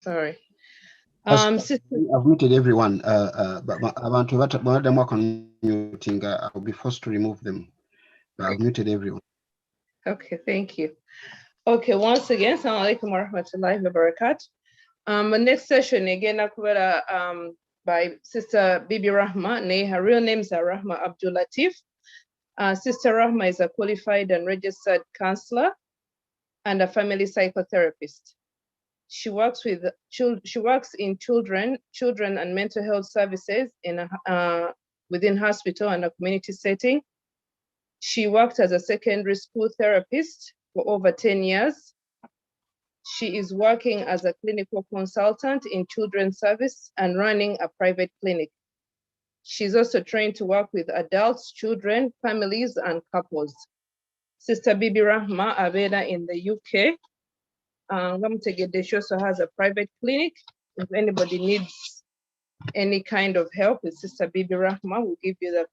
Sorry. Sister, I've muted everyone. But I want to work on muting. I'll be forced to remove them. But I've muted everyone. Okay, thank you. Okay, once again, assalamu alaikum wa rahmatullahi wa barakatuh. The next session again, by Sister Bibi Rahma. Her real name is Rahma Abdul Latif. Sister Rahma is a qualified and registered counselor and a family psychotherapist. She works in children and mental health services within hospital and a community setting. She worked as a secondary school therapist for over 10 years. She is working as a clinical consultant in children's service and running a private clinic. She's also trained to work with adults, children, families, and couples. Sister Bibi Rahma Abeda in the UK. She also has a private clinic. If anybody needs any kind of help with Sister Bibi Rahma, we'll give you the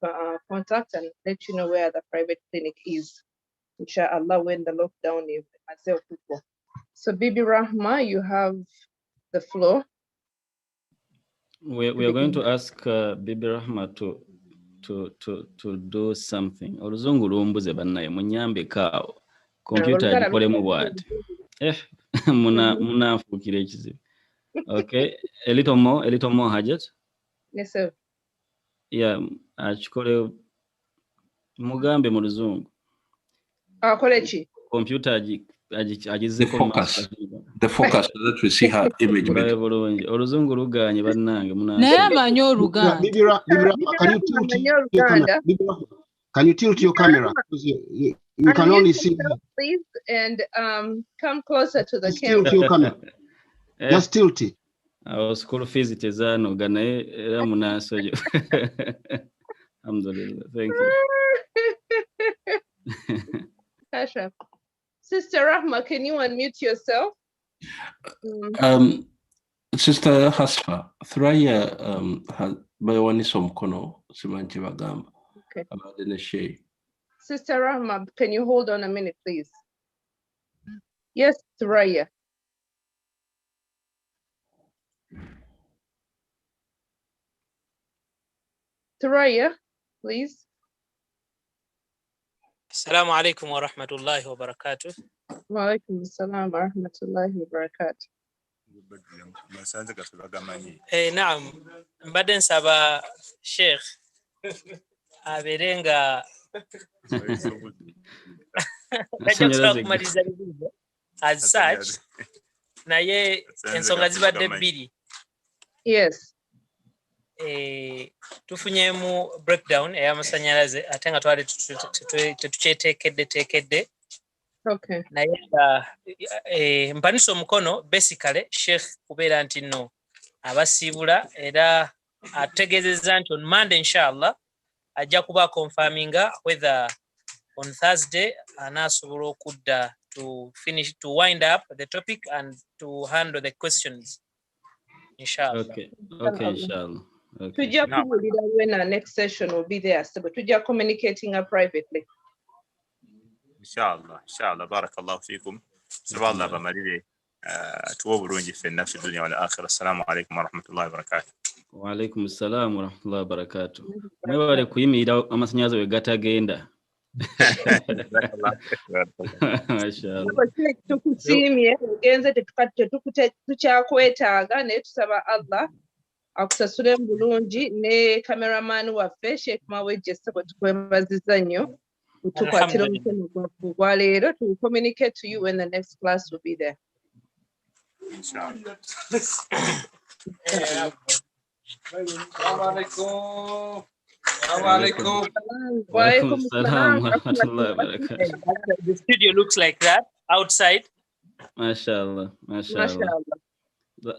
contact and let you know where the private clinic is. Inshallah, when the lockdown is. So Bibi Rahma, you have the floor. We are going to ask Bibi Rahma to do something. Oluzungu lumbuze bannaye munyambe kao. Computer ajikole mu bwati. Munafuukira ekizibu. Okay, a little more Hajat. Yes, sir. Yeah, achikole mugambe mu luzungu. Kolechi. Computer the focus so that we see her image. Oluzungu luganye bannange naye amanyi Oluganda. Can you tilt your camera? You can only see me. Please, and come closer to the camera. Tilt your camera. Just tilt it. Our school fees tezano ganaye era munasojo. Alhamdulillah. Thank you. Kasha. Sister Rahma, can you unmute yourself? Sister Hasfa, Thraya bayawani somkono simanchi bagamba. Okay. About the Neshe. Sister Rahma, can you hold on a minute, please? Yes, Thraya. Thraya, please. Assalamu alaikum wa rahmatullahi wa barakatuh. Wa alaikum assalam wa rahmatullahi wa barakatuh. Naam, mbadde nsaba Sheikh aberenga as such naye ensonga zibadde bbiri. Yes. Tufunyemu breakdown ey'amasanyalaze ate nga twali tetukyeteekedde. Okay. Naye mpanisa omukono basically Sheikh kubeera nti no abasiibula era ategeezezza nti on Monday inshallah ajja kuba confirminga whether on Thursday anaasobola okudda to wind up the topic and to handle the questions inshallah. Okay, inshallah. Okay. When our next session will be there, so but we are communicating privately. Inshallah, barakallahu fikum. Subhanallah bamalire tuwo bulungi fenna fi dunya wal akhirah. Assalamu alaikum wa rahmatullahi wa barakatuh. Wa alaikum assalam wa rahmatullahi wa barakatuh. Mwebale kuyimirira amasanyazo we gatagenda. Mashallah. Tukusimye ugenze tukyakwetaaga naye tusaba Allah akusasule bulungi ne cameraman waffe Sheikh Mawejje sebo tukwebazizza nnyo tukwatira omukono gwa leero to communicate to you when the next class will be there. Inshallah. The studio looks like that outside. Mashallah.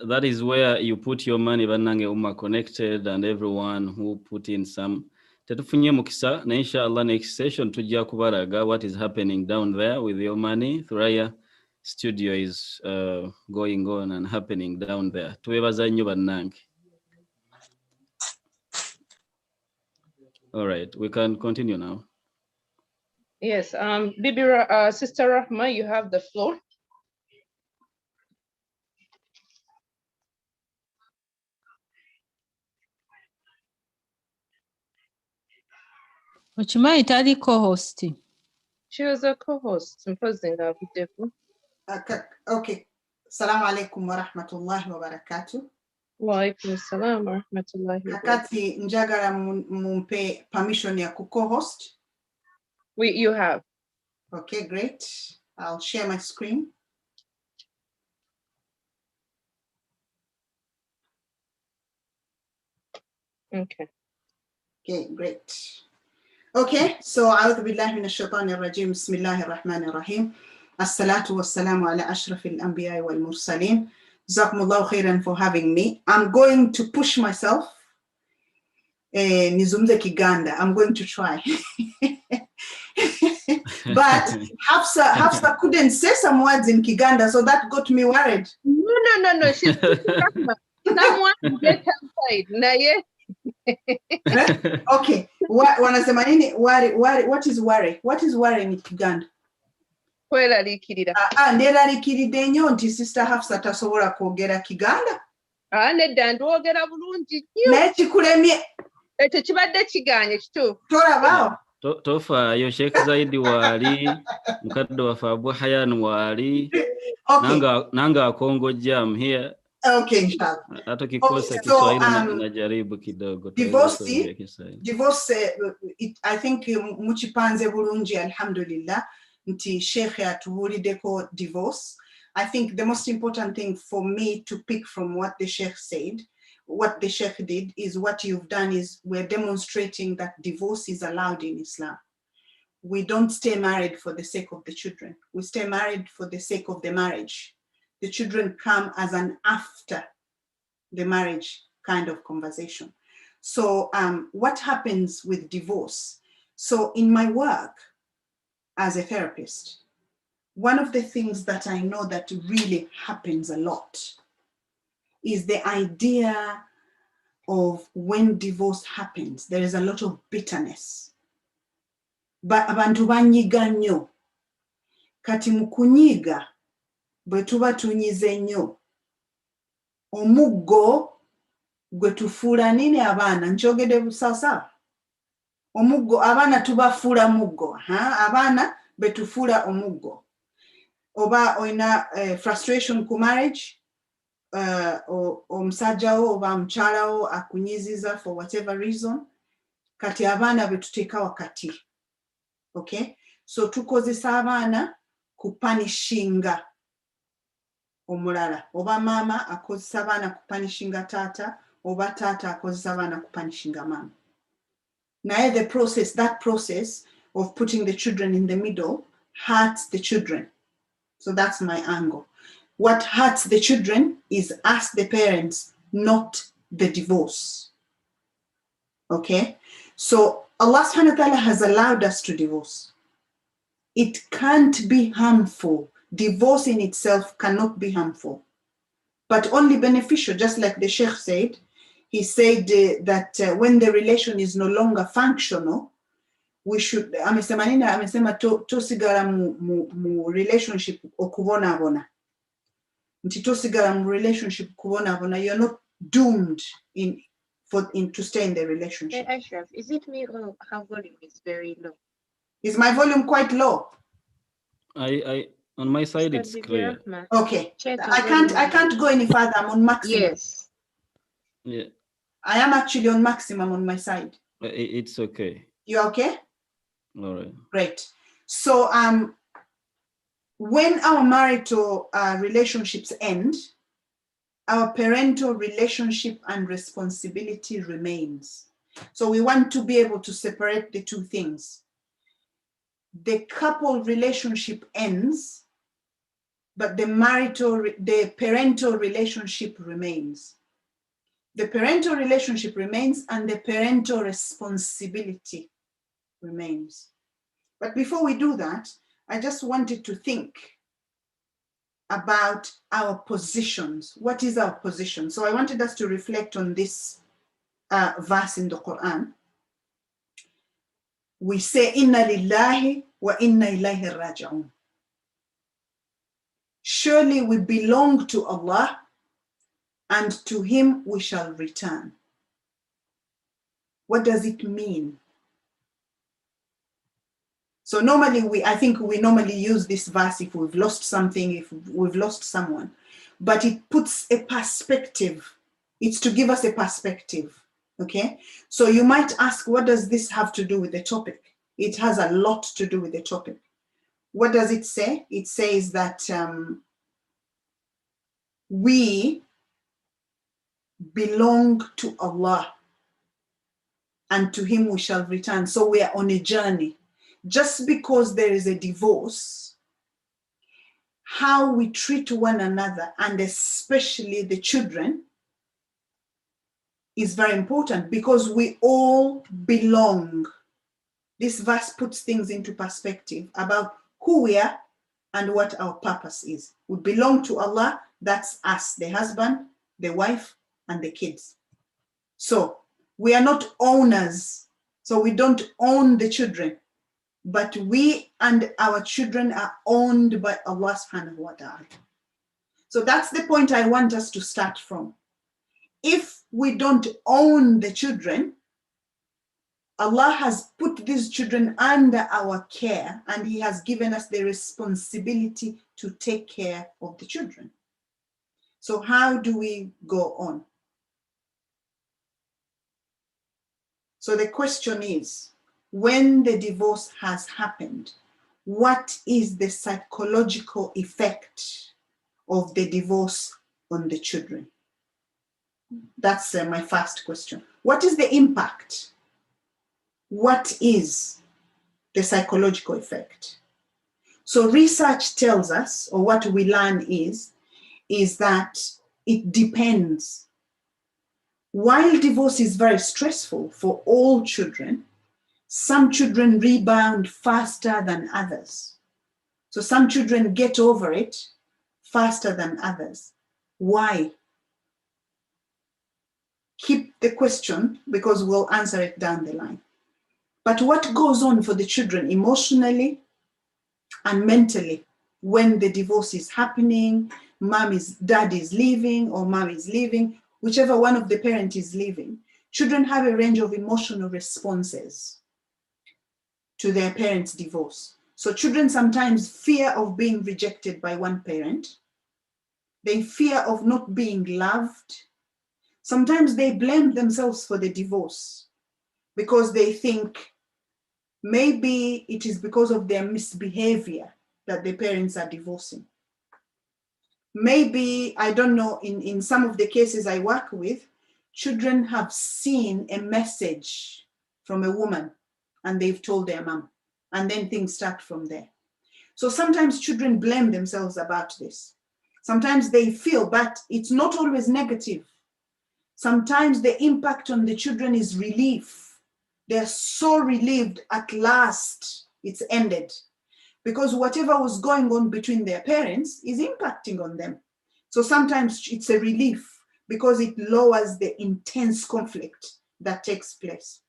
That is where you put your money. Banange Umma connected and everyone who put in some. Tetufunye mukisa na inshallah next session tujja kubaraga what is happening down there with your money. Thuraya studio is going on and happening down there. Tuwebaza nnyo bannange. All right, we can continue now. Yes, Sister Rahma, you have the floor. Okimanyi tali co-host. She was a co-host. Okay. Assalamu alaikum wa rahmatullahi wa barakatuh. Wa alaikum assalam wa rahmatullahi wa barakatuh. Kakati njagala mumpe permission ya co-host. You have. Okay, great. I'll share my screen. Okay. Okay, great. Okay, so أعوذ بالله من الشيطان الرجيم بسم الله الرحمن الرحيم الصلاة والسلام على أشرف الأنبياء والمرسلين جزاكم الله خيرا for having me. I'm going to push myself. Nizungumze Kiganda. I'm going to try. But Hafsa couldn't say some words in Kiganda, so that got me worried. No. She's someone get outside. Naye. Okay. Wanasema nini? What is worry? What is worry in Kiganda? Kweralikirira. Nderalikiridde nnyo nti Sister Hafsa tasobola kwogera Kiganda. Nedda ndwogera bulungi nnyo. Naye kikulemye. Ekyo kibadde kiganye kituufu. Tolabaawo. Tofaayo Sheikh Zaidi waali, mukadde waffe Abu Hayyan waali, nanga akongojja I'm here. Okay, inshallah. Hata kikosa Kiswahili najaribu kidogo. Divorce, I think muchipanze bulungi alhamdulillah nti Sheikh atubuliddeko divorce. I think the most important thing for me to pick from what the Sheikh said, what the Sheikh did, is what you've done is we're demonstrating that divorce is allowed in Islam. We don't stay married for the sake of the children. We stay married for the sake of the marriage. The children come as an after the marriage kind of conversation. So what happens with divorce? So in my work as a therapist, one of the things that I know that really happens a lot is the idea of when divorce happens, there is a lot of bitterness. But abantu banyiga nnyo. Kati mu kunyiga bwe tuba tunyize nnyo, omuggo gwe tufuula nini abaana, nkyogedde busaasa. Omuggo abaana tubafuula muggo, abaana be tufuula omuggo. Oba oyina frustration ku marriage, omusajjawo oba mukyalawo akunyiziza for whatever reason, kati abaana be tuteeka wakati. Okay? So tukozesa abaana kupanishinga omulala. Oba mama akozesa abaana kupanishinga taata, oba taata akozesa abaana kupanishinga mama. Naye that process of putting the children in the middle hurts the children. So that's my angle. What hurts the children is us, the parents, not the divorce. Okay? So Allah subhanahu wa ta'ala has allowed us to divorce. It can't be harmful. Divorce in itself cannot be harmful, but only beneficial, just like the Sheikh said. He said that when the relation is no longer functional, we should, amesema tosigala mu relationship okubonabona. Nti tosigala mu relationship kubonabona. You're not doomed to stay in the relationship. Hey, Ashraf, is it me or her volume is very low? Is my volume quite low? On my side it's clear. Okay. I can't go any further. I'm on maximum. Yes. Yeah. I am actually on maximum on my side. It's okay. You're okay? All right. Great. So when our marital relationships end, our parental relationship and responsibility remains. So we want to be able to separate the two things. The couple relationship ends, but the parental relationship remains. The parental relationship remains and the parental responsibility remains. But before we do that, I just wanted to think about our positions. What is our position? So I wanted us to reflect on this verse in the Quran. we say, Inna lillahi wa inna ilayhi raji'un. Surely we belong to Allah, and to Him we shall return. What does it mean? So normally I think we normally use this verse if we've lost something, if we've lost someone, but it puts a perspective. It's to give us a perspective, okay? So you might ask, what does this have to do with the topic? It has a lot to do with the topic. What does it say? It says that we belong to Allah, and to Him we shall return. So we are on a journey. Just because there is a divorce, how we treat one another, and especially the children, is very important, because we all belong. This verse puts things into perspective about who we are and what our purpose is. We belong to Allah, that's us, the husband, the wife, and the kids. So we are not owners, so we don't own the children, but we and our children are owned by Allah subhanahu wa ta'ala. So that's the point I want us to start from. If we don't own the children, Allah has put these children under our care, and He has given us the responsibility to take care of the children. So how do we go on? So the question is, when the divorce has happened, what is the psychological effect of the divorce on the children? That's my first question. What is the impact? What is the psychological effect? So research tells us, or what we learn is that it depends. While divorce is very stressful for all children, some children rebound faster than others. So some children get over it faster than others. Why? Keep the question, because we'll answer it down the line. But what goes on for the children emotionally and mentally when the divorce is happening, dad is leaving, or mom is leaving, whichever one of the parent is leaving, children have a range of emotional responses to their parents' divorce. So children sometimes fear of being rejected by one parent. They fear of not being loved. Sometimes they blame themselves for the divorce because they think maybe it is because of their misbehavior that the parents are divorcing. Maybe, I don't know, in some of the cases I work with, children have seen a message from a woman and they've told their mom, and then things start from there. So sometimes children blame themselves about this. Sometimes they feel, but it's not always negative. Sometimes the impact on the children is relief. They're so relieved at last it's ended, because whatever was going on between their parents is impacting on them. So sometimes it's a relief because it lowers the intense conflict that takes place.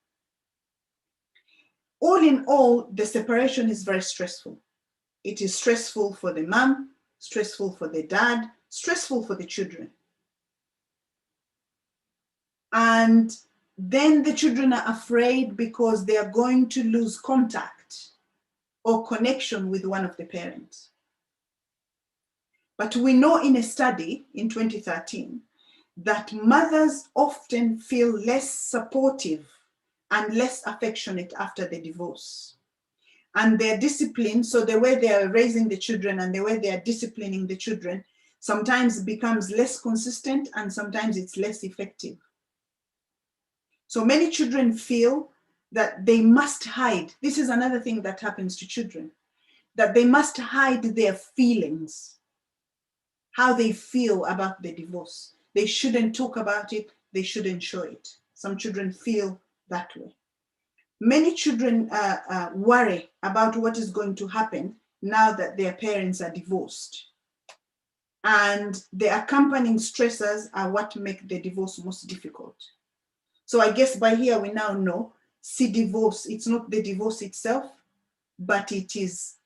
All in all, the separation is very stressful. It is stressful for the mom, stressful for the dad, stressful for the children. And then the children are afraid because they are going to lose contact or connection with one of the parents. But we know in a study in 2013 that mothers often feel less supportive and less affectionate after the divorce. And their discipline, so the way they are raising the children and the way they are disciplining the children, sometimes becomes less consistent and sometimes it's less effective. So many children feel that they must hide. This is another thing that happens to children, that they must hide their feelings, how they feel about the divorce. They shouldn't talk about it. They shouldn't show it. Some children feel that way. Many children worry about what is going to happen now that their parents are divorced. And the accompanying stressors are what make the divorce most difficult. So I guess by here we now know see divorce, it's not the divorce itself, but it is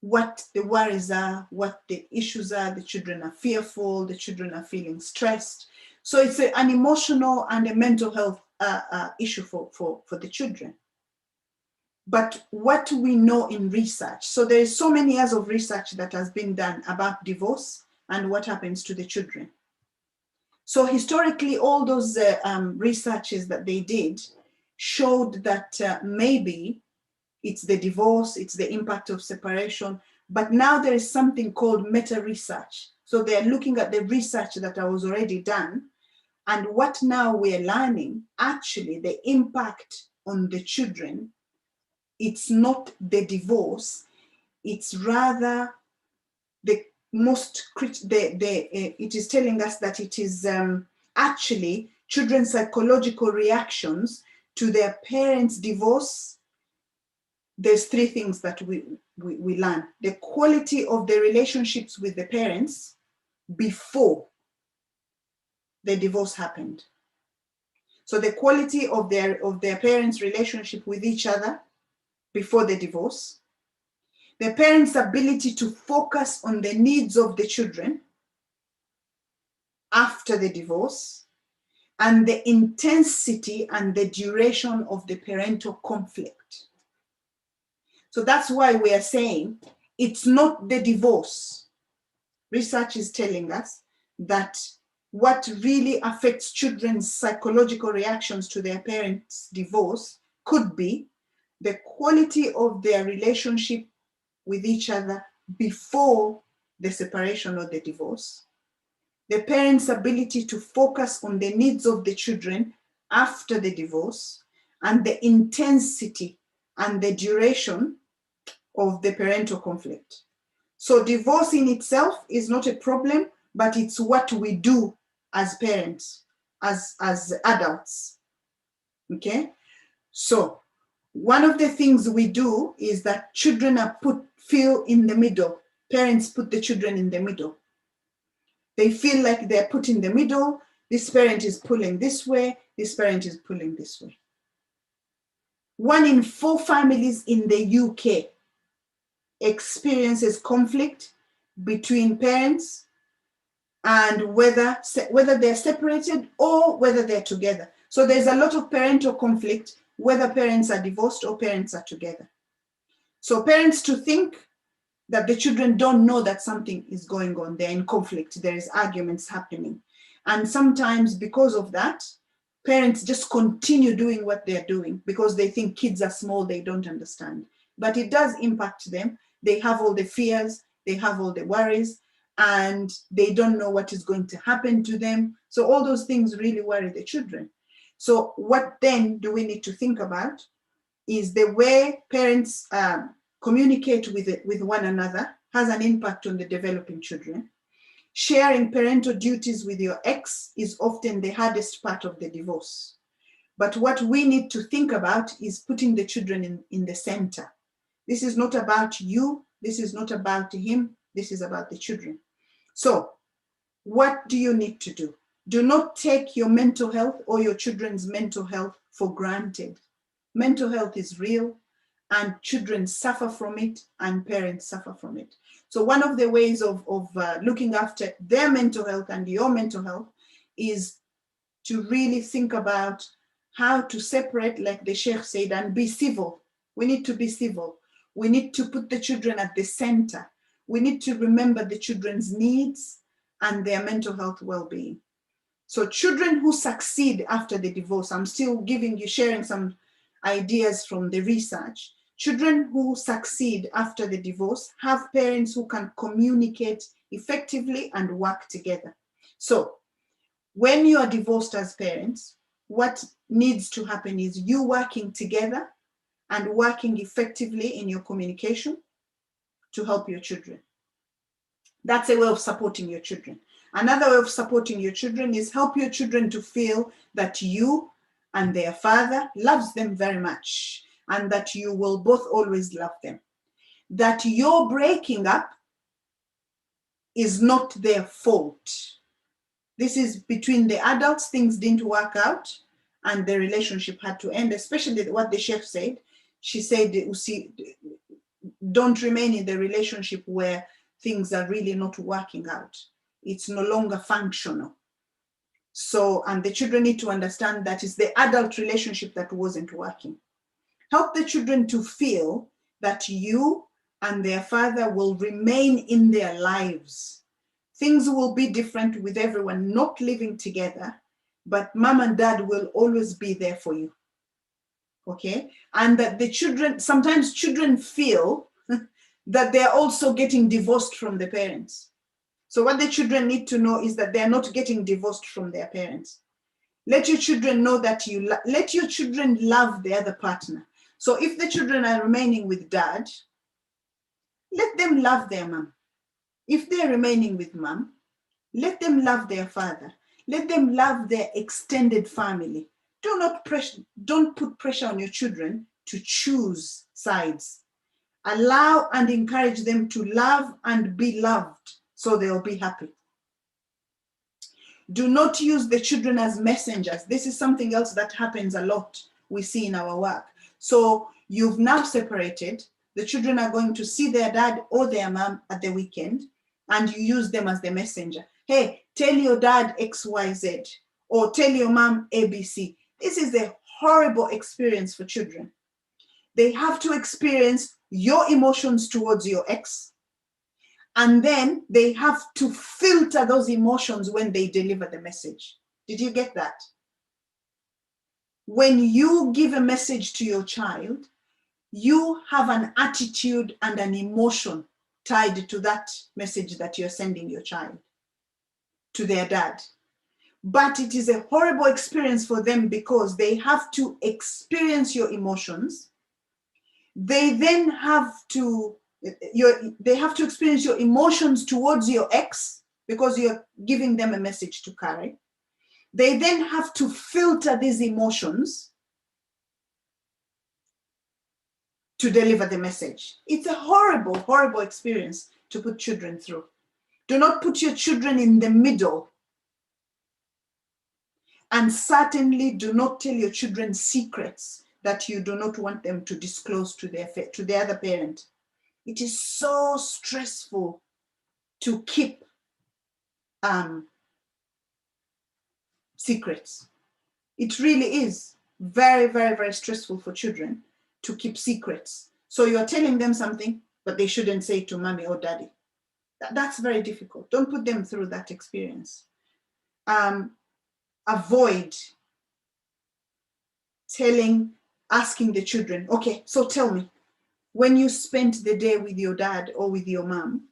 what the worries are, what the issues are. The children are fearful, the children are feeling stressed. So it's an emotional and a mental health issue for the children. But what we know in research, so there is so many years of research that has been done about divorce and what happens to the children. So historically, all those researches that they did showed that maybe it's the divorce, it's the impact of separation, but now there is something called meta-research. So they're looking at the research that was already done, and what now we're learning, actually the impact on the children, it's not the divorce, it's rather the most, it is telling us that it is actually children's psychological reactions to their parents' divorce. There's three things that we learn. The quality of the relationships with the parents before the divorce happened. So the quality of their parents' relationship with each other before the divorce, the parents' ability to focus on the needs of the children after the divorce, and the intensity and the duration of the parental conflict. So that's why we are saying it's not the divorce. Research is telling us that what really affects children's psychological reactions to their parents' divorce could be the quality of their relationship with each other before the separation or the divorce, the parents' ability to focus on the needs of the children after the divorce, and the intensity and the duration of the parental conflict. So divorce in itself is not a problem, but it's what we do as parents, as adults, okay? So one of the things we do is that children are feel in the middle. Parents put the children in the middle. They feel like they're put in the middle. This parent is pulling this way, this parent is pulling this way. 1 in 4 families in the UK experiences conflict between parents, and whether they're separated or whether they're together. So there's a lot of parental conflict, whether parents are divorced or parents are together. So parents to think that the children don't know that something is going on, they're in conflict, there is arguments happening. And sometimes because of that, parents just continue doing what they're doing because they think kids are small, they don't understand. But it does impact them. They have all the fears, they have all the worries, and they don't know what is going to happen to them. So all those things really worry the children. So what then do we need to think about is the way parents communicate with one another has an impact on the developing children. Sharing parental duties with your ex is often the hardest part of the divorce. But what we need to think about is putting the children in the center. This is not about you. This is not about him. This is about the children. So what do you need to do? Do not take your mental health or your children's mental health for granted. Mental health is real, and children suffer from it, and parents suffer from it. So one of the ways of looking after their mental health and your mental health is to really think about how to separate, like the Sheikh said, and be civil. We need to be civil. We need to put the children at the center. We need to remember the children's needs and their mental health well-being. So children who succeed after the divorce, I'm still sharing some ideas from the research. Children who succeed after the divorce have parents who can communicate effectively and work together. So when you are divorced as parents, what needs to happen is you working together and working effectively in your communication to help your children. That's a way of supporting your children. Another way of supporting your children is help your children to feel that you and their father loves them very much, and that you will both always love them. That your breaking up is not their fault. This is between the adults, things didn't work out, and the relationship had to end, especially what the chef said. She said, don't remain in the relationship where things are really not working out. It's no longer functional. So, and the children need to understand that it's the adult relationship that wasn't working. Help the children to feel that you and their father will remain in their lives. Things will be different with everyone not living together, but mom and dad will always be there for you. Okay? And that the children, sometimes children feel that they're also getting divorced from the parents. So what the children need to know is that they're not getting divorced from their parents. Let your children know that let your children love the other partner. So if the children are remaining with dad, let them love their mom. If they're remaining with mom, let them love their father. Let them love their extended family. Don't put pressure on your children to choose sides. Allow and encourage them to love and be loved so they'll be happy. Do not use the children as messengers. This is something else that happens a lot we see in our work. So you've now separated. The children are going to see their dad or their mom at the weekend, and you use them as the messenger. Hey, tell your dad XYZ, or tell your mom ABC. This is a horrible experience for children. They have to experience your emotions towards your ex, and then they have to filter those emotions when they deliver the message. Did you get that? When you give a message to your child, you have an attitude and an emotion tied to that message that you're sending your child to their dad. But it is a horrible experience for them because they have to experience your emotions. They then have to experience your emotions towards your ex because you're giving them a message to carry. They then have to filter these emotions to deliver the message. It's a horrible, horrible experience to put children through. Do not put your children in the middle. And certainly do not tell your children secrets that you do not want them to disclose to the other parent. It is so stressful to keep secrets. It really is very, very, very stressful for children to keep secrets. So you're telling them something, but they shouldn't say it to mommy or daddy. That's very difficult. Don't put them through that experience. Avoid asking the children, okay, so tell me, when you spent the day with your dad or with your mom,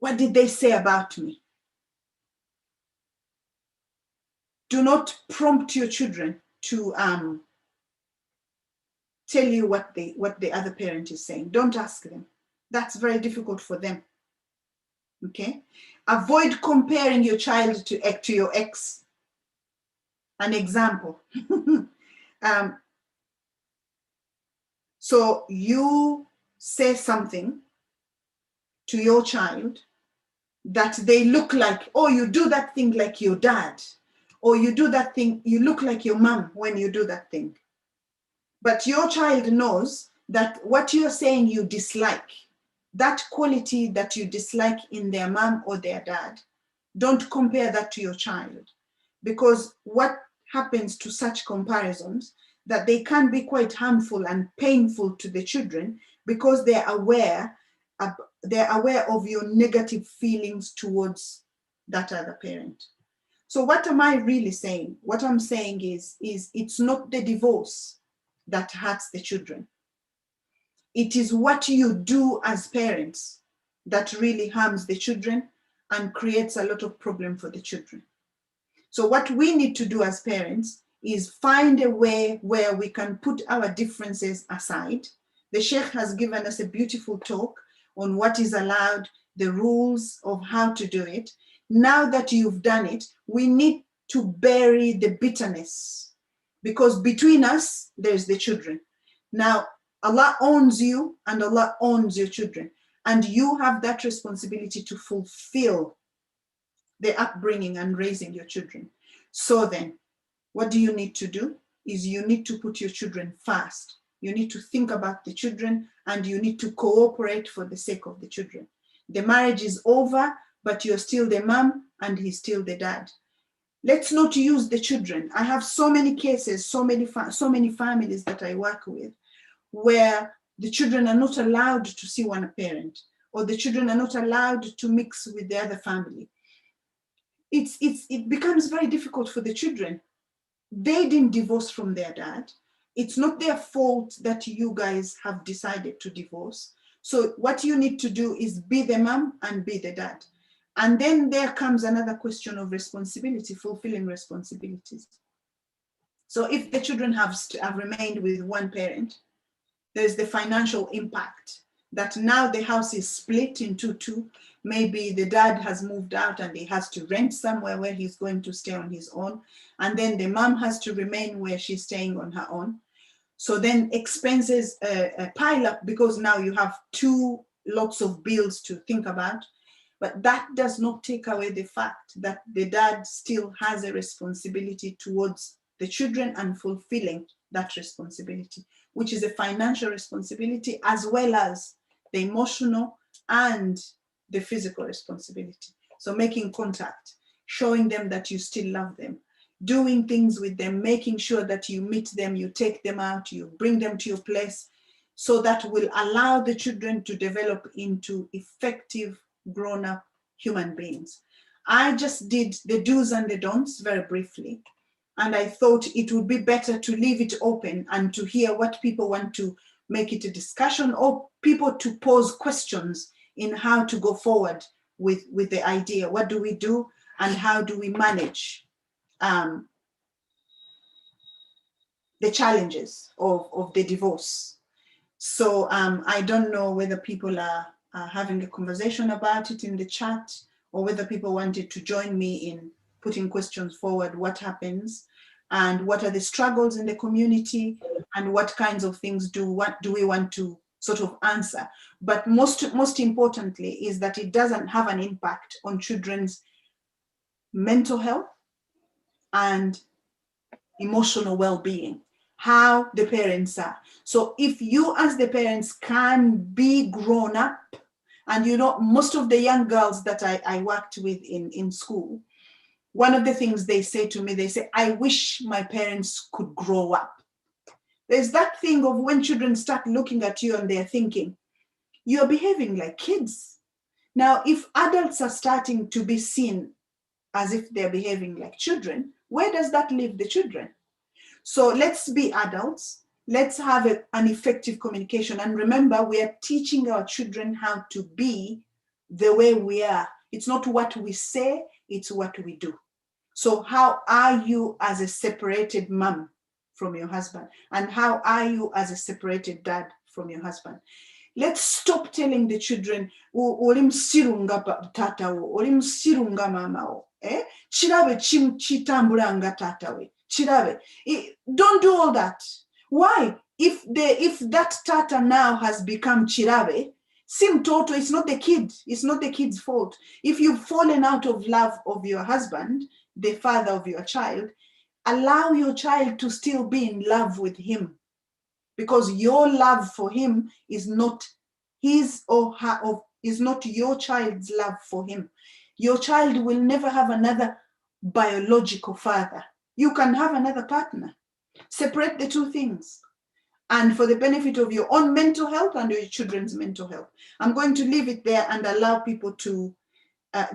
what did they say about me? Do not prompt your children to tell you what the other parent is saying. Don't ask them. That's very difficult for them. Okay? Avoid comparing your child to your ex. An example. So you say something to your child that they look like, oh, you do that thing like your dad, or you do that thing, you look like your mom when you do that thing. But your child knows that what you're saying you dislike, that quality that you dislike in their mom or their dad, don't compare that to your child. Because what happens to such comparisons, that they can be quite harmful and painful to the children because they're aware of your negative feelings towards that other parent. So what am I really saying? What I'm saying is it's not the divorce that hurts the children. It is what you do as parents that really harms the children and creates a lot of problem for the children. So what we need to do as parents is find a way where we can put our differences aside. The Sheikh has given us a beautiful talk on what is allowed, the rules of how to do it. Now that you've done it, we need to bury the bitterness, because between us, there's the children. Now, Allah owns you and Allah owns your children, and you have that responsibility to fulfill the upbringing and raising your children. So then, what do you need to do? is you need to put your children first. You need to think about the children, and you need to cooperate for the sake of the children. The marriage is over, but you're still the mom and he's still the dad. Let's not use the children. I have so many cases, so many families that I work with, where the children are not allowed to see one parent, or the children are not allowed to mix with the other family. It becomes very difficult for the children. They didn't divorce from their dad. It's not their fault that you guys have decided to divorce. So what you need to do is be the mom and be the dad. And then there comes another question of responsibility, fulfilling responsibilities. So if the children have remained with one parent, there's the financial impact that now the house is split into two. Maybe the dad has moved out and he has to rent somewhere where he's going to stay on his own. And then the mom has to remain where she's staying on her own. So then expenses pile up because now you have lots of bills to think about. But that does not take away the fact that the dad still has a responsibility towards the children and fulfilling that responsibility, which is a financial responsibility as well as the emotional and the physical responsibility. So making contact, showing them that you still love them, doing things with them, making sure that you meet them, you take them out, you bring them to your place, so that will allow the children to develop into effective grown-up human beings. I just did the do's and the don'ts very briefly, and I thought it would be better to leave it open and to hear what people want to make it a discussion, or people to pose questions in how to go forward with the idea. What do we do and how do we manage the challenges of the divorce? So I don't know whether people are having a conversation about it in the chat, or whether people wanted to join me in putting questions forward. What happens and what are the struggles in the community, and what kinds of things do we want to sort of answer? But most importantly is that it doesn't have an impact on children's mental health and emotional well-being, how the parents are. So if you as the parents can be grown up, and you know, most of the young girls that I worked with in school, one of the things they say to me, they say, I wish my parents could grow up. There's that thing of when children start looking at you and they're thinking, you're behaving like kids. Now, if adults are starting to be seen as if they're behaving like children, where does that leave the children? So let's be adults. Let's have an effective communication. And remember, we are teaching our children how to be the way we are. It's not what we say, it's what we do. So how are you as a separated mom from your husband? And how are you as a separated dad from your husband? Let's stop telling the children, olimsirunga tata wo, olimsirunga mama wo. Chirabe chitambulanga tata we. Chirabe. Don't do all that. Why? If that tata now has become chirabe, sim toto, it's not the kid. It's not the kid's fault. If you've fallen out of love of your husband, the father of your child, allow your child to still be in love with him, because your love for him is not his or her, or is not your child's love for him. Your child will never have another biological father. You can have another partner. Separate the two things, and for the benefit of your own mental health and your children's mental health. I'm going to leave it there and allow people to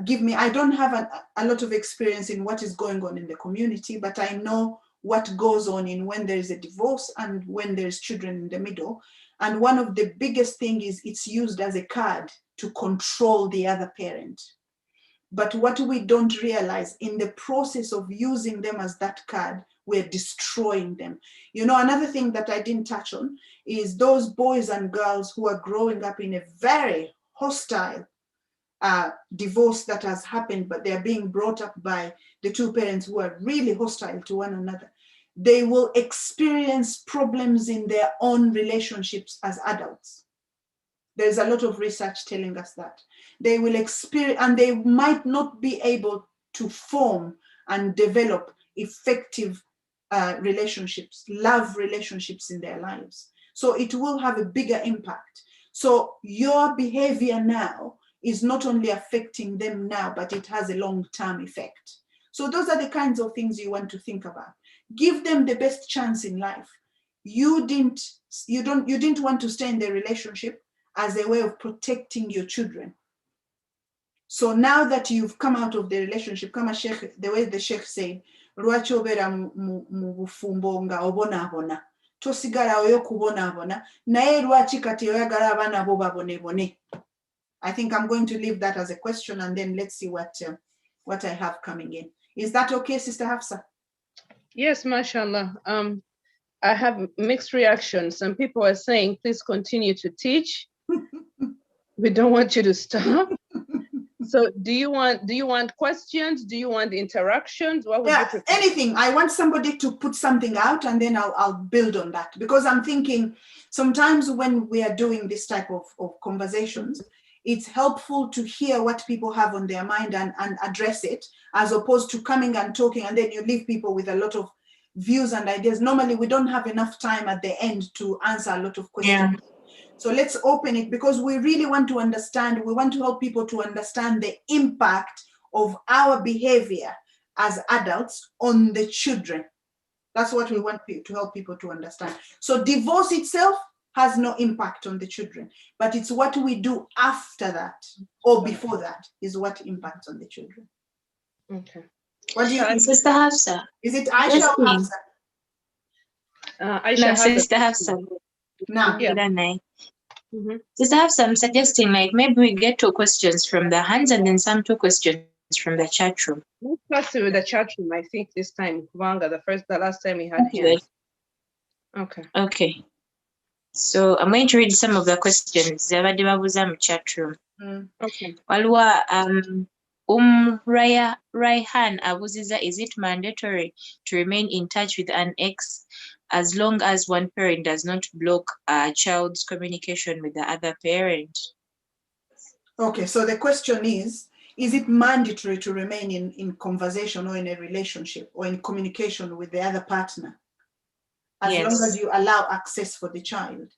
give me, I don't have a lot of experience in what is going on in the community, but I know what goes on in when there is a divorce and when there's children in the middle. And one of the biggest things is it's used as a card to control the other parent. But what we don't realize, in the process of using them as that card, we're destroying them. You know, another thing that I didn't touch on is those boys and girls who are growing up in a very hostile divorce that has happened, but they're being brought up by the two parents who are really hostile to one another. They will experience problems in their own relationships as adults. There's a lot of research telling us that. They will experience, and they might not be able to form and develop effective relationships, love relationships in their lives. So it will have a bigger impact. So your behavior now is not only affecting them now, but it has a long-term effect. So those are the kinds of things you want to think about. Give them the best chance in life. You didn't want to stay in the relationship as a way of protecting your children. So now that you've come out of the relationship, the way the Sheikh said, lwaki obeera mu bufumbo nga obonaabona tosigalayo kubonaabona naye lwaki kati oyagala abaana bo babonebone. I think I'm going to leave that as a question, and then let's see what I have coming in. Is that okay, Sister Hafsa? Yes, mashallah. I have mixed reactions. Some people are saying, please continue to teach. We don't want you to stop. So do you want questions? Do you want interactions? What would you prefer? Anything. I want somebody to put something out, and then I'll build on that, because I'm thinking sometimes when we are doing this type of conversations, it's helpful to hear what people have on their mind and address it, as opposed to coming and talking and then you leave people with a lot of views and ideas. Normally we don't have enough time at the end to answer a lot of questions. Yeah. So let's open it, because we really want to understand, we want to help people to understand the impact of our behavior as adults on the children. That's what we want to help people to understand. So divorce itself has no impact on the children, but it's what we do after that or before that is what impacts on the children. Okay. What do you think? Sister Hafsa. Is it Aisha or Hafsa? Aisha, no, Sister Hafsa. No. Yeah. Sister Hafsa, I'm suggesting like maybe we get 2 questions from the hands and then some 2 questions from the chat room. Let's start with the chat room, I think this time. The last time we had hands. Okay. Okay. So I'm going to read some of the questions. Chat room. Okay. Walwa Raihan Abuziza, is it mandatory to remain in touch with an ex as long as one parent does not block a child's communication with the other parent? Okay, so the question is it mandatory to remain in conversation or in a relationship or in communication with the other partner as long as you allow access for the child?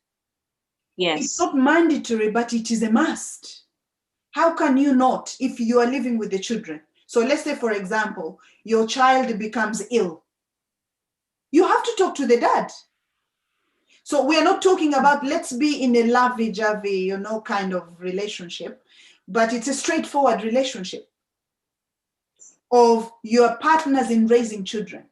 Yes. It's not mandatory, but it is a must. How can you not if you are living with the children? So let's say, for example, your child becomes ill. You have to talk to the dad. So we are not talking about let's be in a lovey-dovey, kind of relationship, but it's a straightforward relationship of your partners in raising children.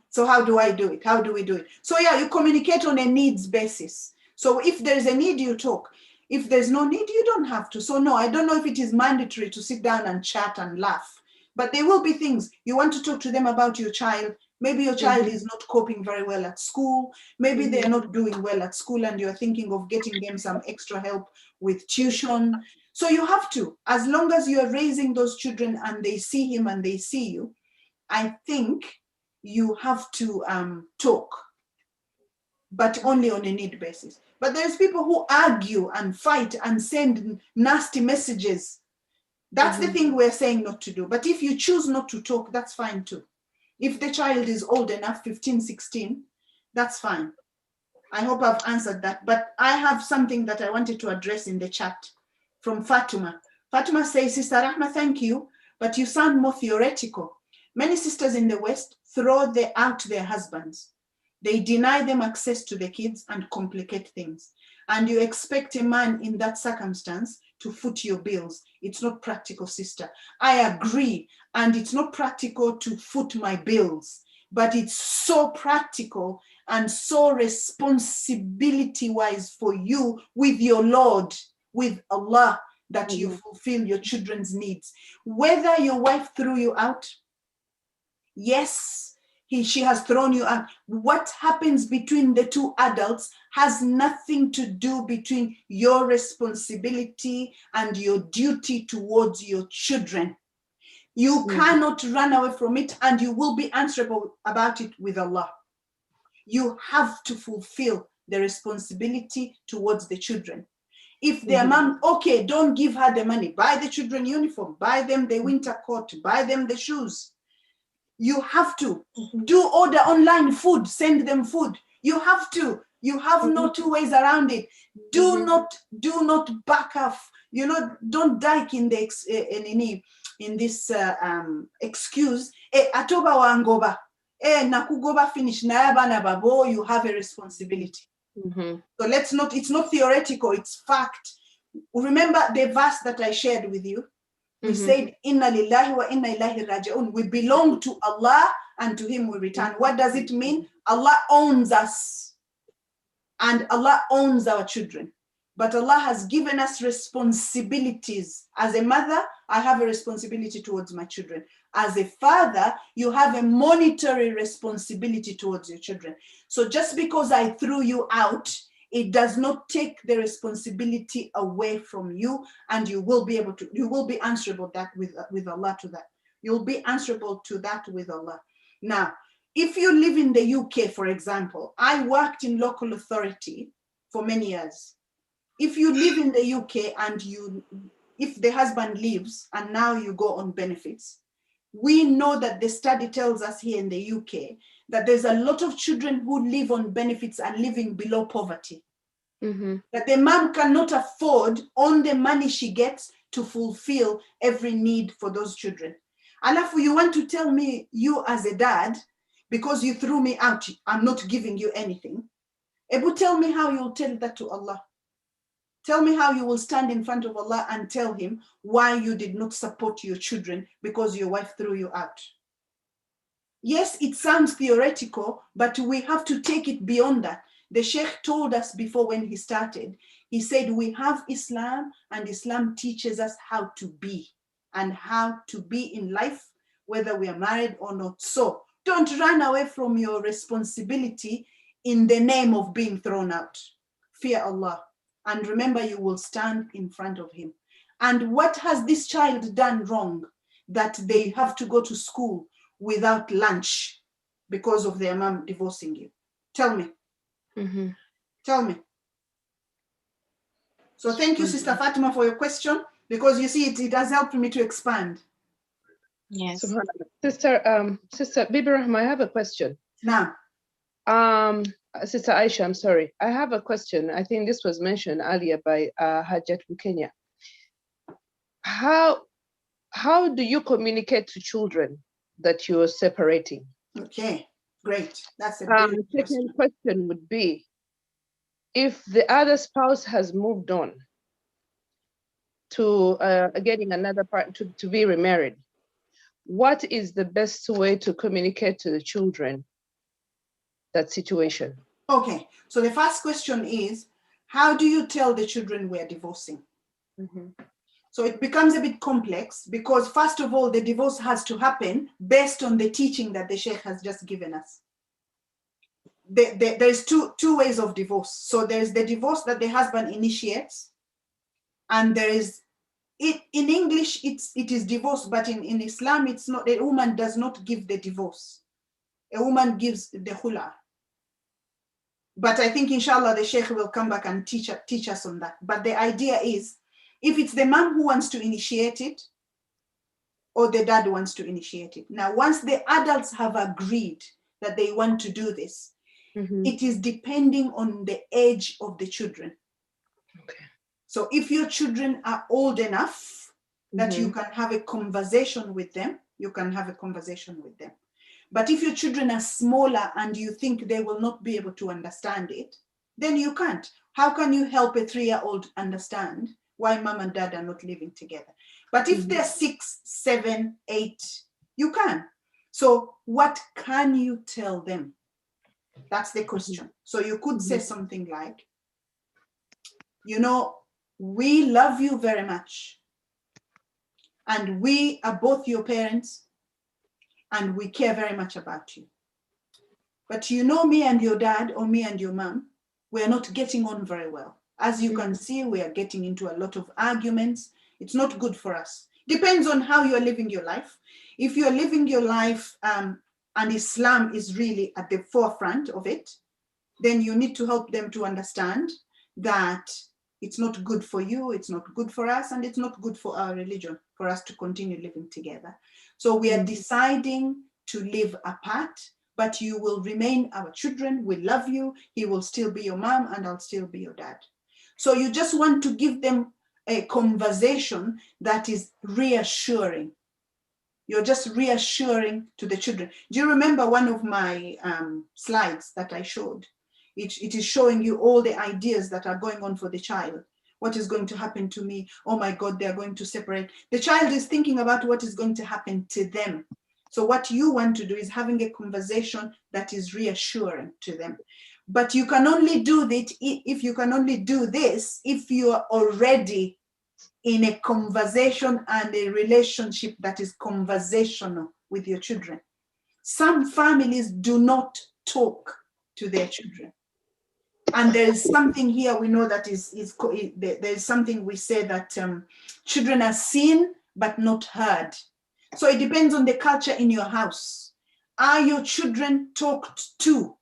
So how do I do it? How do we do it? So yeah, you communicate on a needs basis. So if there's a need, you talk. If there's no need, you don't have to. So no, I don't know if it is mandatory to sit down and chat and laugh, but there will be things you want to talk to them about your child. Maybe your child is not coping very well at school. Maybe they're not doing well at school and you're thinking of getting them some extra help with tuition. So you have to, as long as you're raising those children and they see him and they see you, I think you have to talk, but only on a need basis. But there's people who argue and fight and send nasty messages. That's the thing we're saying not to do. But if you choose not to talk, that's fine too. If the child is old enough, 15, 16, that's fine. I hope I've answered that. But I have something that I wanted to address in the chat from Fatuma. Fatuma says, Sister Rahma, thank you, but you sound more theoretical. Many sisters in the West throw out their husbands. They deny them access to the kids and complicate things. And you expect a man in that circumstance to foot your bills. It's not practical, sister. I agree. And it's not practical to foot my bills, but it's so practical and so responsibility-wise for you with your Lord, with Allah, that you fulfill your children's needs. Whether your wife threw you out, yes, she has thrown you out. What happens between the two adults has nothing to do between your responsibility and your duty towards your children. You cannot run away from it, and you will be answerable about it with Allah. You have to fulfill the responsibility towards the children. If their mom, okay, don't give her the money, buy the children uniform, buy them the winter coat, buy them the shoes. You have to do order online food, send them food. You have to. You have no two ways around it. Do not back off. You know, don't dike in the in this excuse. Atoba wangoba. Nakugoba finish na abana babo. You have a responsibility. So let's not. It's not theoretical. It's fact. Remember the verse that I shared with you. We said, Inna lillahi wa inna ilahi raji'un. We belong to Allah and to Him we return. What does it mean? Allah owns us and Allah owns our children. But Allah has given us responsibilities. As a mother, I have a responsibility towards my children. As a father, you have a monetary responsibility towards your children. So just because I threw you out, it does not take the responsibility away from you, and you will be answerable with Allah to that. You'll be answerable to that with Allah. Now, if you live in the UK, for example, I worked in local authority for many years. If you live in the UK and if the husband leaves and now you go on benefits, we know that the study tells us here in the UK that there's a lot of children who live on benefits and living below poverty. That the mom cannot afford on the money she gets to fulfill every need for those children. And if you want to tell me, you as a dad, because you threw me out, I'm not giving you anything. Ebu, tell me how you'll tell that to Allah. Tell me how you will stand in front of Allah and tell Him why you did not support your children because your wife threw you out. Yes, it sounds theoretical, but we have to take it beyond that. The Sheikh told us before when he started, he said, we have Islam and Islam teaches us how to be and how to be in life, whether we are married or not. So don't run away from your responsibility in the name of being thrown out. Fear Allah. And remember, you will stand in front of Him. And what has this child done wrong that they have to go to school without lunch because of their mom divorcing you? Tell me. Tell me. So thank you, Sister Fatima, for your question, because you see, it has helped me to expand. Yes. Sister Bibi Rahma, I have a question. Now. Sister Aisha, I'm sorry. I have a question. I think this was mentioned earlier by Hajat Bukenya. How do you communicate to children that you're separating? Okay, great. That's a the second question would be, if the other spouse has moved on to getting another partner to be remarried, what is the best way to communicate to the children that situation? Okay, so the first question is, how do you tell the children we're divorcing? So it becomes a bit complex because first of all, the divorce has to happen based on the teaching that the Sheikh has just given us. There's two ways of divorce. So there's the divorce that the husband initiates, and there is, in English, it is divorce, but in Islam, it's not. A woman does not give the divorce. A woman gives the khula. But I think, inshallah, the Sheikh will come back and teach us on that. But the idea is, if it's the mom who wants to initiate it, or the dad wants to initiate it. Now, once the adults have agreed that they want to do this, it is depending on the age of the children. Okay. So if your children are old enough that you can have a conversation with them, you can have a conversation with them. But if your children are smaller and you think they will not be able to understand it, then you can't. How can you help a 3-year-old understand why mom and dad are not living together? But if they're 6, 7, 8, you can. So what can you tell them? That's the question. So you could say something like, you know, we love you very much. And we are both your parents. And we care very much about you. But you know, me and your dad, or me and your mom, we are not getting on very well. As you can see, we are getting into a lot of arguments. It's not good for us. Depends on how you're living your life. If you're living your life and Islam is really at the forefront of it, then you need to help them to understand that it's not good for you, it's not good for us, and it's not good for our religion for us to continue living together. So we are deciding to live apart, but you will remain our children. We love you. He will still be your mom and I'll still be your dad. So you just want to give them a conversation that is reassuring. You're just reassuring to the children. Do you remember one of my slides that I showed? It is showing you all the ideas that are going on for the child. What is going to happen to me? Oh my God, they're going to separate. The child is thinking about what is going to happen to them. So what you want to do is having a conversation that is reassuring to them. But you can only do that if you can only do this if you are already in a conversation and a relationship that is conversational with your children. Some families do not talk to their children. And there is something here we know that there is something we say that children are seen but not heard. So it depends on the culture in your house. Are your children talked to?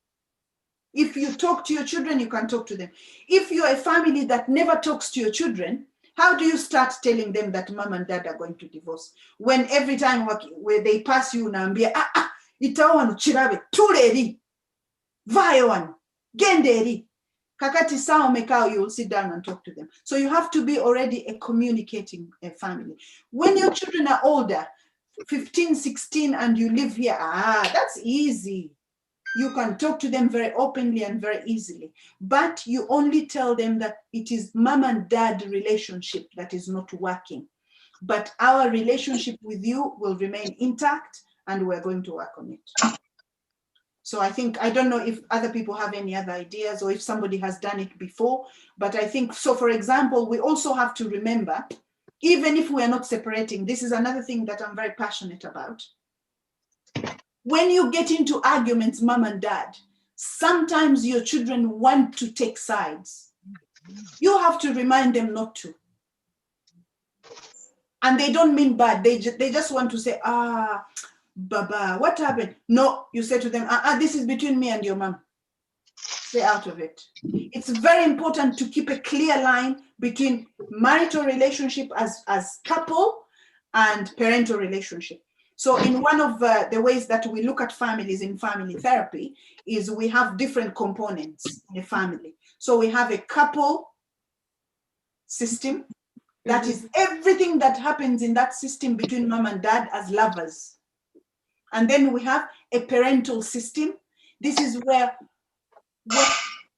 If you talk to your children, you can talk to them. If you're a family that never talks to your children, how do you start telling them that mom and dad are going to divorce? When every time where they pass you, itawa chirabe tuleri vayoan genderi kakati sao mekao, you will sit down and talk to them. So you have to be already a communicating family. When your children are older, 15, 16, and you live here, that's easy. You can talk to them very openly and very easily, but you only tell them that it is mom and dad relationship that is not working. But our relationship with you will remain intact and we're going to work on it. So I don't know if other people have any other ideas or if somebody has done it before, but I think, so for example, we also have to remember, even if we are not separating, this is another thing that I'm very passionate about. When you get into arguments, mom and dad, sometimes your children want to take sides. You have to remind them not to. And they don't mean bad. They just want to say, Baba, what happened? No, you say to them, this is between me and your mom. Stay out of it. It's very important to keep a clear line between marital relationship as couple and parental relationship. So in one of the ways that we look at families in family therapy is we have different components in a family. So we have a couple system. That is everything that happens in that system between mom and dad as lovers. And then we have a parental system. This is where what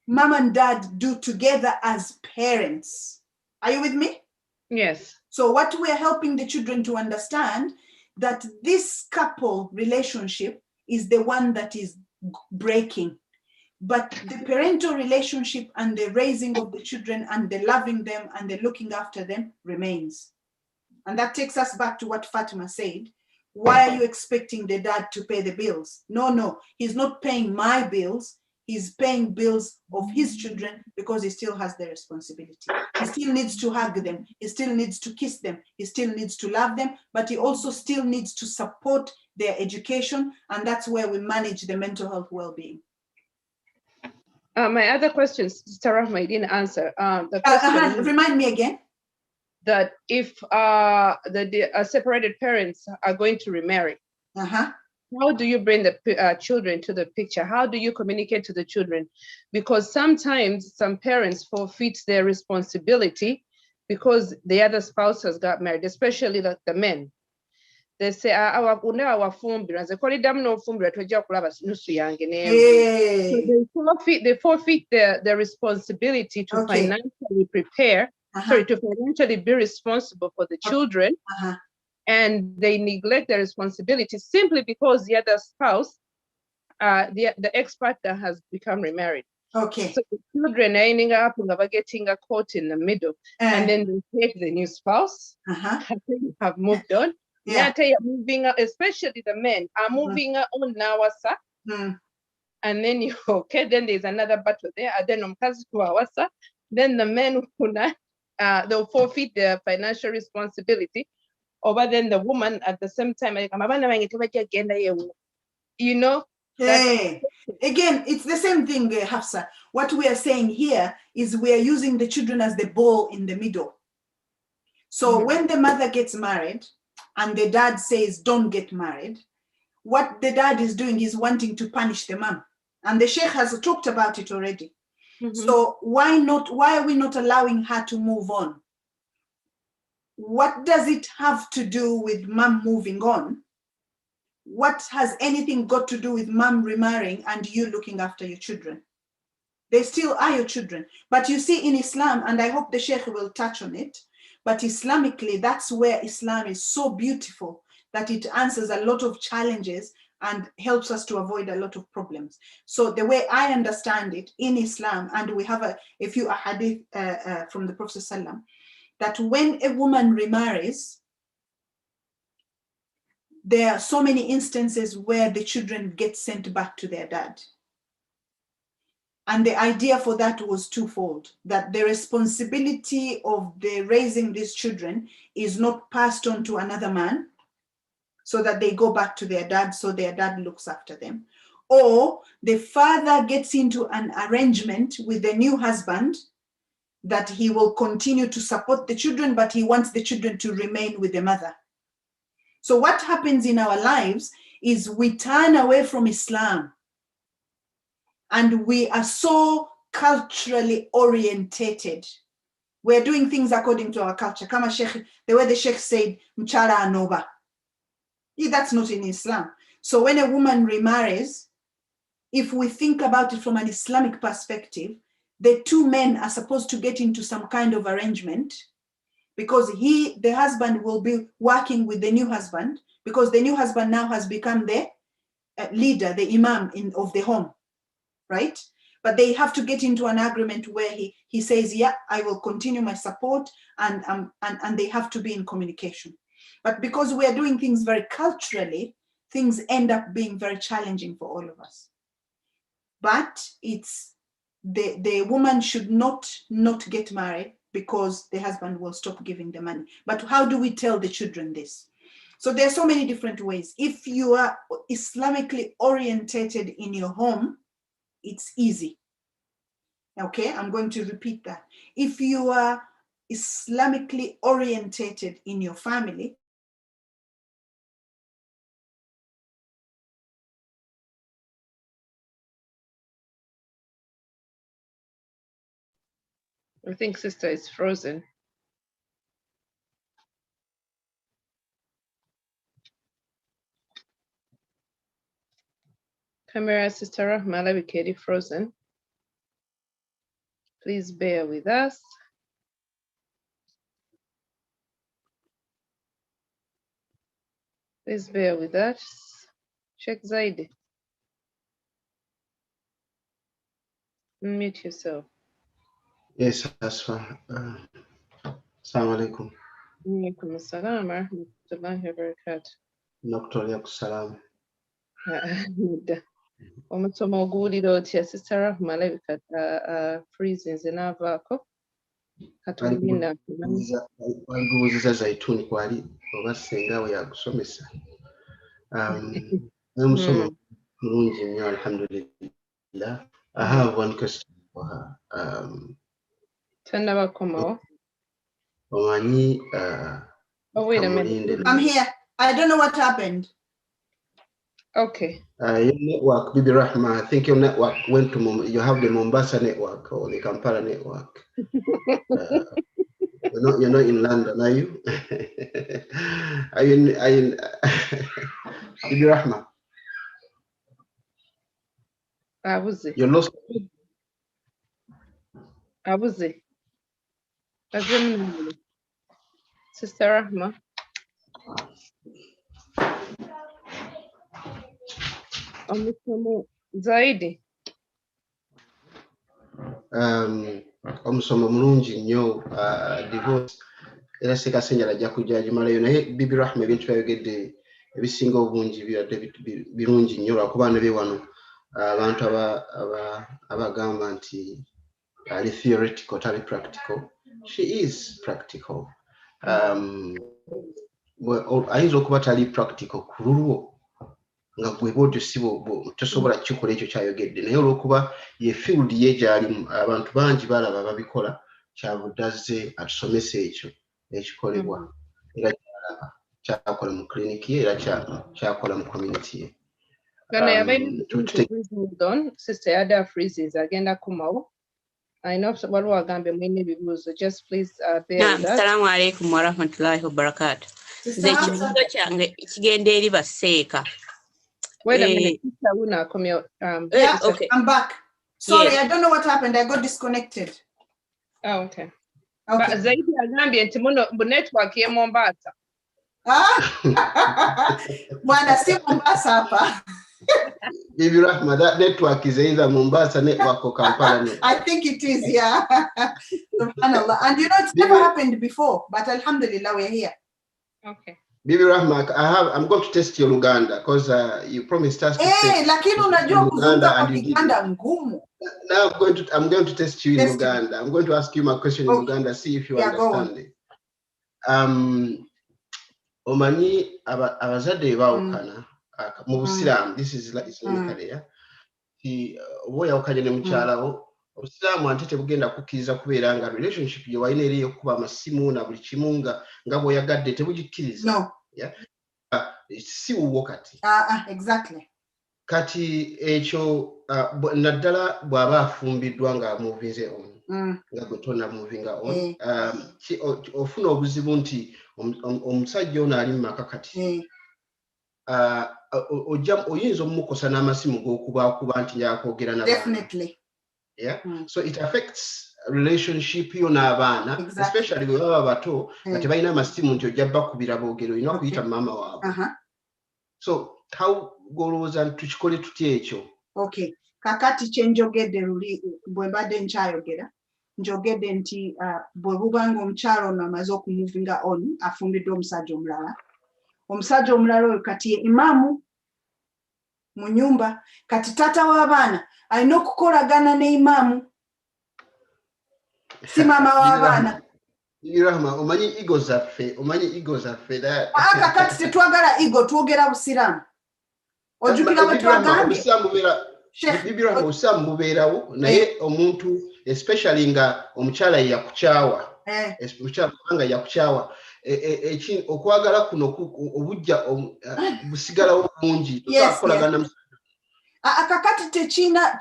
mom and dad do together as parents. Are you with me? Yes. So what we're helping the children to understand that this couple relationship is the one that is breaking. But the parental relationship and the raising of the children and the loving them and the looking after them remains. And that takes us back to what Fatima said. Why are you expecting the dad to pay the bills? No, he's not paying my bills. He's paying bills of his children because he still has the responsibility. He still needs to hug them. He still needs to kiss them. He still needs to love them, but he also still needs to support their education. And that's where we manage the mental health well-being. My other question, Sister Rahma, I didn't answer. The question remind me again. That if the separated parents are going to remarry, how do you bring the children to the picture? How do you communicate to the children? Because sometimes some parents forfeit their responsibility because the other spouse has got married, especially like the men. They say, so they forfeit their responsibility to financially prepare, to financially be responsible for the children. And they neglect their responsibility simply because the other spouse, the ex-partner has become remarried. So the children are ending up getting caught in the middle. And then they take the new spouse, have moved on. Moving, especially the men are moving on now, and then then there's another battle there. Then the men they'll forfeit their financial responsibility. Over then the woman at the same time, you know. Again, it's the same thing, Hafsa. What we are saying here is we are using the children as the ball in the middle. So when the mother gets married and the dad says, don't get married, what the dad is doing is wanting to punish the mom. And the Sheikh has talked about it already. So why are we not allowing her to move on? What does it have to do with mom moving on? What has anything got to do with mom remarrying and you looking after your children? They still are your children. But you see, in Islam, and I hope the Sheikh will touch on it, but Islamically, that's where Islam is so beautiful, that it answers a lot of challenges and helps us to avoid a lot of problems. So the way I understand it in Islam, and we have a few hadith from the Prophet ﷺ, that when a woman remarries, there are so many instances where the children get sent back to their dad. And the idea for that was twofold, that the responsibility of the raising these children is not passed on to another man, so that they go back to their dad, so their dad looks after them. Or the father gets into an arrangement with the new husband that he will continue to support the children, but he wants the children to remain with the mother. So what happens in our lives is we turn away from Islam, and we are so culturally orientated. We're doing things according to our culture. Kama Sheikh, the way the Sheikh said, Mchara Anoba. That's not in Islam. So when a woman remarries, if we think about it from an Islamic perspective, the two men are supposed to get into some kind of arrangement, because the husband will be working with the new husband, because the new husband now has become the leader, the imam of the home, right? But they have to get into an agreement where he says, yeah, I will continue my support, and they have to be in communication. But because we are doing things very culturally, things end up being very challenging for all of us. But it's the woman should not get married because the husband will stop giving the money. But how do we tell the children this? So there are so many different ways. If you are Islamically orientated in your home, it's easy. Okay, I'm going to repeat that. If you are Islamically orientated in your family, I think sister is frozen. Camera Sister Rahma Labikedi frozen. Please bear with us. Please bear with us. Sheikh Zaidi. Unmute yourself. Yes, that's fine. Assalamu alaikum. Alaikum assalam wa rahmatullahi wa barakatuh. Noktolia kusalam. Omusomo oguwulira otya Sister Rahma alabika freezing zinavaako katulinda waligubuuziza Zaituni kwali oba senga we yagusomesa. Omusomo mulungi nnyo, alhamdulillah. I have one question for her. Tannabakomawo. Omanyi Oh, wait a minute. I'm here. I don't know what happened. Okay. Your network, Bibi Rahma, I think your network went to you have the Mombasa network or the Kampala network. You're not in London, are you? Are you in Bibi Rahma? Abuze. You're lost. Abuze. Sister Rahma. Omusomo Zaidi. Omusomo mulungi nnyo, divorce era sekasenjala ajja kujja agimalayo, naye Bibi Rahma ebintu byayogedde ebisinga obungi birungi nnyo lwakuba ne wano abantu abagamba nti ali theoretical tali practical. She is practical. Ayinza okuba tali practical ku lulwo nga gwe bwotyo si tosobola kikola ekyo kyayogedde, naye olwokuba ye field ye gyalimu abantu bangi balaba babikola, kyabudde azze atusomesa ekyo ekikolebwa era kyalaba kyakola mu clinic ye era kyakola mu community ye. Gana yabaine freezing don sister yada freezes agenda kumawo. I know waliwo agambe mwine ebibuuzo. Just please bear with us. Assalamu alaikum wa rahmatullahi wa barakatuh. Nze ekibuuzo kyange kigenda eri basseeka. Wait a minute, sister Una, come here. Yeah, okay. I'm back. Sorry, yes. I don't know what happened. I got disconnected. Oh, okay. But zaidi agambye nti muno network ye Mombasa. Bwana si Mombasa hapa. Bibi Rahma, that network is either Mombasa network or Kampala network. I think it is, yeah. Subhanallah. And you know, it's never happened before, but alhamdulillah, we're here. Okay. Bibi Rahma, I'm going to test your Luganda because you promised us to test lakini unajua kuzungumza kwa Kiganda ngumu. Now I'm going to test you in Luganda. I'm going to ask you my question in Luganda, see if you understand it. Omanyi abazadde bawukana mu Busiraamu, this is like Islamic area. Oba yawukanye ne mukyalawo, Obusiraamu ate tebugenda kukkiriza kubeera nga relationship gye walina eri okuba amasimu na buli kimu nga bw'oyagadde tebugikkiriza. No. Yeah. Si wuwo kati. Exactly. Kati ekyo naddala bw'aba afumbiddwa nga amuvinze on. Nga gwe tonna muvinga on. Ofuna obuzibu nti omusajja ono ali mu maka kati. Oyinza omumukosa n'amasimu g'okuba nti njakwogera n'abaana. Definitely. Yeah. So it affects relationship yo n'abaana, especially bwe baba bato nga tebalina amasimu nti ojja bakubira boogero olina okuyita mama waabwe. So how golowooza tukikole tutya ekyo? Okay. Kakati kye njogedde luli bwe mbadde nkyayogera. Njogedde nti bwe bubanga omukyalo ono amaze okumuvinga on afumbiddwa omusajja omulala. Omusajja omulala oyo kati ye imaamu mu nyumba. Kati taata w'abaana alina okukolagana ne imaamu. Si mama w'abaana. Rahma, omanyi ego zaffe. Kakati tetwagala ego, twogera Busiraamu. Ojjukira bwe twagambye. Bibi Rahma, Obusiraamu bubeerawo naye omuntu especially nga omukyala yakukyawa. Omukyala yakukyawa. Okwagala kuno obujja busigalawo bungi. Tukolagana. Kakati techina,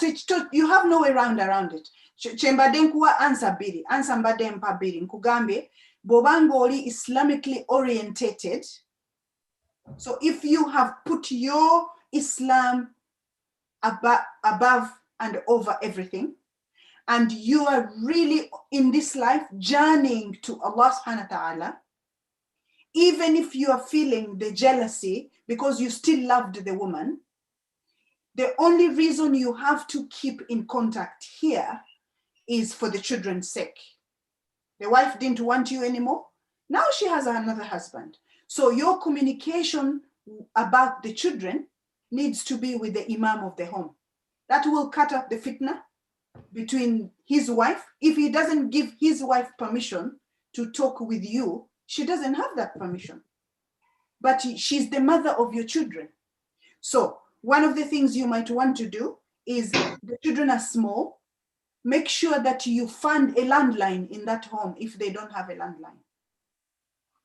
you have no way around it. Chembade nkuwa answer mbade mpa biri. Nkugambye, bobanga oli Islamically orientated. So if you have put your Islam above and over everything, and you are really in this life journeying to Allah subhanahu wa ta'ala, even if you are feeling the jealousy because you still loved the woman, the only reason you have to keep in contact here is for the children's sake. The wife didn't want you anymore. Now she has another husband. So your communication about the children needs to be with the imam of the home. That will cut off the fitna between his wife. If he doesn't give his wife permission to talk with you, she doesn't have that permission. But she's the mother of your children. So one of the things you might want to do is, the children are small, make sure that you fund a landline in that home if they don't have a landline.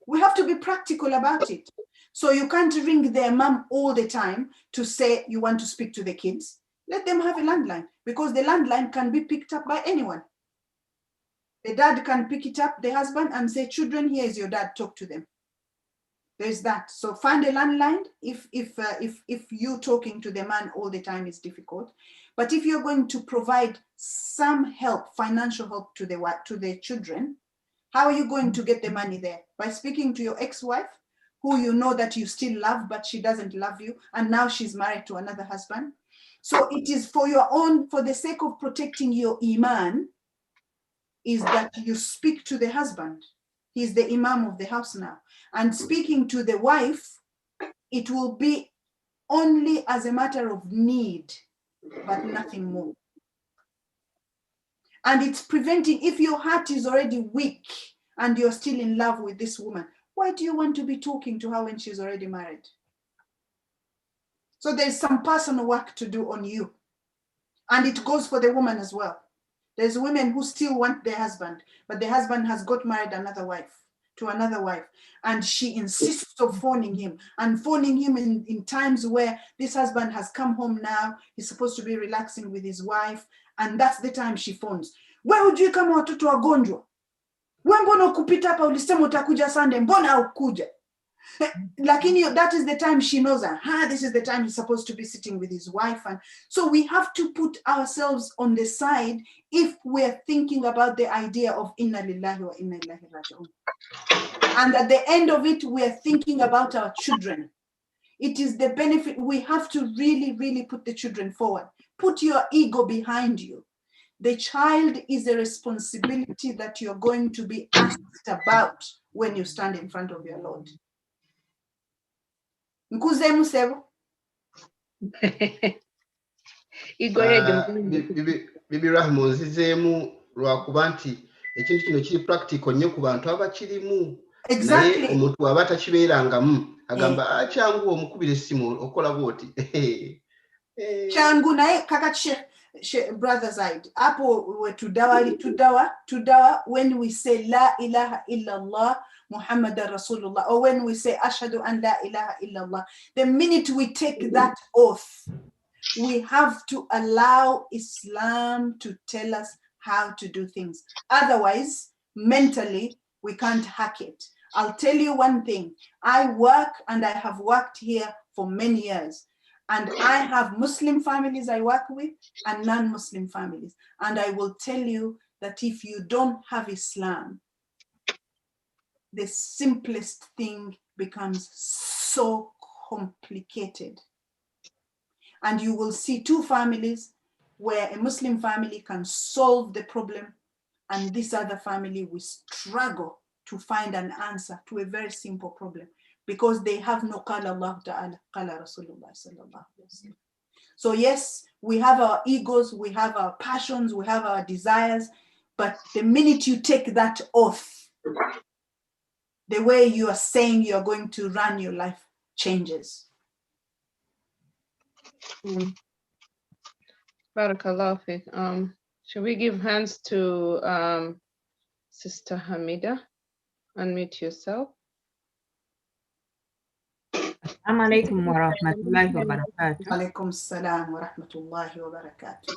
We have to be practical about it. So you can't ring their mom all the time to say you want to speak to the kids. Let them have a landline, because the landline can be picked up by anyone. The dad can pick it up, the husband, and say, children, here is your dad, talk to them. There's that. So find a landline if you talking to the man all the time is difficult. But if you're going to provide some help, financial help to the children, how are you going to get the money there? By speaking to your ex-wife, who you know that you still love, but she doesn't love you, and now she's married to another husband. So it is for the sake of protecting your iman, is that you speak to the husband. He's the imam of the house now. And speaking to the wife, it will be only as a matter of need, but nothing more. And it's preventing, if your heart is already weak and you're still in love with this woman, why do you want to be talking to her when she's already married? So there's some personal work to do on you. And it goes for the woman as well. There's women who still want their husband, but the husband has got married another wife to another wife, and she insists of phoning him in times where this husband has come home now, he's supposed to be relaxing with his wife, and that's the time she phones. Where would you come watoto wagonjwa? Wewe mbona ukupita hapa ulisema utakuja Sunday, mbona haukuja? Lakini that is the time she knows that this is the time he's supposed to be sitting with his wife. And so we have to put ourselves on the side if we're thinking about the idea of inna lillahi wa inna ilaihi raji'un. And at the end of it, we're thinking about our children. It is the benefit. We have to really, really put the children forward. Put your ego behind you. The child is a responsibility that you're going to be asked about when you stand in front of your Lord. Nkuze musebo. Bibi Rahma nzizemu lwakuba nti ekintu kino kiri practical nnyo ku bantu abakirimu. Exactly. Naye omuntu aba takibeerangamu agamba akyangu omukubira essimu okola bwoti. Changu naye kakati brother Zaid. Apo we tudawa when we say la ilaha illallah Muhammad Rasulullah, or when we say ashhadu an la ilaha illallah, the minute we take that oath, we have to allow Islam to tell us how to do things. Otherwise, mentally, we can't hack it. I'll tell you one thing. I work, and I have worked here for many years. And I have Muslim families I work with and non-Muslim families. And I will tell you that if you don't have Islam, the simplest thing becomes so complicated. And you will see two families where a Muslim family can solve the problem, and this other family will struggle to find an answer to a very simple problem, because they have no qala Allah ta'ala, qala Rasulullah sallallahu alayhi wa sallam. So yes, we have our egos, we have our passions, we have our desires, but the minute you take that oath, the way you are saying you are going to run your life changes. Barakallah fiik. Should we give hands to Sister Hamida? Unmute yourself. Assalamu alaikum wa rahmatullahi wa barakatuh. Alaikum salam wa rahmatullahi wa barakatuh.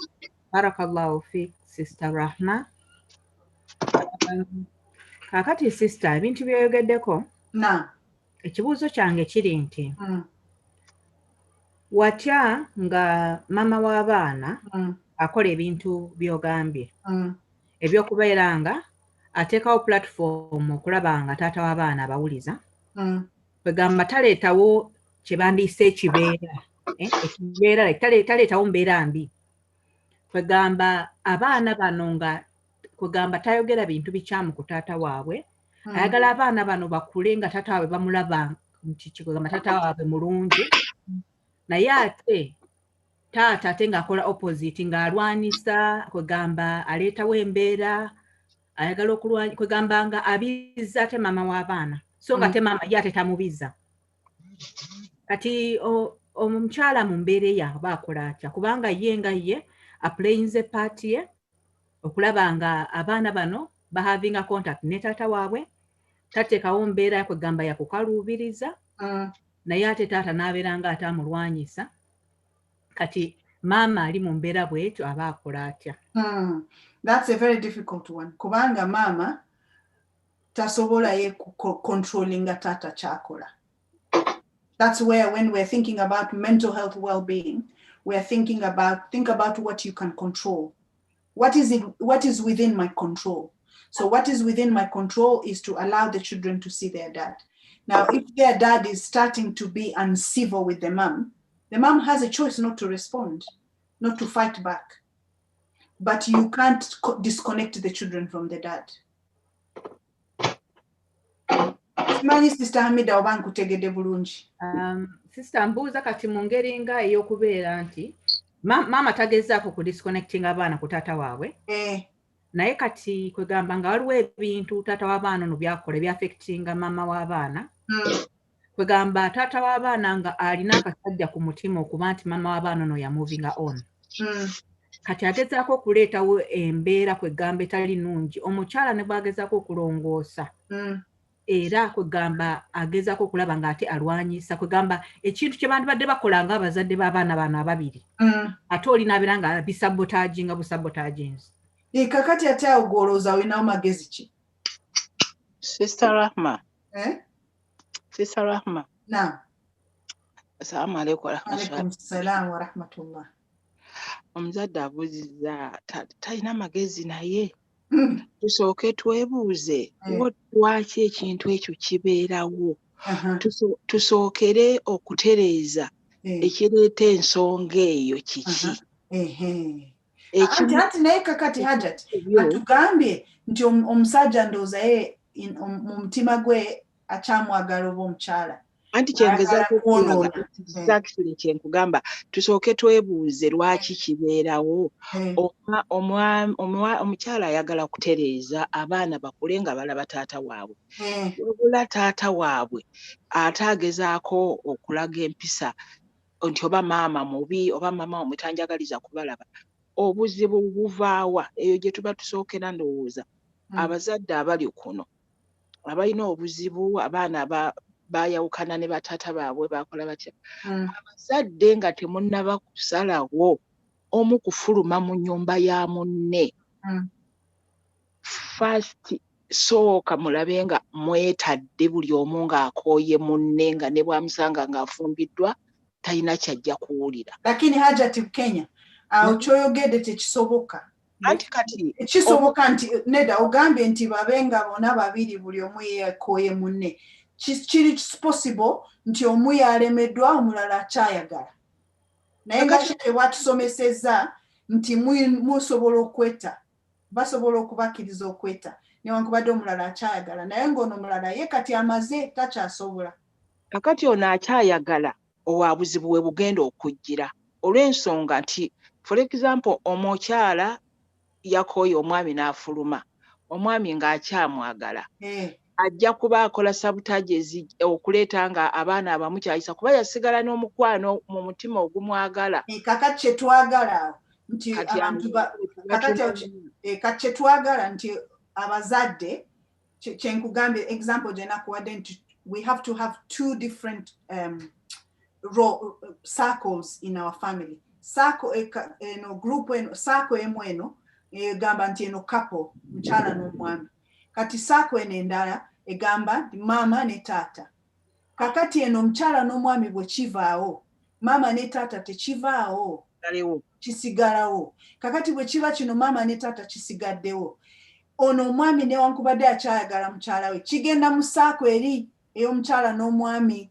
Barakallahu fiik, Sister Rahma. Kakati sister, ebintu byoyogeddeko. Na. Ekibuuzo kyange kiri nti. Watya nga mama w'abaana akola ebintu by'ogambye. Ebyokubeera nga ateekawo platform okulaba nga taata w'abaana abawuliza. Kwegamba taleetawo kye bandiise ekibeera. Ekibeera taleetawo mbeera mbi. Kwegamba abaana bano nga kwegamba tayogera bintu bikyamu ku taata waabwe. Ayagala abaana bano bakule nga taata waabwe bamulaba nti kwegamba taata waabwe mulungi. Naye ate taata ate ng'akola opposite ng'alwanisa, kwegamba aleetawo embeera, ayagala okulwanya, kwegamba nga abizza ate maama w'abaana. So nga te maama ye ate tamubiza. Kati omukyala mu mbeera ye aba akola atya? Kubanga ye nga ye aplayinze part ye okulaba nga abaana bano bahavinga contact ne taata waabwe, tateekawo mbeera kwegamba yakukaluubiriza. Naye ate taata n'abeera nga ate amulwanyisa. Kati maama ali mu mbeera bw'etyo aba akola atya? That's a very difficult one. Kubanga maama tasobola ye controllinga taata kyakola. That's where when we're thinking about mental health well-being, we're think about what you can control. What is within my control? So what is within my control is to allow the children to see their dad. Now, if their dad is starting to be uncivil with the mom has a choice not to respond, not to fight back. But you can't disconnect the children from the dad. Sister Hamida oba nkutegedde bulungi. Sister mbuuza kati mu ngeri nga ey'okubeera nti maama tagezaako ku disconnecting abaana ku taata waabwe. Naye kati kwegamba nga waliwo ebintu taata w'abaana no byakola ebyaffectinga maama w'abaana. Kwegamba taata w'abaana nga alina akasajja ku mutima okuba nti maama w'abaana no ya moving on. Kati agezaako okuleetawo embeera kwegamba etali nnungi. Omukyala ne bw'agezaako okulongoosa era kwegamba agezaako okulaba ng'ate alwanyisa kwegamba ekintu kye bandibadde bakola ng'abazadde b'abaana bano ababiri ate oli n'abeera nga bisabotaaginga busabotaaginzi. Kakati ate awo gw'olowooza olinawo amagezi ki? Sister Rahma. Sister Rahma. Naam. Assalamu alaikum warahmatullahi. Alaikum salaam wa rahmatullah. Omuzadde abuuzizza talina amagezi naye tusooke twebuuze lwaki ekintu ekyo kibeerawo. Tusookere okutereeza ekireeta ensonga eyo kiki. Anti naye kakati Hajat atugambye nti omusajja ndowooza ye mu mutima gwe akyamwagala oba omukyala. Anti kyengezaako okulaga exactly kyenkugamba tusooke twebuuze lwaki kibeerawo. Omukyala ayagala kutereeza abaana bakule nga balaba taata waabwe. Wabula taata waabwe ate agezaako okulaga empisa nti oba maama mubi oba maama omutanjagaliza kubalaba. Obuzibu buvaawa eyo gye tuba tusookera ndowooza. Abazadde abali kuno abalina obuzibu abaana bayawukana ne bataata baabwe bakola batya. Abazadde nga temunnaba kusalawo omu kufuluma mu nnyumba ya munne. First sooka mulabe nga mwetadde buli omu ng'akooye munne nga ne bwamusanga ng'afumbiddwa talina kyajja kuwulira. Lakini Hajati Kenya awo kyoyogedde tekisoboka. Anti kati kisoboka nti nedda ogambye nti babenga bonna babiri buli omu yeekooye munne. Kiri possible nti omu yalemeddwa omulala akyayagala. Naye nga kye batusomesezza nti musobola okwetta basobola okubakkiriza okwetta newankubadde omulala akyayagala naye ng'ono omulala ye kati amaze takyasobola. Kakati ono akyayagala owabuzibu we bugenda okujjira olw'ensonga nti for example omukyala yakooye omwami n'afuluma omwami ng'akyamwagala. Ajja kuba akola sabotage okuleeta nga abaana abamukyayisa kuba yasigala n'omukwano mu mutima ogumwagala. Kakati kye twagala nti abantu kati kye twagala nti abazadde kyenkugambye example gye nakuwadde nti we have to have two different circles in our family. Circle group circle emu eno egamba nti eno couple mukyala n'omwami. Kati saako eno endala egamba maama ne taata. Kakati eno omukyala n'omwami bwe kivaawo maama ne taata tekivaawo kisigalawo. Kakati bwe kiba kino maama ne taata kisigaddewo ono omwami newankubadde akyayagala mukyala we kigenda mu saako eri ey'omukyala n'omwami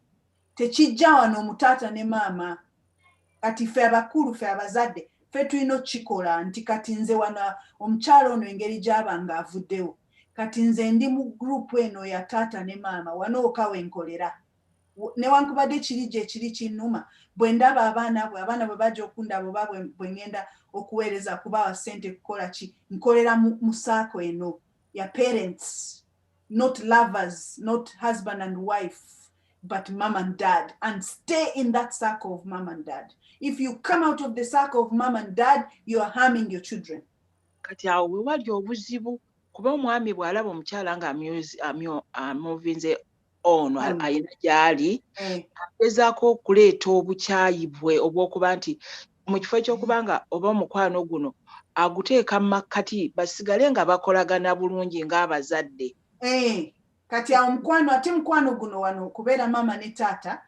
tekijja wano omutaata ne maama. Kati ffe abakulu ffe abazadde ffe tulina okukikola nti kati nze wano omukyala ono engeri gy'aba ng'avuddewo kati nze ndi mu group eno ya taata ne maama wanooka wenkolera. Newankubadde kiri gye kiri kinnuma bwe ndaba abaana bwe bajja okundaba oba bwe ngenda okuweereza kubawa ssente kukola ki nkolera mu saako eno ya parents, not lovers, not husband and wife, but mom and dad, and stay in that circle of mom and dad. If you come out of the circle of mom and dad, you are harming your children. Kati awo we wali obuzibu kuba omwami bw'alaba omukyala ng'amuvinze ono ayina gy'ali agezaako okuleeta obukyayi bwe obw'okuba nti mu kifo ekyokuba nga oba omukwano guno aguteeka mu makkati basigale nga bakolagana bulungi ng'abazadde. Kati awo mukwano guno wano okubeera mama ne taata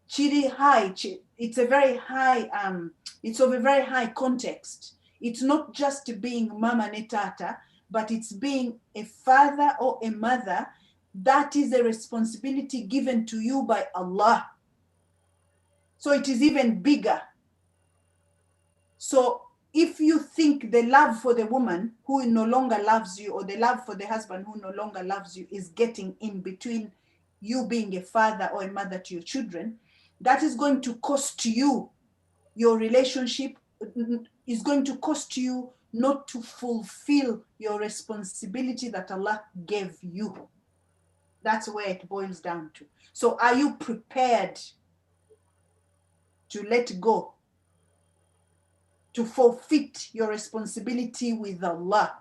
kiri high, it's a very high it's of a very high context. It's not just being mama ne taata, but it's being a father or a mother. That is a responsibility given to you by Allah. So it is even bigger. So if you think the love for the woman who no longer loves you or the love for the husband who no longer loves you is getting in between you being a father or a mother to your children, that is going to cost you your relationship, is going to cost you not to fulfill your responsibility that Allah gave you. That's where it boils down to. So are you prepared to let go, to forfeit your responsibility with Allah?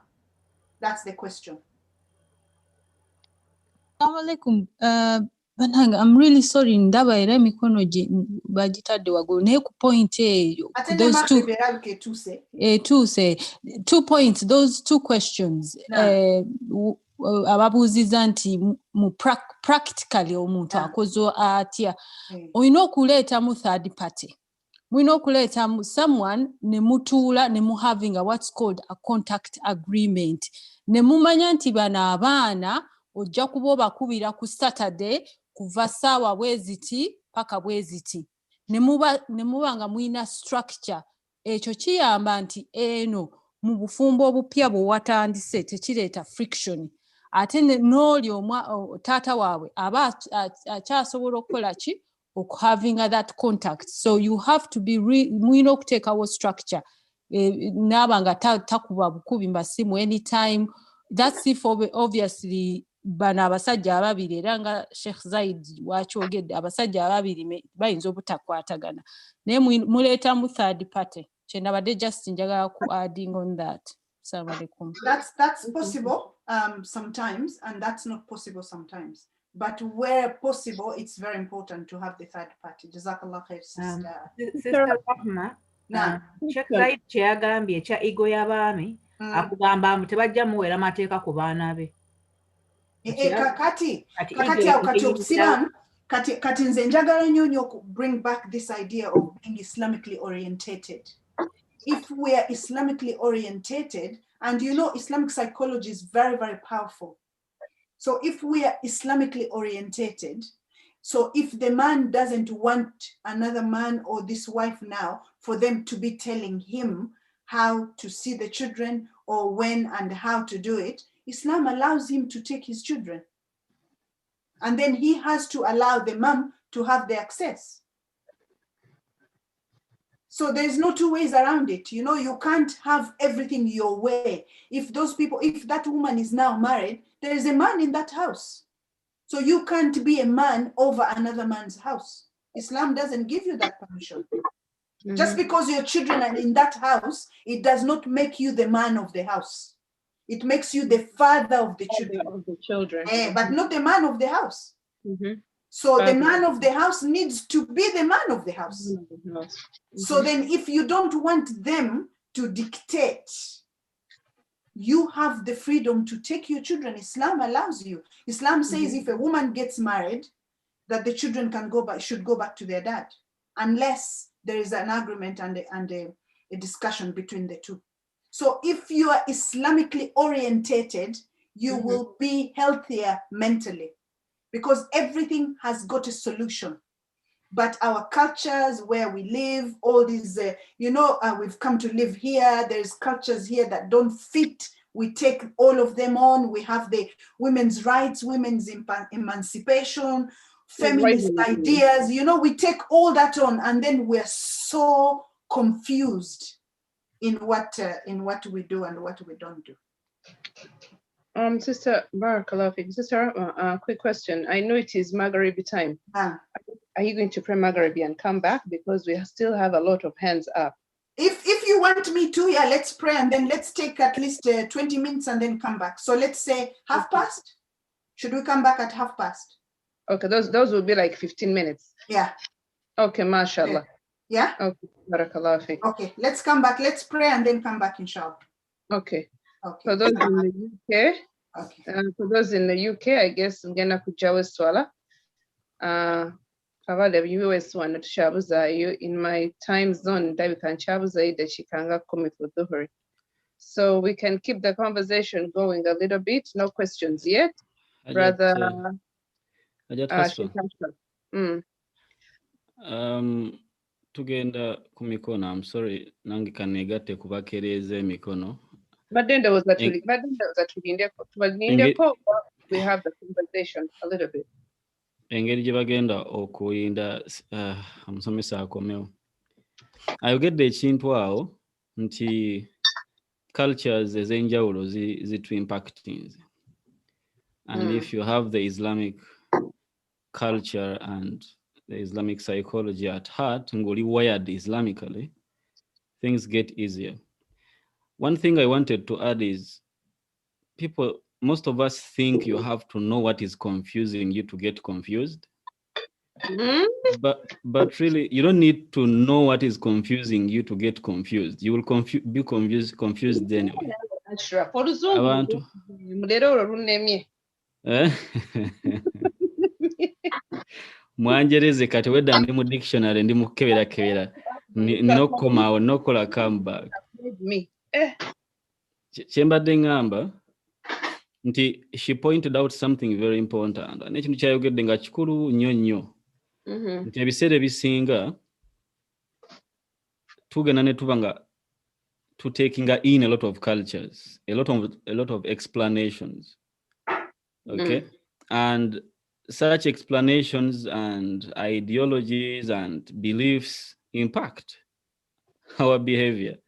That's the question. Assalamualaikum. Bananga, I'm really sorry. Ndaba era mikono bagitadde waggulu naye ku point eyo. Those two points, those two questions. Ababuuziza nti practically omuntu akoze atya. Oyina okuleetamu third party. Mulina okuleetamu someone ne mutuula ne mu having a what's called a contact agreement. Ne mumanya nti bano abaana ojja kuba obakubira ku Saturday kuva ssaawa bweziti paka bweziti. Ne muba nga mulina structure. Ekyo kiyamba nti eno mu bufumbo obupya bwe watandise tekireeta friction. Ate n'oli taata waabwe aba akyasobola okukola ki? Having that contact. So you have to be mulina okuteekawo structure. Naaba nga takuba bukubi mbasimu anytime. That's if obviously bano abasajja ababiri era nga Sheikh Zaid wakyogedde abasajja ababiri bayinza obutakwatagana. Naye muleetamu third party. Kyenabadde just njagala ku adding on that. Assalamu alaikum. That's possible sometimes, and that's not possible sometimes. But where possible, it's very important to have the third party. Jazakallah khair, sister. Sister Rahma, Sheikh Zaid kyeyagambye ekya ego y'abaami akugamba tebajja muwera mateeka ku baana be. Kati nze njagala nnyo bring back this idea of being Islamically orientated. If we are Islamically orientated, and you know Islamic psychology is very, very powerful. So if we are Islamically orientated, so if the man doesn't want another man or this wife now for them to be telling him how to see the children or when and how to do it, Islam allows him to take his children. And then he has to allow the mom to have the access. So there's no two ways around it. You know, you can't have everything your way. If that woman is now married, there is a man in that house. So you can't be a man over another man's house. Islam doesn't give you that permission. Mm-hmm. Just because your children are in that house, it does not make you the man of the house. It makes you the father of the children. But not the man of the house. Mm-hmm. So the man of the house needs to be the man of the house. Mm-hmm. So then if you don't want them to dictate, you have the freedom to take your children. Islam allows you. Islam says if a woman gets married, that the children should go back to their dad, unless there is an agreement and a discussion between the two. So if you are Islamically orientated, you will be healthier mentally, because everything has got a solution. But our cultures where we live, all these, we've come to live here. There's cultures here that don't fit. We take all of them on. We have the women's rights, women's emancipation, feminist ideas. We take all that on, and then we're so confused in what we do and what we don't do. Sister Barakallah, Sister, quick question. I know it is Magharibi time. Are you going to pray Magharibi and come back? Because we still have a lot of hands up. If you want me to, yeah, let's pray and then let's take at least 20 minutes and then come back. So let's say 1:30. Should we come back at 1:30? Okay, those will be like 15 minutes. Yeah. Okay, mashallah. Yeah? Okay, Barakallah fi. Okay, let's come back. Let's pray and then come back, inshallah. Okay. For those in the UK, for those in the UK, I guess ngenda kujawa swala. Abale US one tushabuzayo in my time zone ndabika nshabuzayo dakikanga 10 for dhuhuri. So we can keep the conversation going a little bit. No questions yet. Brother tugenda ku mikono. I'm sorry, nange kanegate kubakereze mikono. But then there was that we have the conversation a little bit. Engeri gye bagenda okuyinda omusomesa akomewo. Ayogedde ekintu awo nti cultures ez'enjawulo zitu impacting. And if you have the Islamic culture and the Islamic psychology at heart, ngoli wired Islamically, things get easier. One thing I wanted to add is people most of us think you have to know what is confusing you to get confused. But really, you don't need to know what is confusing you to get confused. You will be confused anyway. Abantu. Mwanjereze kati wedda ndi mu dictionary ndi mukebera ninokomawo nokola comeback. Kyembadde ngamba nti she pointed out something very important. N'ekintu kyayogedde nga kikulu nnyo. Nti ebiseera ebisinga tugenda ne tuba nga to taking in a lot of cultures, a lot of explanations. Okay? And such explanations and ideologies and beliefs impact our behavior,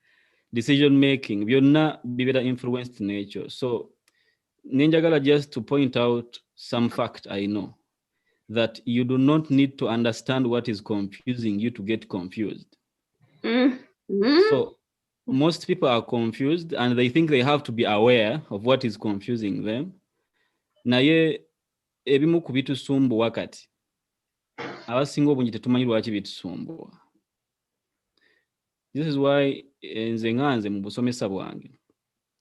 decision making. Byonna bibera influenced nature. So ninjagala just to point out some fact I know, that you do not need to understand what is confusing you to get confused. So most people are confused and they think they have to be aware of what is confusing them. Naye ebimu ku bitusumbuwa kati abasinga obungi tetumanyi lwaki bitusumbuwa. This is why nze nganze mu busomesa bwange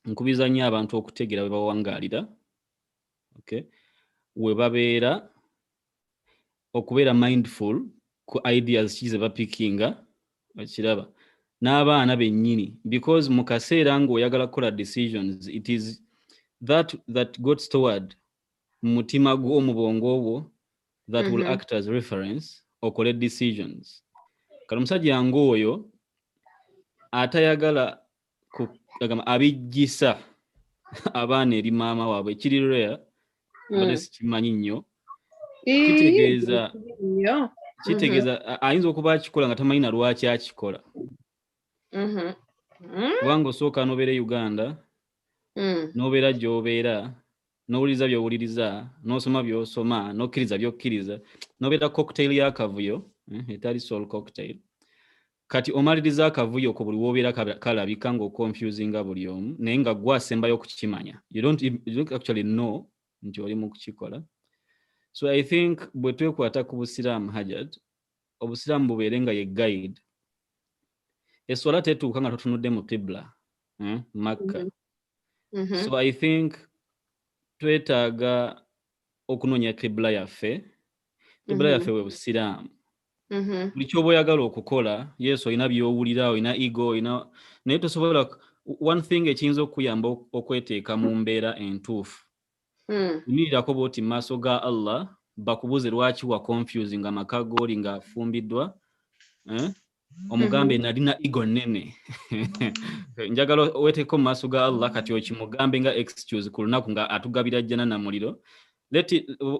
nkubiza nnyo abantu okutegeera we bawangaalira, okay, we babeera okubeera mindful ku ideas ki ze bapikinga bakiraba n'abaana bennyini, because mu kaseera ng'oyagala kukola decisions, it is that got stored mu mutima gw'omubongo obwo that will act as reference okole decisions. Kale omusajja ng'oyo atayagala abijjisa abaana eri maama waabwe, kiri rare, bade sikimanyi nnyo, kitegeeza ayinza okuba akikola nga tamanyi na lwaki akikola. Kubanga osooka n'obeera Uganda, n'obeera gy'obeera, n'owuliriza by'owuliriza, n'osoma by'osoma, n'okkiriza by'okkiriza, n'obeera cocktail y'akavuyo, etali soul cocktail. Kati omaliriza akavuyo ko buli w'obeera kalabika ng'oconfusinga buli omu, naye nga gwe asembayo okukimanya. You don't actually know nti oli mu kukikola. So I think bwe twekwata ku Busiraamu Hajjat, Obusiraamu bubeere nga ye guide. Eswala tetuuka nga totunudde mu Qibla, Makka. So I think twetaaga okunoonya Qibla yaffe. Qibla yaffe we Busiraamu. Buli ky'oba oyagala okukola, yes, olina by'owulira, olina ego, naye tosobola. One thing ekiyinza okuyamba okweteeka mu mbeera entuufu, yimirirako bw'oti mu maaso ga Allah, bakubuuze lwaki wa confusing amaka g'oli ng'afumbiddwa, omugambe nalina ego nnene. Njagala weteeko mu maaso ga Allah kati okimugambe nga excuse ku lunaku nga atugabira jjana na muliro.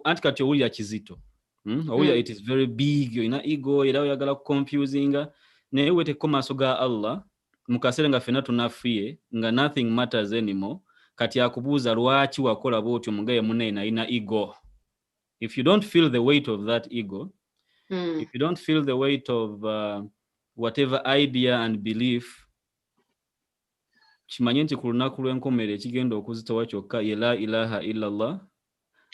Anti kati owulira kizito. Owulira it is very big, olina ego era oyagala kuconfusinga, naye weteeko mu maaso ga Allah mu kaseera nga ffenna tunafuye nga nothing matters anymore, kati akubuuza lwaki wakola bw'otyo mugaye munne nalina ego. If you don't feel the weight of that ego, if you don't feel the weight of whatever idea and belief, kimanye nti ku lunaku lw'enkomerero ekigenda okuzitowa kyokka ye la ilaha illallah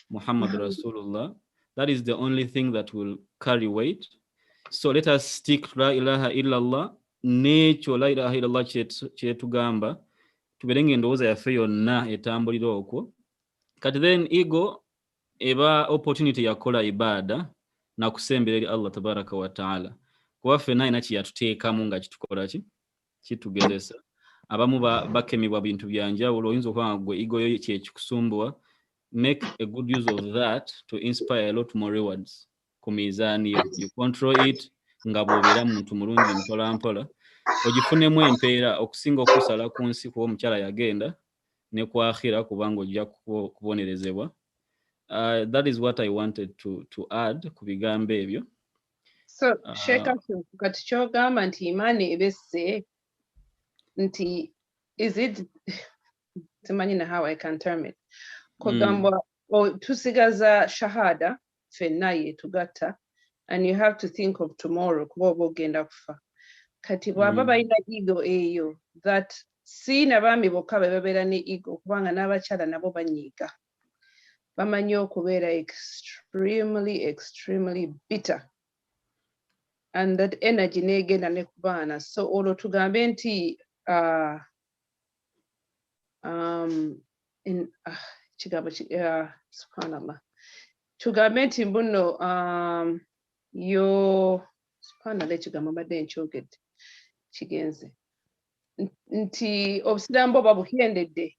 Muhammad Rasulullah. That is the only thing that will carry weight. So let us stick to la ilaha illallah. N'ekyo la ilaha illallah kyetugamba tubeere ng'endowooza yaffe yonna etambulira okwo. Kati then ego eba opportunity yakola ibaada na kusembera eri Allah tabaraka wa ta'ala. Kuba ffenna alina kyeyatuteekamu nga kitukola kitugezesa. Abamu bakemebwa bintu bya njawulo, oyinza okuba nga gwe ego yo kyekikusumbuwa. Make a good use of that to inspire a lot more rewards ku mizaani yo. You control it nga bw'obeera muntu mulungi mpola mpola, ogifunemu empeera okusinga okusala ku nsi kuba omukyala yagenda ne ku akhira kubanga ojja kubonerezebwa. That is what I wanted to add ku bigambo ebyo. So sheka kati kyogamba nti imaani ebesse nti is it simanyi na how I can term it. Kugamba tusigaza shahada ffenna yetugatta, and you have to think of tomorrow kuba oba ogenda kufa. Kati bw'aba balina ego eyo, that si n'abaami bokka be babeera ne ego kubanga n'abakyala nabo banyiiga bamanyi okubeera extremely bitter and that energy neegenda ne ku baana so olwo tugambe nti kigambo subhanallah tugambe nti mbuno subhanallah ekigambo mbadde nkyogedde kigenze nti obusiraamu oba bukendedde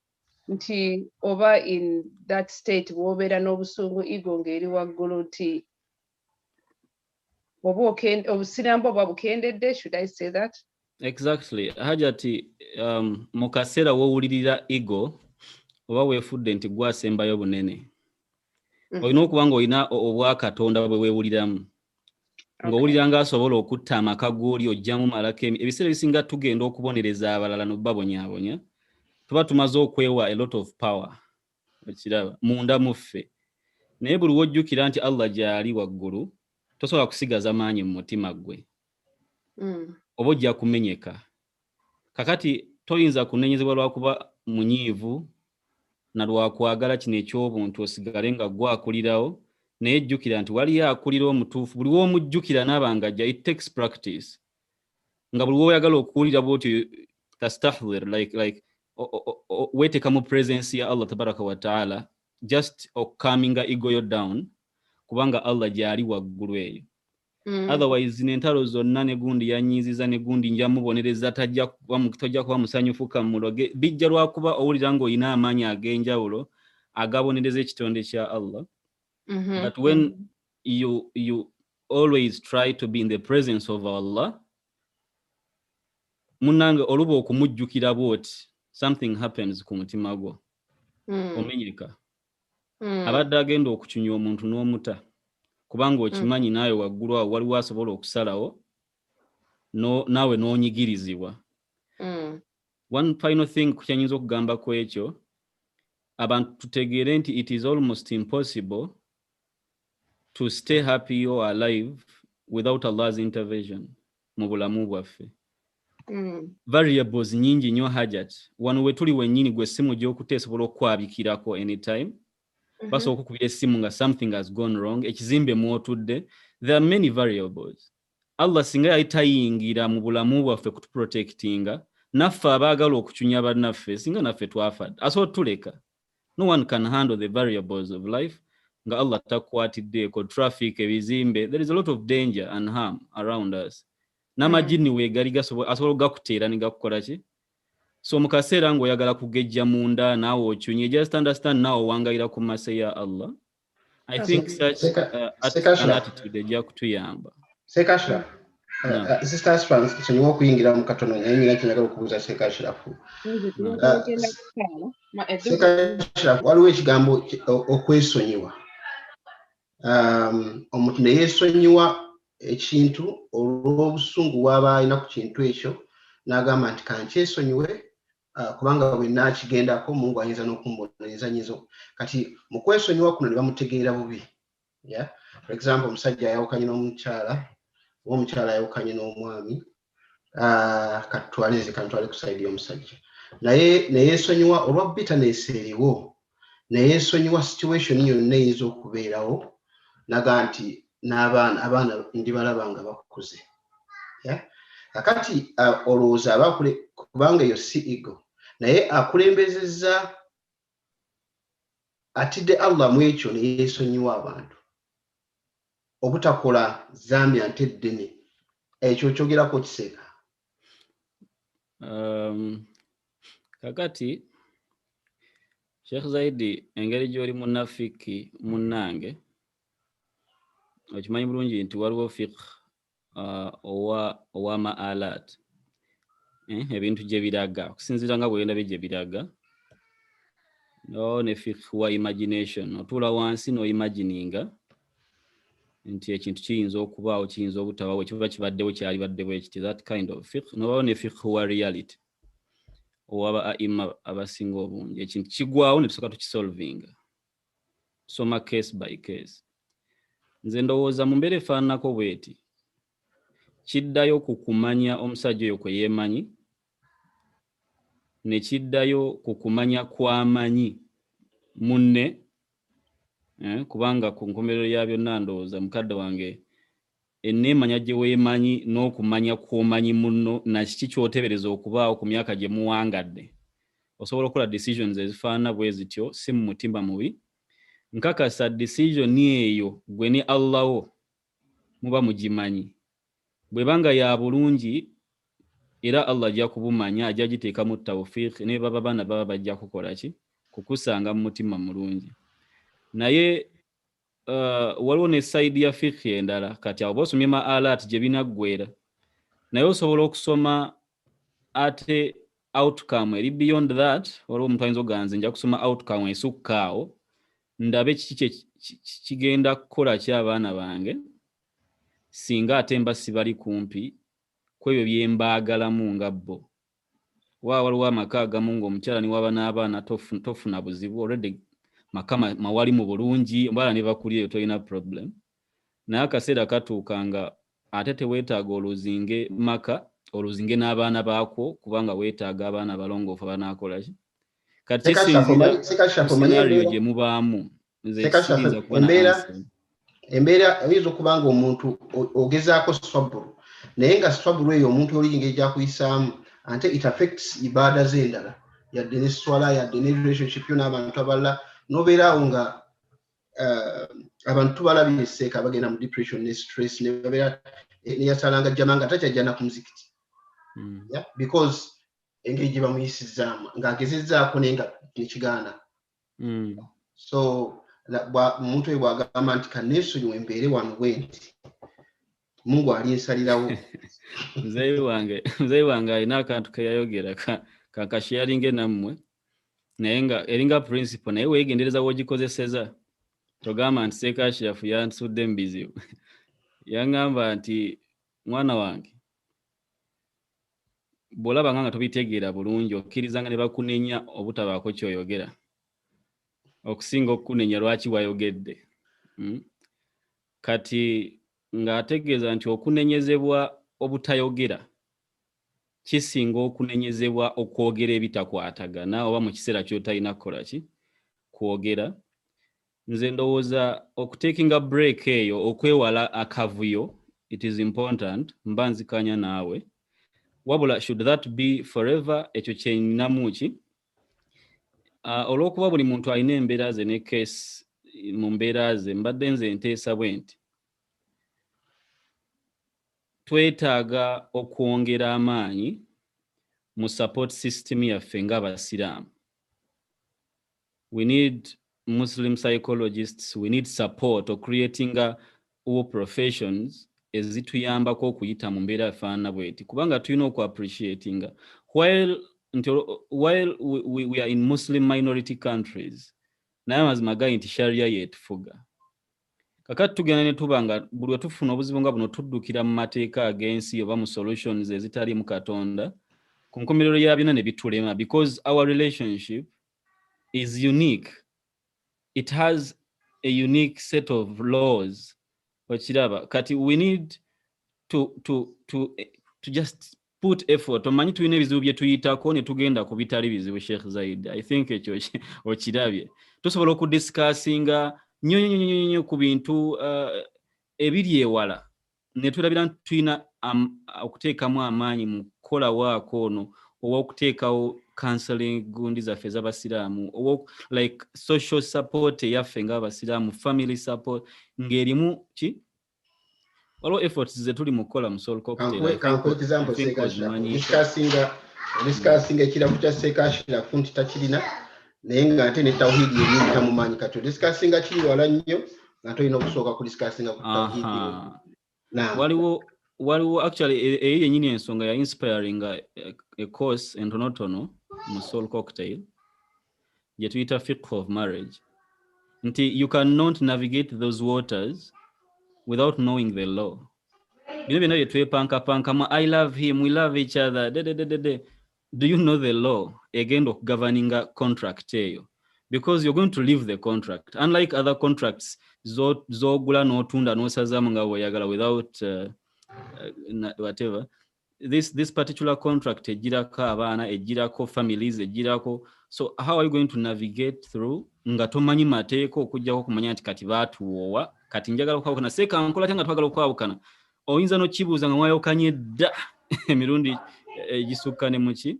nti oba in that state bw'obeera n'obusungu ego ng'eri waggulu nti obusiraamu oba bukendedde, should I say that? Exactly. Hajati mu kaseera w'owulirira ego oba weefudde nti gwasembayo bunene olina okuba ng'olina obwakatonda bwe weewuliramu ng'owulira ng'asobola okutta amaka g'oli ojjamu malako ebiseera ebisinga tugenda okubonereza abalala n'obabonyaabonya tuba tumaze okwewa a lot of power okiraba munda muffe naye buli wojjukira nti Allah gy'ali waggulu tosobola kusigaza maanyi mu mutima gwe oba ojja kumenyeka kakati toyinza kunenyezebwa lwakuba munyiivu na lwakwagala kino eky'obuntu osigale nga gwakulirawo naye jjukira nti waliyo akulira omutuufu buli w'omujjukira n'abangajja it takes practice nga buli w'oyagala okuwulira bw'otyo tastahdir like weteeka mu presence ya Allah tabaraka wa ta'ala just okaminga ego yo down kubanga Allah gy'ali waggulu eyo otherwise n'entalo zonna ne gundi yanyiiziza ne gundi nja mubonereza tojja kuba musanyufu kamuloge bijja lwakuba owulira ng'olina amaanyi ag'enjawulo agabonereza ekitonde kya Allah. But when you always try to be in the presence of Allah munange oluba okumujjukira bwoti something happens ku mutima gwo omenyeka abadde agenda okukyunya omuntu n'omuta kubanga okimanyi naawe waggulu awo waliwo asobola okusalawo naawe n'onyigirizibwa. One final thing kukyanyinza okugamba ku ekyo abantu tutegeere nti it is almost impossible to stay happy or alive without Allah's intervention mu bulamu bwaffe. Variables nyingi nnyo Hajat wano we tuli wennyini gwe essimu gy'okuteesobola okukwabikirako anytime basobola okukubira essimu nga something has gone wrong ekizimbe mwotudde. There are many variables. Allah singa yali tayingira mu bulamu bwaffe kutuprotectinga naffe abaagala okukyunya bannaffe singa naffe twafadde asobola tuleka. No one can handle the variables of life nga Allah takwatiddeeko traffic ebizimbe. There is a lot of danger and harm around us. N'amajini weegali asobola okugakuteera ne gakukola ki? So mu kaseera ng'oyagala kugejja munda naawe okyunye just understand naawe owangayira ku mase ya Allah. I think such an attitude ejja kutuyamba. Sekashira. Sister France kisonyiwa okuyingira mu katono naye nina ky'oyagala okubuuza Sekashirafu. Sekashirafu waliwo ekigambo okwesonyiwa. Omuntu ne yeesonyiwa ekintu olw'obusungu bw'aba alina ku kintu ekyo n'agamba nti kankyesonyiwe kubanga bwe naakigendako Mungu ayinza n'okumbonereza nyizo. Kati mu kwesonyiwa kuno ne bamutegeera bubi. For example omusajja ayawukanye n'omukyala omukyala ayawukanye n'omwami kantwale ku sayidi y'omusajja naye neyeesonyiwa olwa bitterness eriwo neyeesonyiwa situation yonna eyinza okubeerawo naga nti n'abaana ndibalaba nga bakuze. Kakati olowooza abakule kubanga eyo si ego naye akulembezezza atidde Allah mu ekyo neyeesonyiwa abantu obutakola zambi ante ddene ekyo kyogerako kiseeka. Kakati Sheikh Zaidi engeri gy'oli munafiki munnange okimanyi bulungi nti waliwo fiqh owa ma'alat ebintu gye biraga okusinziira nga bw'enda bye gye biraga ne fiqh wa imagination otuula wansi n'oimagininga nti ekintu kiyinza okubaawo kiyinza obutabaawo ekiba kibaddewo kyali baddewo ekiti that kind of fiqh nobawo ne fiqh wa reality owaba aima abasinga obungi ekintu kigwawo ne tusooka tukisolvinga tusoma case by case. Nze ndowooza mu mbeera efaananako bweti kiddayo ku kumanya omusajja oyo kwe yeemanyi ne kiddayo ku kumanya kwamanyi munne kubanga ku nkomerero ya byonna ndowooza mukadde wange enneemanya gye weemanyi n'okumanya kw'omanyi munno nakiki kyotebereza okubaawo ku myaka gye muwangadde osobola okukola decisions ezifaanana bwe zityo si mu mutima mubi nkakasa decision eyo gwe ne Allah wo muba mugimanyi bwebanga ya bulungi era Allah ajja kubumanya ajja giteekamu tawfiq ne baba baana baba bajja kukola ki kukusanga mu mutima mulungi naye waliwo ne side ya fiqh endala kati abo osomye ma alat gye binaggwera naye osobola okusoma ate outcome eri beyond that waliwo omuntu ayinza oganze nja kusoma outcome esukkaawo ndabe kiki kigenda kukola ki abaana bange singa ate mba sibali kumpi kwebyo bye mbaagalamu nga bo waliwo amaka agamu ng'omukyala ni waba n'abaana tofuna buzibu already makama mawali mu bulungi mbala ne bakulira tolina problem naye akaseera katuuka nga ate teweetaaga oluzinge maka oluzinge n'abaana baakwo kubanga weetaaga abaana balongoofu abanaakola ki kati kisinzira scenario gye mubaamu nze kisinza kuba na embeera oyinza okuba nga omuntu ogezaako swabulu naye nga swabulu eyo omuntu olinga ejja kuyisaamu ate it affects ibaada z'endala yadde ne swala yadde ne relationship yo n'abantu abalala nobeeraawo nga abantu balabye esseeka bagenda mu depression ne stress nebabeera neyasalanga jjama nga takyajjana ku muzikiti because engeri gye bamuyisizaamu ng'agezezzaako naye nga nekigaana so omuntu oyo bw'agamba nti kanneesonyiwa embeere wano bwe nti Mungu alinsalirawo muzeeyi wange alina akantu ke yayogera kakasharinge nammwe naye nga eringa principle naye weegendereza w'ogikozeseza togamba nti Seekashirafu yansudde mu bizibu yaŋŋamba nti mwana wange bw'olabanga nga tobitegeera bulungi okkirizanga ne bakunenya obutabaako ky'oyogera okusinga okukunenya lwaki wayogedde kati ng'ategeeza nti okunenyezebwa obutayogera kisinga okunenyezebwa okwogera ebitakwatagana oba mu kiseera ky'otalina kukola ki kwogera nze ndowooza okutekinga break eyo okwewala akavuyo it is important mba nzikanya naawe wabula should that be forever ekyo kyeninamu ki olw'okuba buli muntu alina embeera ze ne case mu mbeera ze mbadde nze nteesa bwe nti twetaaga okwongera amaanyi mu support system yaffe ng'abasiraamu. We need Muslim psychologists, we need support or creating all professions ezituyambako okuyita mu mbeera efaanana bweti kubanga tulina okwapreciatinga while we are in Muslim minority countries naye amazima gali nti sharia yetufuga kakati tugenda ne tuba nga buli we tufuna obuzibu nga buno tuddukira mu mateeka ag'ensi oba mu solutions ezitali mu Katonda ku nkomerero ya byonna ne bitulema because our relationship is unique. It has a unique set of laws. Kati we need to just put effort. Omanyi tulina ebizibu bye tuyitako ne tugenda ku bitali bizibu Sheikh Zaid. I think ekyo okirabye. Tusobola okudiscussinga nnyo ku bintu ebiri ewala ne tulabira nti tulina okuteekamu amaanyi mu kukola waako ono oba okuteekawo counseling gundi zaffe z'abasiraamu oba like social support eyaffe ng'abasiraamu family support ng'erimu ki waliwo efforts ze tuli mu kukola mu Soul Cocktail discussing ekirabu kya Seekashirafu nti takirina naye ng'ate ne tawhidi yennyini tamumanyi kati discussinga kiri wala nnyo nga tolina okusooka ku discussinga ku tawhidi waliwo actually eyo yennyini ensonga ya inspiring a course entonotono mu Soul Cocktail gye tuyita fiqh of marriage nti you cannot navigate those waters without knowing the law. Bino byonna bye twepankapankamu I love him, we love each other, do you know the law egenda okugoverninga contract eyo? Because you're going to leave the contract. Unlike other contracts, zogula n'otunda n'osazaamu nga bw'oyagala without whatever. this particular contract ejirako abaana, ejirako families, ejirako. So how are you going to navigate through nga tomanyi mateeka okujjako kumanya nti kati baatuwoowa kati njagala okwawukana seeka nkola te nga twagala okwawukana oyinza n'okibuuza nga mwayawukanye dda emirundi egisukka ne muki.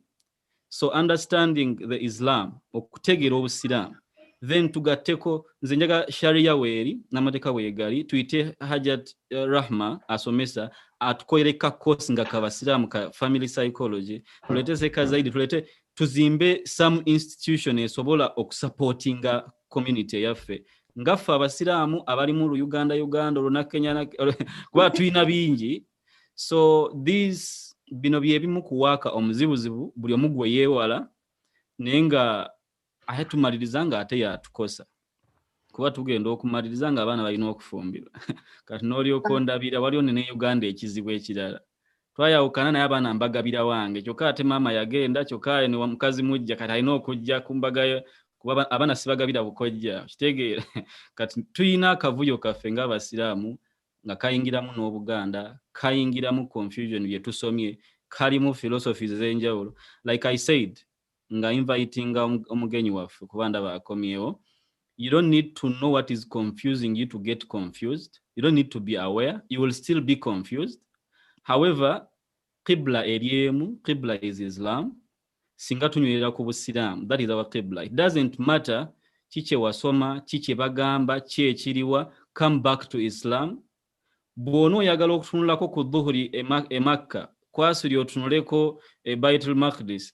So understanding the Islam, okutegeera obusiraamu, then tugatteko nze njaga sharia weeri n'amateeka weegali tuyite Hajat Rahma asomesa atukolereka course nga kabasiraamu ka family psychology, tulete seka zaidi, tulete tuzimbe some institution esobola okusupportinga community yaffe ngaffe abasiraamu abali mu Uganda oluna Kenya kuba tuyina bingi. So these bino byebimu kuwaaka omuzibuzibu buli omu gwe yeewala naye nga ate tumaliriza nga ate yatukosa kuba tugenda okumaliriza nga abaana balina okufumbirwa kati n'olyoka ondabira waliwo ne Uganda ekizibu ekirala twayawukana naye abaana mbagabira wange kyokka ate maama yagenda kyokka ne mukazi mujja kati alina okujja ku mbaga kuba abaana sibagabira bukojja kitegeera kati tuyina akavuyo kaffe ng'abasiraamu nga kayingiramu n'Obuganda, kayingiramu confusion bye tusomye, kalimu philosophies ez'enjawulo. Like I said, nga inviting omugenyi waffe kuba ndaba akomyewo, you don't need to know what is confusing you to get confused. You don't need to be aware. You will still be confused. However, Qibla eriemu, Qibla is Islam. Singa tunywerera ku Busiraamu, that is our Qibla. It doesn't matter chiche wasoma, chiche bagamba, chi ekiriwa, come back to Islam. Bw'ono oyagala okutunulako ku dhuhuri e Makka, kwasiri otunuleko e Baitul Maqdis,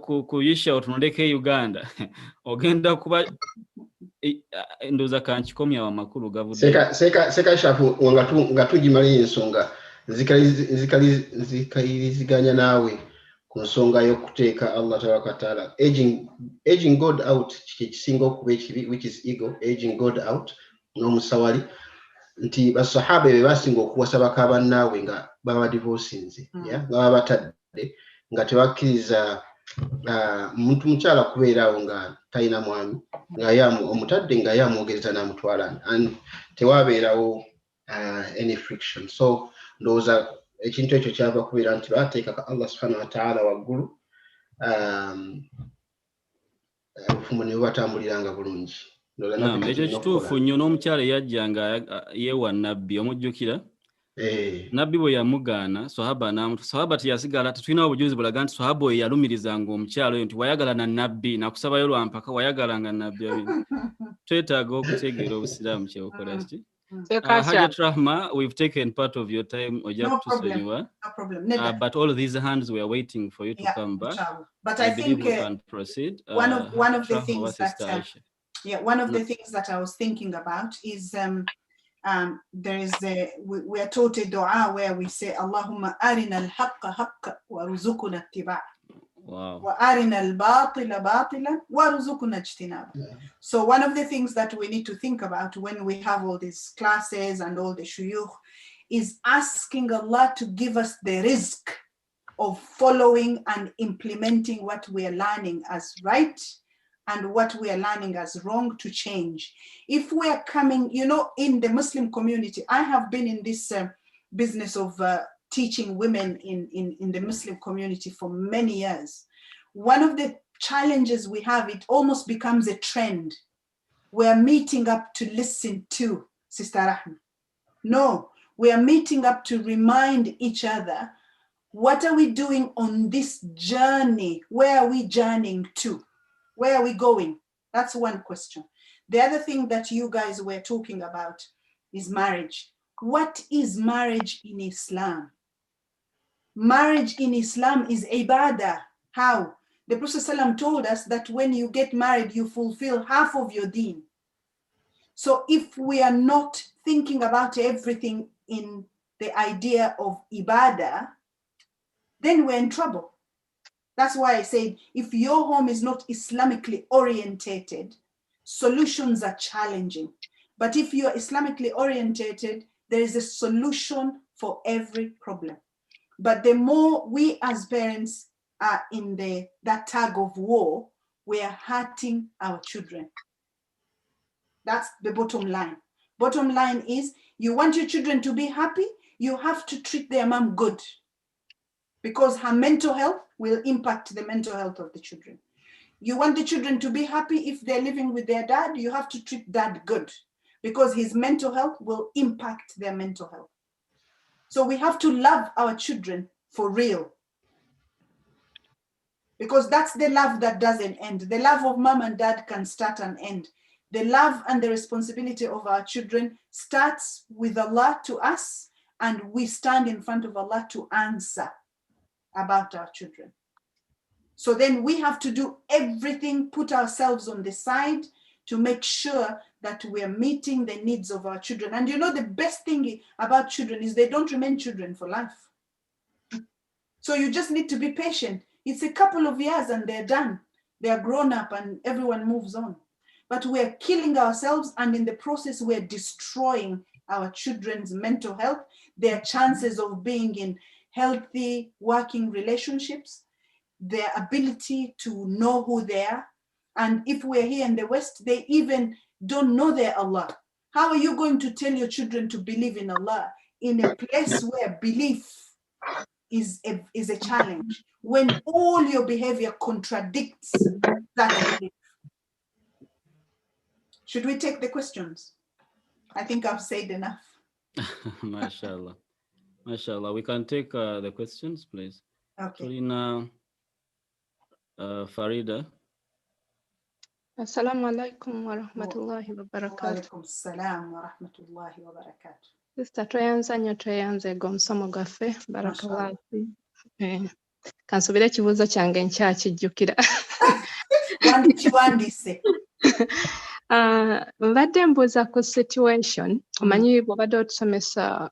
ku Isha otunuleko e Uganda, ogenda kuba ndoza kankikomya wa makulu gavudde. Seka shafu nga tugimala ensonga zikaliriziganya naawe ku nsonga y'okuteeka Allah tabaraka taala aging God out kisinga okuba ekibi, which is ego, aging God out n'omusawali nti basahaba be basinga okuwasa baka bannaawe nga baba divorcinze nga baba batadde nga tebakkiriza muntu mukyala kubeeraawo nga talina mwami nga omutadde nga yamwogereza n'amutwala and tewabeerawo any friction. So ndowooza ekintu ekyo kyava kubeera nti baateekaka Allah subhanahu wa ta'ala waggulu obufumu ne bubatambuliranga bulungi. Ekyo kituufu nnyo n'omukyala eyajja nga yeewa nabbi omujjukira nabbi bwe yamugaana sahaba teyasigala tetulina obujulizi bulaga nti sahaba oyo yalumirizanga omukyala oyo nti wayagala na nabbi nakusabayo lwampaka wayagalanga nabbi twetaaga okutegeera obusiraamu kyebukola kiti. Hajat Rahma, we've taken part of your time. No problem. But all of these hands were waiting for you to come back. But I think we can proceed. One of the things that one of the things that I was thinking about is there is we are taught a dua where we say Allahumma arina al-haqqa haqqa warzuqna ittiba'. Wow. وَأَرِنَا الْبَاطِلَ بَاطِلًا وَارْزُقْنَا اجْتِنَابَهُ. So one of the things that we need to think about when we have all these classes and all the shuyukh is asking Allah to give us the rizq of following and implementing what we are learning as right and what we are learning as wrong to change. If we are coming, in the Muslim community, I have been in this business of teaching women in the Muslim community for many years. One of the challenges we have, it almost becomes a trend. We're meeting up to listen to Sister Rahma. No, we are meeting up to remind each other, what are we doing on this journey? Where are we journeying to? Where are we going? That's one question. The other thing that you guys were talking about is marriage. What is marriage in Islam? Marriage in Islam is ibadah. How? The Prophet ﷺ told us that when you get married, you fulfill half of your deen. So if we are not thinking about everything in the idea of ibadah, then we're in trouble. That's why I said, if your home is not Islamically orientated, solutions are challenging. But if you're Islamically orientated, there is a solution for every problem. But the more we as parents are in that tug of war, we are hurting our children. That's the bottom line. Bottom line is, you want your children to be happy, you have to treat their mom good. because her mental health will impact the mental health of the children. You want the children to be happy if they're living with their dad, you have to treat dad good because his mental health will impact their mental health. So we have to love our children for real, because that's the love that doesn't end. The love of mom and dad can start and end. The love and the responsibility of our children starts with Allah to us, and we stand in front of Allah to answer about our children. So then we have to do everything, put ourselves on the side to make sure that we are meeting the needs of our children. And you know, the best thing about children is they don't remain children for life. So you just need to be patient. It's a couple of years and they're done. They're grown up and everyone moves on. But we're killing ourselves, and in the process, we're destroying our children's mental health, their chances of being in healthy working relationships, their ability to know who they are. And if we're here in the West, they even don't know their Allah. How are you going to tell your children to believe in Allah in a place where belief is a challenge, when all your behavior contradicts that belief? Should we take the questions? I think I've said enough. MashaAllah. MashaAllah. We can take the questions, please. Okay. Tulina Farida. Assalamu alaikum wa rahmatullahi wa barakatuh. Wa alaikum salam wa rahmatullahi wa barakatuh. Sister tweyanza nnyo tweyanze omusomo gwaffe barakallahu. Kansubire ekibuuzo kyange nkyakijjukira. Wandise. Mbadde mbuuza ku situation, omanyi bw'obadde otusomesa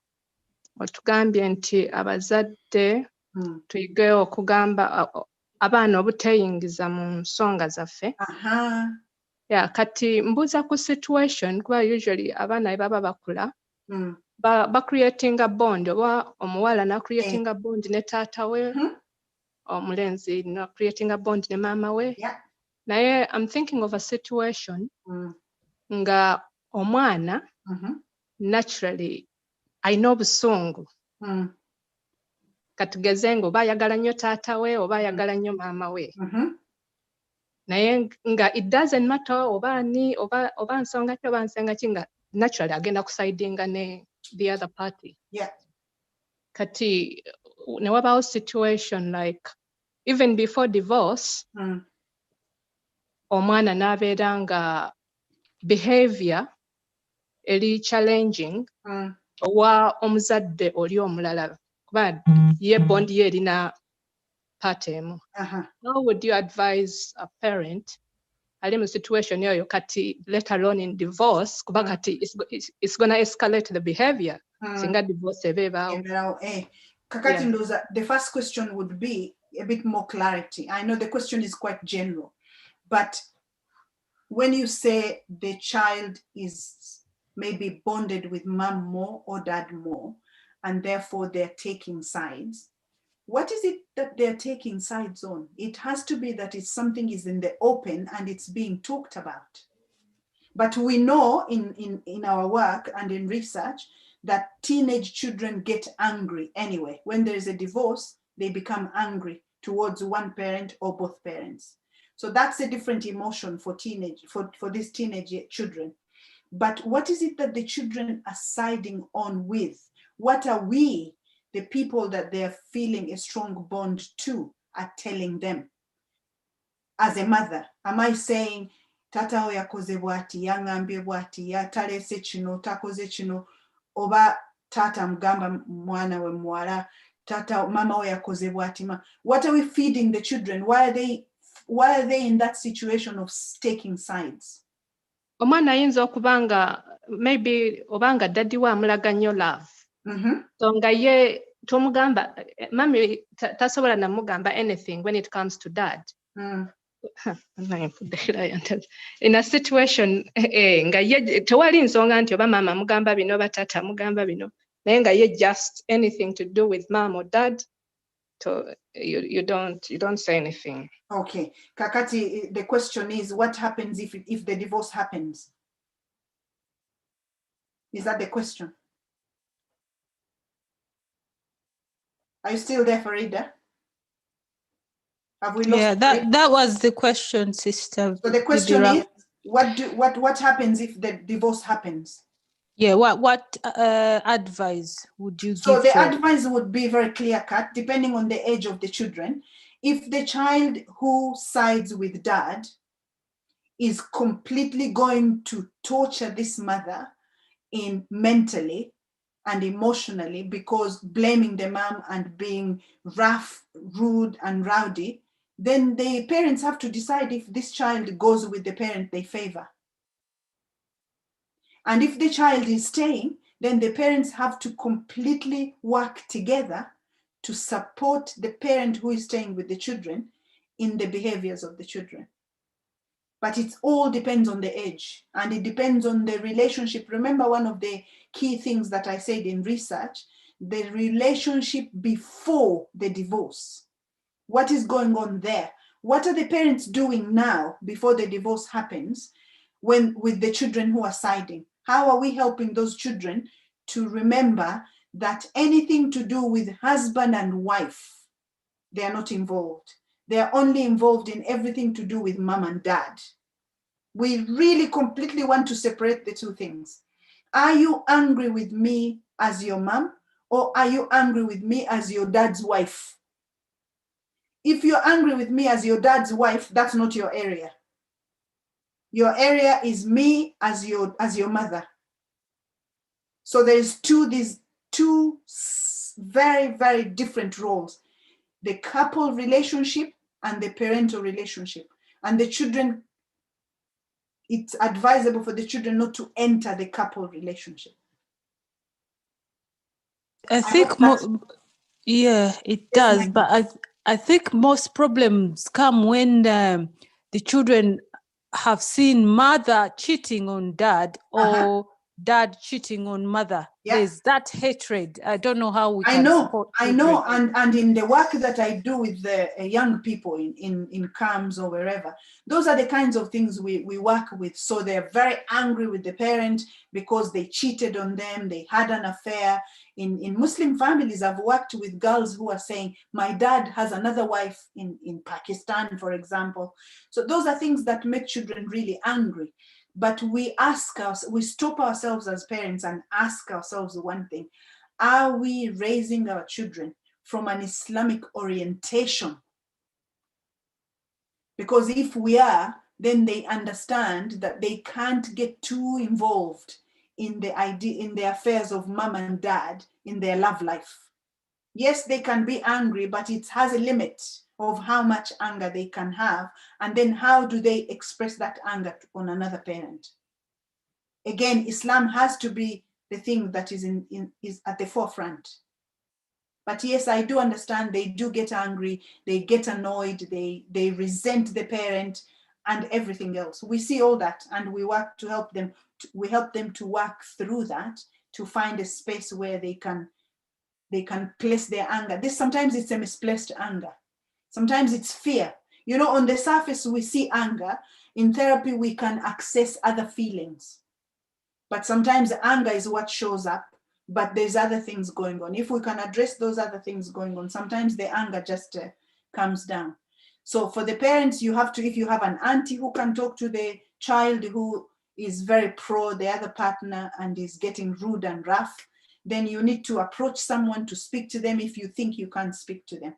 otugambye nti abazadde tuyige okugamba abaana obuteeyingiza mu nsonga zaffe. Kati mbuuza ku situation kuba usually abaana bwe baba bakula ba-creating a bond, oba omuwala na-creating a bond ne taata we, omulenzi na-creating a bond ne maama we. Naye I'm thinking of a situation nga omwana naturally ayina obusungu. Katugeze nga oba ayagala nnyo taata we oba ayagala nnyo maama we. Naye nga it doesn't matter oba ani oba nsonga ki oba nsenga ki, nga naturally agenda kusidinga ne the other party. Kati ne wabaawo situation like even before divorce, omwana n'abeera nga behavior eri challenging owa omuzadde oli omulala kuba ye bondi ye erina part emu. How would you advise a parent ali mu situation eyo kati, let alone in divorce, kuba kati it's gonna escalate the behavior singa divorce ebaawo? Kakati ndoza, the first question would be a bit more clarity. I know the question is quite general, but when you say the child is maybe bonded with mom more or dad more, and therefore they're taking sides, what is it that they're taking sides on? It has to be that it's something is in the open and it's being talked about. But we know in our work and in research that teenage children get angry anyway. When there is a divorce, they become angry towards one parent or both parents. So that's a different emotion for these teenage children. But what is it that the children are siding on with? What are we, the people that they're feeling a strong bond to, are telling them? As a mother, am I saying, tata we yakoze bwati, yangambye bwati, yatalese kino, takoze kino, oba tata mgamba mwana we mwala, tata mama we yakoze bwati ma? What are we feeding the children? Why are they in that situation of taking sides? Omwana ayinza okubanga maybe obanga daddy wa amulaga nnyo love. So nga ye tomugamba mami tasobola namugamba anything when it comes to dad. In a situation nga ye tewali nsonga nti oba mama mugamba bino oba tata mugamba bino, naye nga ye just anything to do with mom or dad, so you don't say anything. Okay, Kakati, the question is, what happens if the divorce happens? Is that the question? Are you still there, Farida? Have we lost? Yeah, that was the question, Sister. So the question is, what happens if the divorce happens? Yeah, what advice would you give? So the advice would be very clear-cut, depending on the age of the children. If the child who sides with dad is completely going to torture this mother mentally and emotionally, because blaming the mom and being rough, rude, and rowdy, then the parents have to decide if this child goes with the parent they favor. And if the child is staying, then the parents have to completely work together to support the parent who is staying with the children in the behaviors of the children. But it all depends on the age, and it depends on the relationship. Remember, one of the key things that I said in research, the relationship before the divorce. What is going on there? What are the parents doing now before the divorce happens with the children who are siding? How are we helping those children to remember that anything to do with husband and wife, they are not involved. They are only involved in everything to do with mom and dad. We really completely want to separate the two things. Are you angry with me as your mom, or are you angry with me as your dad's wife? If you're angry with me as your dad's wife, that's not your area. Your area is me as your mother. So there's these two very, very different roles: the couple relationship and the parental relationship. And the children, it's advisable for the children not to enter the couple relationship. I think, yeah, it does. But I think most problems come when the children have seen mother cheating on dad, or dad cheating on mother. Yeah. There's that hatred. I don't know how we can support children. I know, and in the work that I do with the young people in camps or wherever, those are the kinds of things we work with. So they're very angry with the parent because they cheated on them, they had an affair. In Muslim families, I've worked with girls who are saying, my dad has another wife in Pakistan, for example. So those are things that make children really angry. But we stop ourselves as parents and ask ourselves one thing: are we raising our children from an Islamic orientation? Because if we are, then they understand that they can't get too involved in the affairs of mom and dad in their love life. Yes, they can be angry, but it has a limit of how much anger they can have, and then how do they express that anger on another parent. Again, Islam has to be the thing that is at the forefront. But yes, I do understand they do get angry, they get annoyed, they resent the parent and everything else. We see all that, and we work to help them. We help them to work through that, to find a space where they can place their anger. Sometimes it's a misplaced anger. Sometimes it's fear. You know, on the surface, we see anger. In therapy, we can access other feelings. But sometimes anger is what shows up, but there's other things going on. If we can address those other things going on, sometimes the anger just comes down. So for the parents, you have to, if you have an auntie who can talk to the child who is very pro the other partner and is getting rude and rough, then you need to approach someone to speak to them if you think you can't speak to them.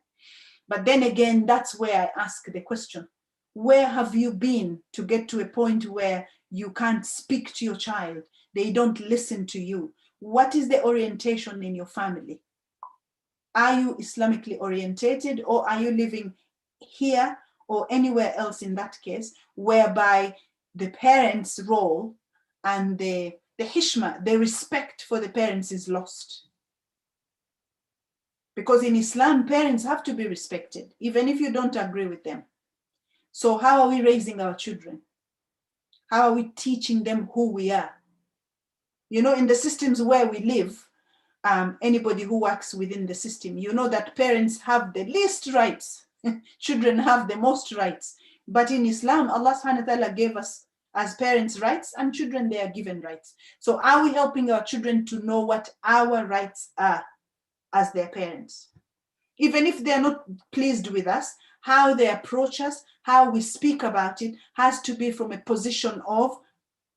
But then again, that's where I ask the question: where have you been to get to a point where you can't speak to your child? They don't listen to you. What is the orientation in your family? Are you Islamically orientated, or are you living here or anywhere else in that case, whereby the parents' role and the hishma, the respect for the parents is lost? Because in Islam, parents have to be respected, even if you don't agree with them. So how are we raising our children? How are we teaching them who we are? You know, in the systems where we live, anybody who works within the system, you know that parents have the least rights. Children have the most rights. But in Islam, Allah subhanahu wa ta'ala gave us as parents rights, and children, they are given rights. So are we helping our children to know what our rights are as their parents? Even if they're not pleased with us, how they approach us, how we speak about it, has to be from a position of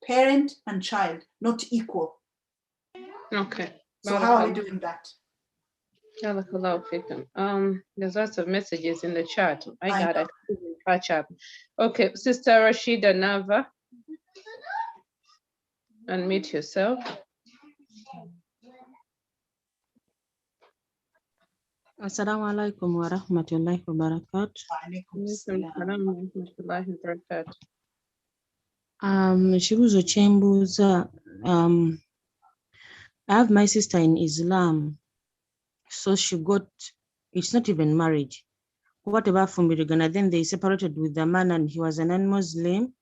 parent and child, not equal. Okay. So how are we doing that? There's lots of messages in the chat. My God, I couldn't even catch up. Okay, Sister Rashida Nava, unmute yourself. Assalamu alaikum wa rahmatullahi wa barakatuh. Ekibuuzo kye mbuuza, I have my sister in Islam, so she got, it's not even marriage. What about Fumbirigana? Then they separated with the man and he was a non-Muslim.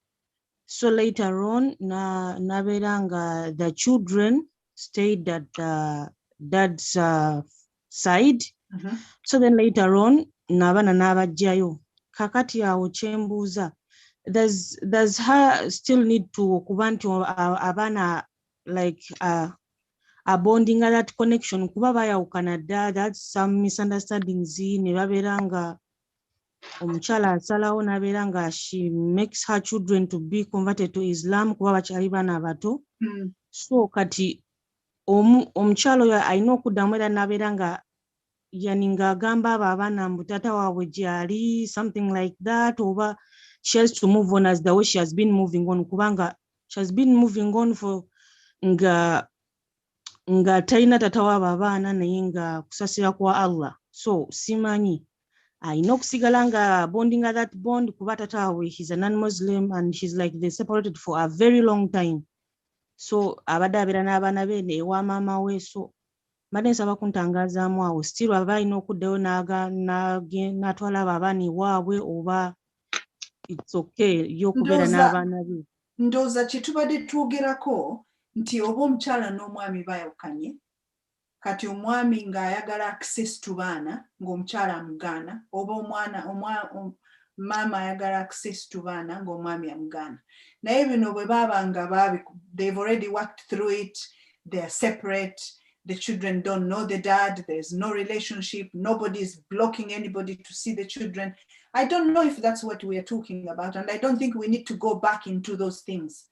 So later on, the children stayed at the dad's side. So then later on, nabana nabajjayo. Kakati awo chembuza. Does her still need to kubantu abana like a bonding that connection kuba bayawukana dda, that's some misunderstandings ne baberanga omukyala asalawo naberanga she makes her children to be converted to Islam kuba bakyali bana bato. So kati omukyala oyo alina okuddamu era naberanga yaninga agamba abo abaana mbu taata waabwe gyali, something like that, oba she has to move on as the way she has been moving on kubanga she has been moving on for nga talina taata waabo abaana naye nga kusasira kwa Allah. So simanyi alina okusigala nga bonding that bond kuba taata waabwe he's a non-Muslim and she's like they separated for a very long time. So abadde abeera n'abaana be ewa maama we. So mbadde nsaba kuntangazaamu awo still aba alina okuddayo n'atwala abo abaana ewaabwe oba it's okay y'okubeera n'abaana be. Ndowooza kye tubadde twogerako nti oba omukyala n'omwami bayawukanye, kati omwami ng'ayagala access to baana ng'omukyala amugaana, oba maama ayagala access to baana ng'omwami amugaana. Naye bino bwe baba nga they've already worked through it, they're separate, the children don't know the dad, there's no relationship, nobody's blocking anybody to see the children. I don't know if that's what we are talking about, and I don't think we need to go back into those things.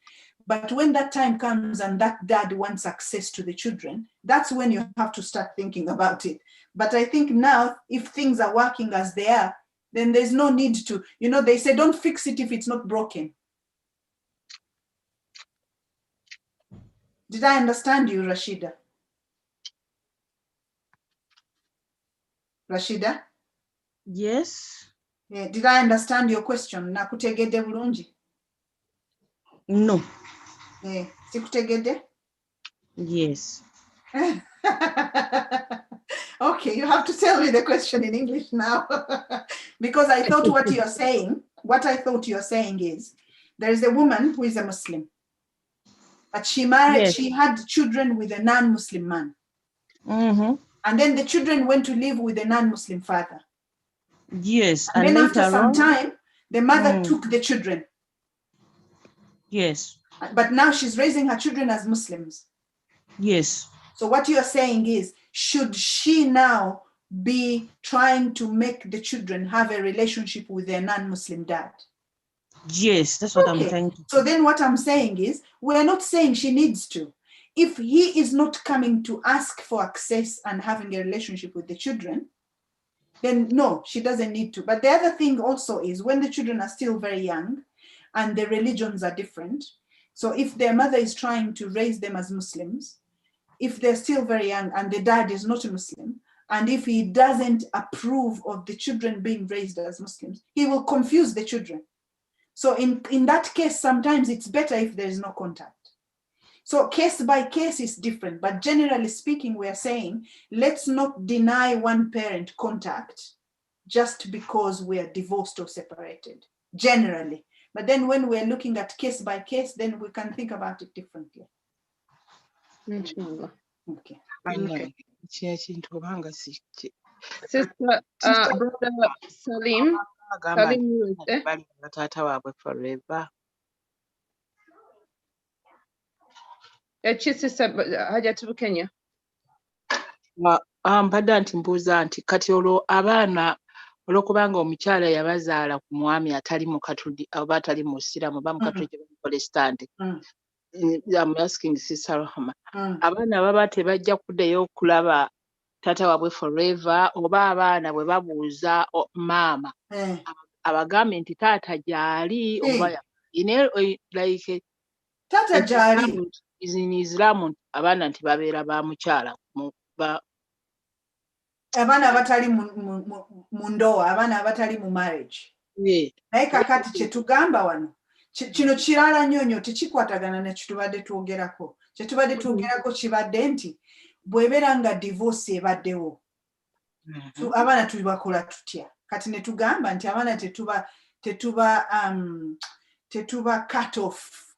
But when that time comes and that dad wants access to the children, that's when you have to start thinking about it. But I think now, if things are working as they are, then there's no need to, they say don't fix it if it's not broken. Did I understand you, Rashida? Rashida? Yes. Yeah, did I understand your question? Nakutegedde bulungi? No. Sikutegedde? Yes. Okay, you have to tell me the question in English now. Because I thought what I thought you're saying is, there is a woman who is a Muslim, but she married, yes. She had children with a non-Muslim man. And then the children went to live with a non-Muslim father. Yes. And then after some time, the mother took the children. Yes. But now she's raising her children as Muslims. Yes. So what you're saying is, should she now be trying to make the children have a relationship with their non-Muslim dad? Yes, that's what I'm trying to. So then what I'm saying is, we're not saying she needs to. If he is not coming to ask for access and having a relationship with the children, then no, she doesn't need to. But the other thing also is, when the children are still very young and the religions are different, so if their mother is trying to raise them as Muslims, if they're still very young and the dad is not a Muslim, and if he doesn't approve of the children being raised as Muslims, he will confuse the children. So in that case, sometimes it's better if there is no contact. So case by case is different, but generally speaking, we are saying, let's not deny one parent contact just because we are divorced or separated, generally. But then when we're looking at case by case, then we can think about it differently. Okay. Okay. Sister, Brother Salim, forever. Sister Hajatu Kenya. Mpadde nti mbuuza nti kati olwo abaana olwokubanga omukyala yabazaala ku mwami atali mukatudi oba atali musiramu oba mukatudi protestant. I'm asking Sister Rahma. Abaana baba tebajja kuddayo okulaba taata waabwe forever oba abaana bwe babuuza maama abagambe nti taata gyali oba like taata gyali in Islam abaana nti babeera ba mukyala abaana abatali mu ndoa abaana abatali mu marriage naye kakati kyetugamba wano kino kirala nnyo tekikwatagana ne kitubadde twogerako kyetubadde twogerako kibadde nti bw'ebeera nga divorce ebaddewo abaana tubakola tutya kati ne tugamba nti abaana tetuba cut off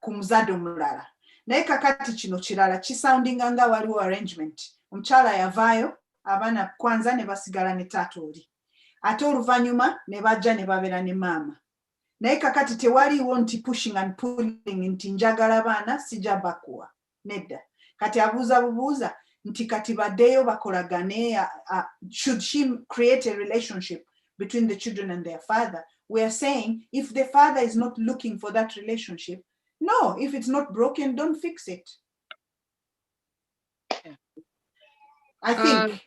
ku muzadde omulala naye kakati kino kirala kisoundinga nga waliwo arrangement omukyala yavaayo abaana kwanza ne basigala ne taata oli ate oluvannyuma ne bajja ne babeera ne maama naye kakati tewaliwo nti pushing and pulling nti njagala baana sijja bakuwa nedda kati abuuza bubuuza nti kati baddeyo bakolagane should she create a relationship between the children and their father. We are saying if the father is not looking for that relationship, no, if it's not broken, don't fix it. I think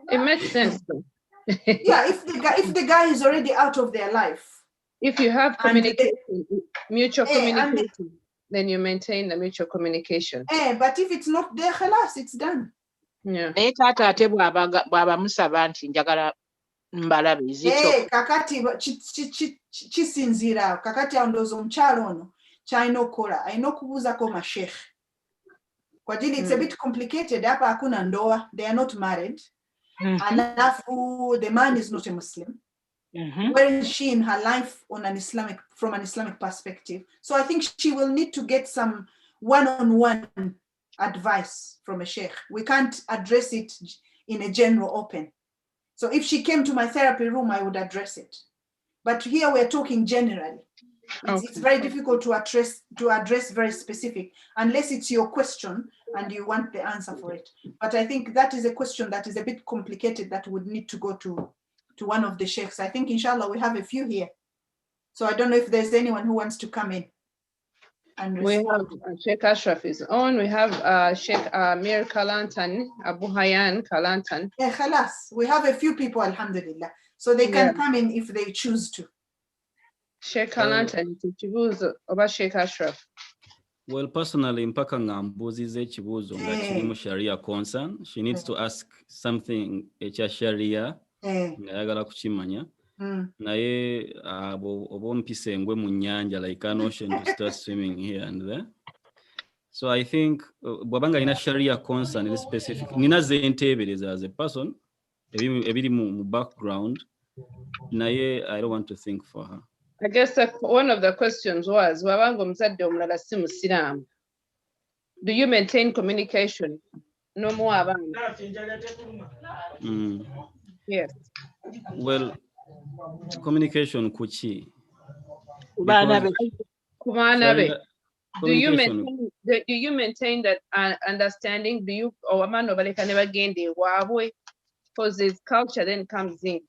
it makes sense though. Yeah, if the guy is already out of their life, if you have communication, mutual communication, then you maintain the mutual communication. But if it's not there, khalas, it's done. Yeah. Taata ate bw'aba musaba nti njagala mbalabe zikyo. Kakati kisinziira kakati ndowooza omukyalo ono kyalina okukola alina okubuuzako mashekh. Kwa ajili it's a bit complicated. Hapa hakuna ndoa, they are not married. Alafu the man is not a Muslim. Where is she in her life from an Islamic perspective? So I think she will need to get some one-on-one advice from a sheikh. We can't address it in a general open. So if she came to my therapy room, I would address it. But here we're talking generally. It's very difficult to address very specific unless it's your question and you want the answer for it. But I think that is a question that is a bit complicated that would need to go to one of the sheikhs. I think inshallah we have a few here. So I don't know if there's anyone who wants to come in. And we have Sheikh Ashraf is on. We have Sheikh Mir Kalantan, Abu Hayyan Kalantan. Yeah, khalas. We have a few people, alhamdulillah. So they can come in if they choose to. Sheikh Kalantan, kibuuzo oba Sheikh Ashraf. Well, personally, mpaka ngambuzize ekibuuzo nga kirimu sharia concern. She needs to ask something ekya sharia nga yagala kukimanya. Naye oba ompise engwe mu nnyanja like an ocean to start swimming here and there. So I think bwabanga ina sharia concern is specific. Nina ze entebereza as a person ebiri mu background. Naye I don't want to think for her. I guess one of the questions was, do you maintain communication? No more. Yes. Well, communication kuchi. Do you maintain that understanding? Do you or man over never gain the wabwe? Because this culture then comes in.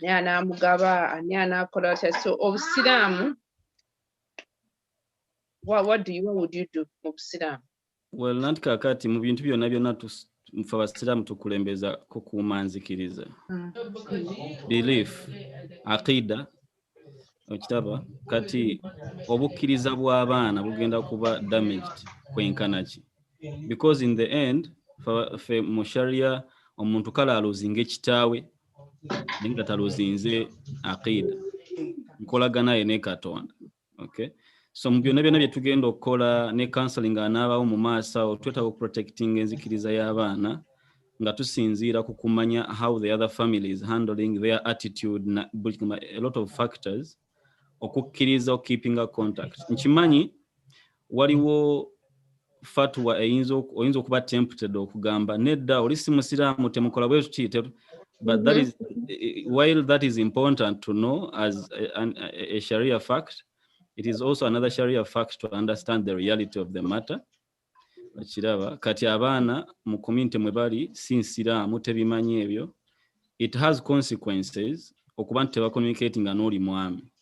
Anyana mugaba, anyana kolata. So of Sidam, what would you do of Sidam? Well, not kakati mu bintu byonna byonna mfa basiramu tukulembeza kukuuma nzikiriza. Belief, aqida, okitaba kati obukkiriza bw'abaana bugenda kuba damaged kwenkanaki. Because in the end, fe mu sharia omuntu kala aluzinga ekitaawe ninga taluzinze aqida. Nkolagana ye ne Katonda. Okay? So mu byonna byonna bye tugenda okukola ne counseling anaabawo mu maaso twetaaga protecting enzikiriza y'abaana nga tusinziira ku kumanya how the other families handling their attitude a lot of factors okukkiriza keeping a contact. Nkimanyi waliwo fatwa oyinza okuba tempted okugamba nedda oli si musiraamu temukola bwe tuti. But that is while that is important to know as a Sharia fact, it is also another Sharia fact to understand the reality of the matter Bakiraba kati abaana mu community mwe bali sinsiraamu tebimanyi ebyo. It has consequences okuba nti teba communicating n'oli mwami.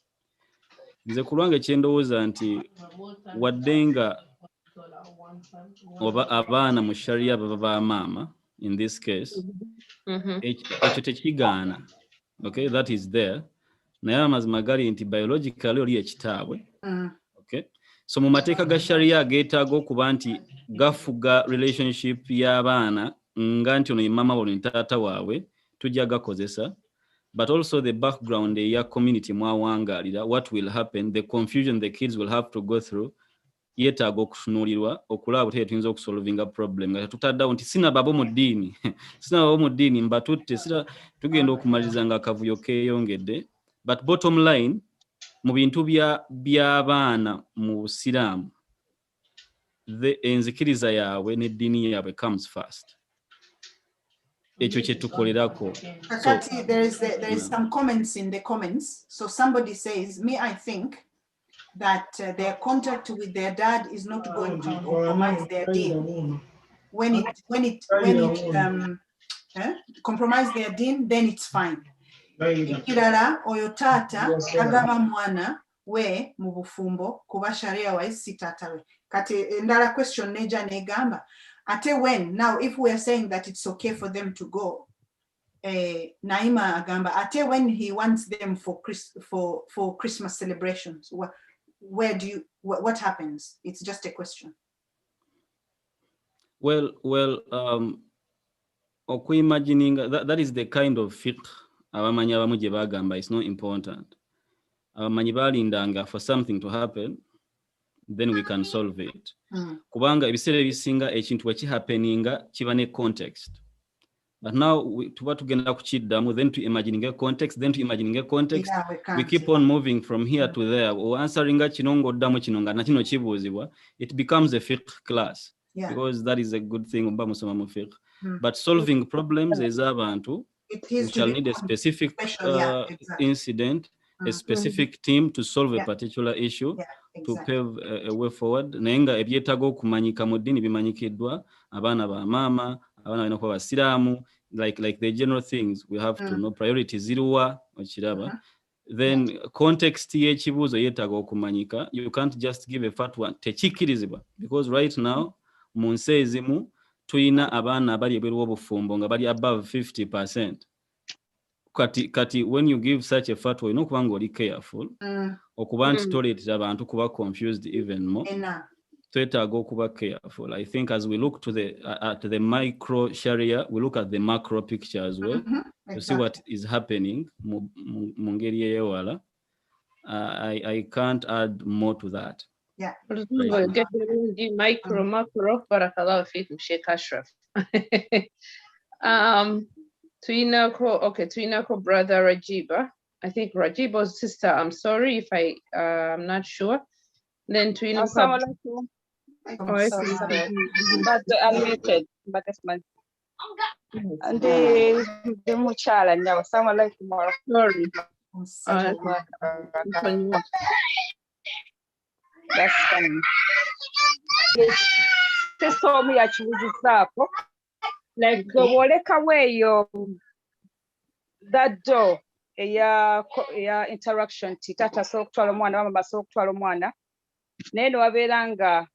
Nze ku lwange kyendowooza nti wadde nga oba abaana mu sharia baba ba maama in this case ekyo tekigaana. Okay, that is there. Naye amazima gali nti biologically oli ekitaabwe. Okay, so mu mateeka ga sharia geetaaga okuba nti gafuga relationship y'abaana nga nti ono ye maama waabwe taata waabwe tujja gakozesa. But also the background ya community mwawangaalira, what will happen, the confusion the kids will have to go through, yeetaaga okutunuulirwa okulaba bwe tuyinza okusolvinga problem. Nga tutaddawo nti sina babo mu ddiini sina babo mu ddiini mbatutte tugenda okumaliriza nga akavuyo keeyongedde. But bottom line, mu bintu by'abaana mu Busiraamu, enzikiriza yaabwe n'eddiini yaabwe comes first. Ekyo kye tukolerako. Kakati, there is some comments in the comments. So somebody says, me, I think that their contact with their dad is not going to compromise their deen. When it compromise their deen, then it's fine. Ikirala oyo tata agaba mwana we mu bufumbo kuba sharia wise si tata we. Kati ndala question neja negamba. Ate when, now if we are saying that it's okay for them to go, Naima agamba, ate when he wants them for Christmas celebrations, what happens? It's just a question. Well, imagining that is the kind of fiqh abamanyi abamu gye bagamba is not important. Abamanyi balindanga for something to happen, then we can solve it. Kubanga ebiseera ebisinga ekintu ekihappeninga kiba ne context. But now tuba tugenda kukiddamu, then to imagining a context, then to imagining a context. We keep on moving from here to there. Or answering kino ng'oddamu kino nga nakino kibuuzibwa. It becomes a fiqh class. Because that is a good thing mba musoma mu fiqh. But solving problems is abantu. We shall need a specific incident, a specific team to solve a particular issue, to pave a way forward. Nenga ebyetaaga okumanyika mu ddiini bimanyikiddwa, abaana ba maama, abaana balina kuba basiraamu, like the general things we have to know. Priorities ziruwa okiraba. Then context y'ekibuuzo yeetaaga okumanyika. You can't just give a fatwa tekikkirizibwa, because right now mu nsi ezimu tuyina abaana abali ebweru w'obufumbo nga bali above 50%. Kati when you give such a fatwa, okuba ng'oli careful okuba nti toleetera abantu kuba confused even more. Twetaaga okuba careful. I think as we look to the micro sharia, we look at the macro picture as well to see what is happening mu ngeri ey'ewala. I can't add more to that. Yeah. Get the macro, barakallahu feekum, Sheikh Ashraf. Tuinako brother Rajiba. I think Rajiba's sister, I'm sorry if I'm not sure. Then Tuinako. But unmuted, but that's my. And the muchala now, someone like tomorrow. Sorry. That's fine. They saw me actually up. Like go walk away that door. Ya interaction tata sokutwala omwana mama sokutwala omwana neno waberanga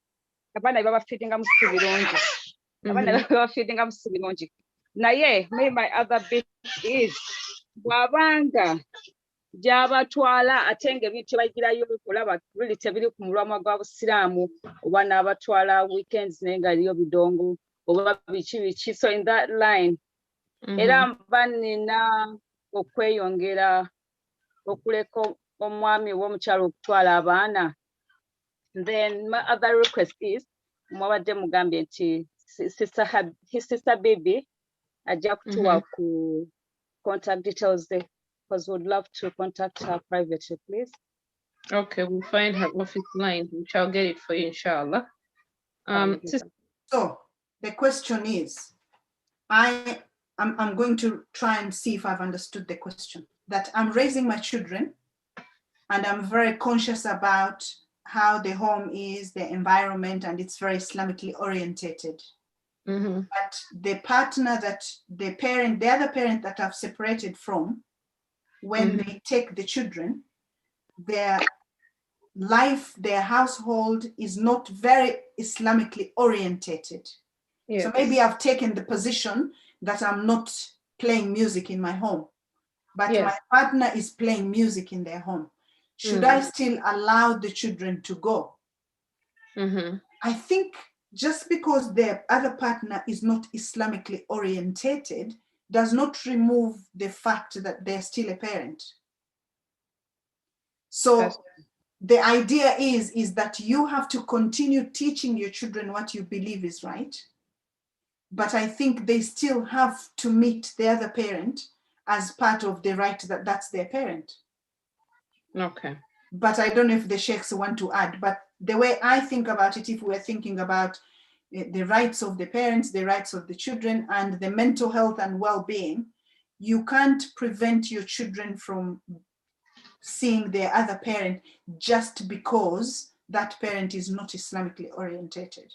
abana baba feedinga musibirungi abana baba feedinga musibirungi naye my other bit is bwabanga jabatwala atenge bintu bagirayo kulaba really tebiri ku mulwamwa gwa Busiraamu oba nabatwala weekends nenga liyo bidongo oba bichi. So in that line era banina okweyongera okuleka omwami w'omukyalo okutwala abaana. Then my other request is mwabadde mugambye nti sister Bibi ajja kutuwa ku contact details there, because we would love to contact her privately, please. Okay, we'll find her office line, which I'll get it for you, inshallah. So the question is, I'm going to try and see if I've understood the question. That I'm raising my children and I'm very conscious about how the home is, the environment, and it's very Islamically orientated. But the partner that the other parent that I've separated from, when they take the children, their life, their household is not very Islamically orientated. Yes. So maybe I've taken the position that I'm not playing music in my home, but my partner is playing music in their home. Should I still allow the children to go? I think just because their other partner is not Islamically orientated does not remove the fact that they're still a parent. So the idea is that you have to continue teaching your children what you believe is right. But I think they still have to meet the other parent as part of the right that that's their parent. Okay. But I don't know if the sheikhs want to add, but the way I think about it, if we're thinking about the rights of the parents, the rights of the children, and the mental health and well-being, you can't prevent your children from seeing their other parent just because that parent is not Islamically orientated.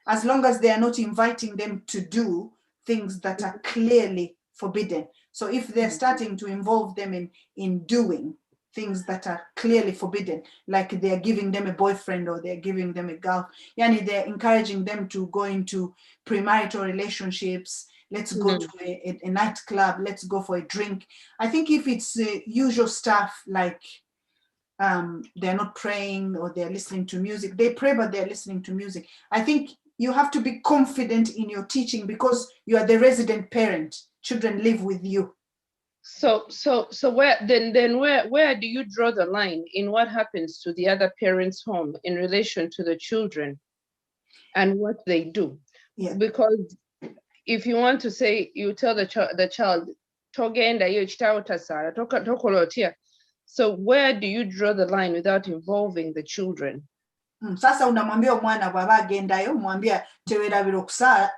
As long as they are not inviting them to do things that are clearly forbidden. So if they're starting to involve them in doing things that are clearly forbidden, like they're giving them a boyfriend or they're giving them a girl, yani they're encouraging them to go into premarital relationships, let's go to a nightclub, let's go for a drink. I think if it's usual stuff like they're not praying or they're listening to music, they pray but they're listening to music, I think you have to be confident in your teaching because you are the resident parent. Children live with you. So where do you draw the line in what happens to the other parent's home in relation to the children and what they do? Yeah. Because if you want to say, you tell the child, so where do you draw the line without involving the children? Sasa unamwambia omwana bwaba agendayo mwambia tewerabira okusala.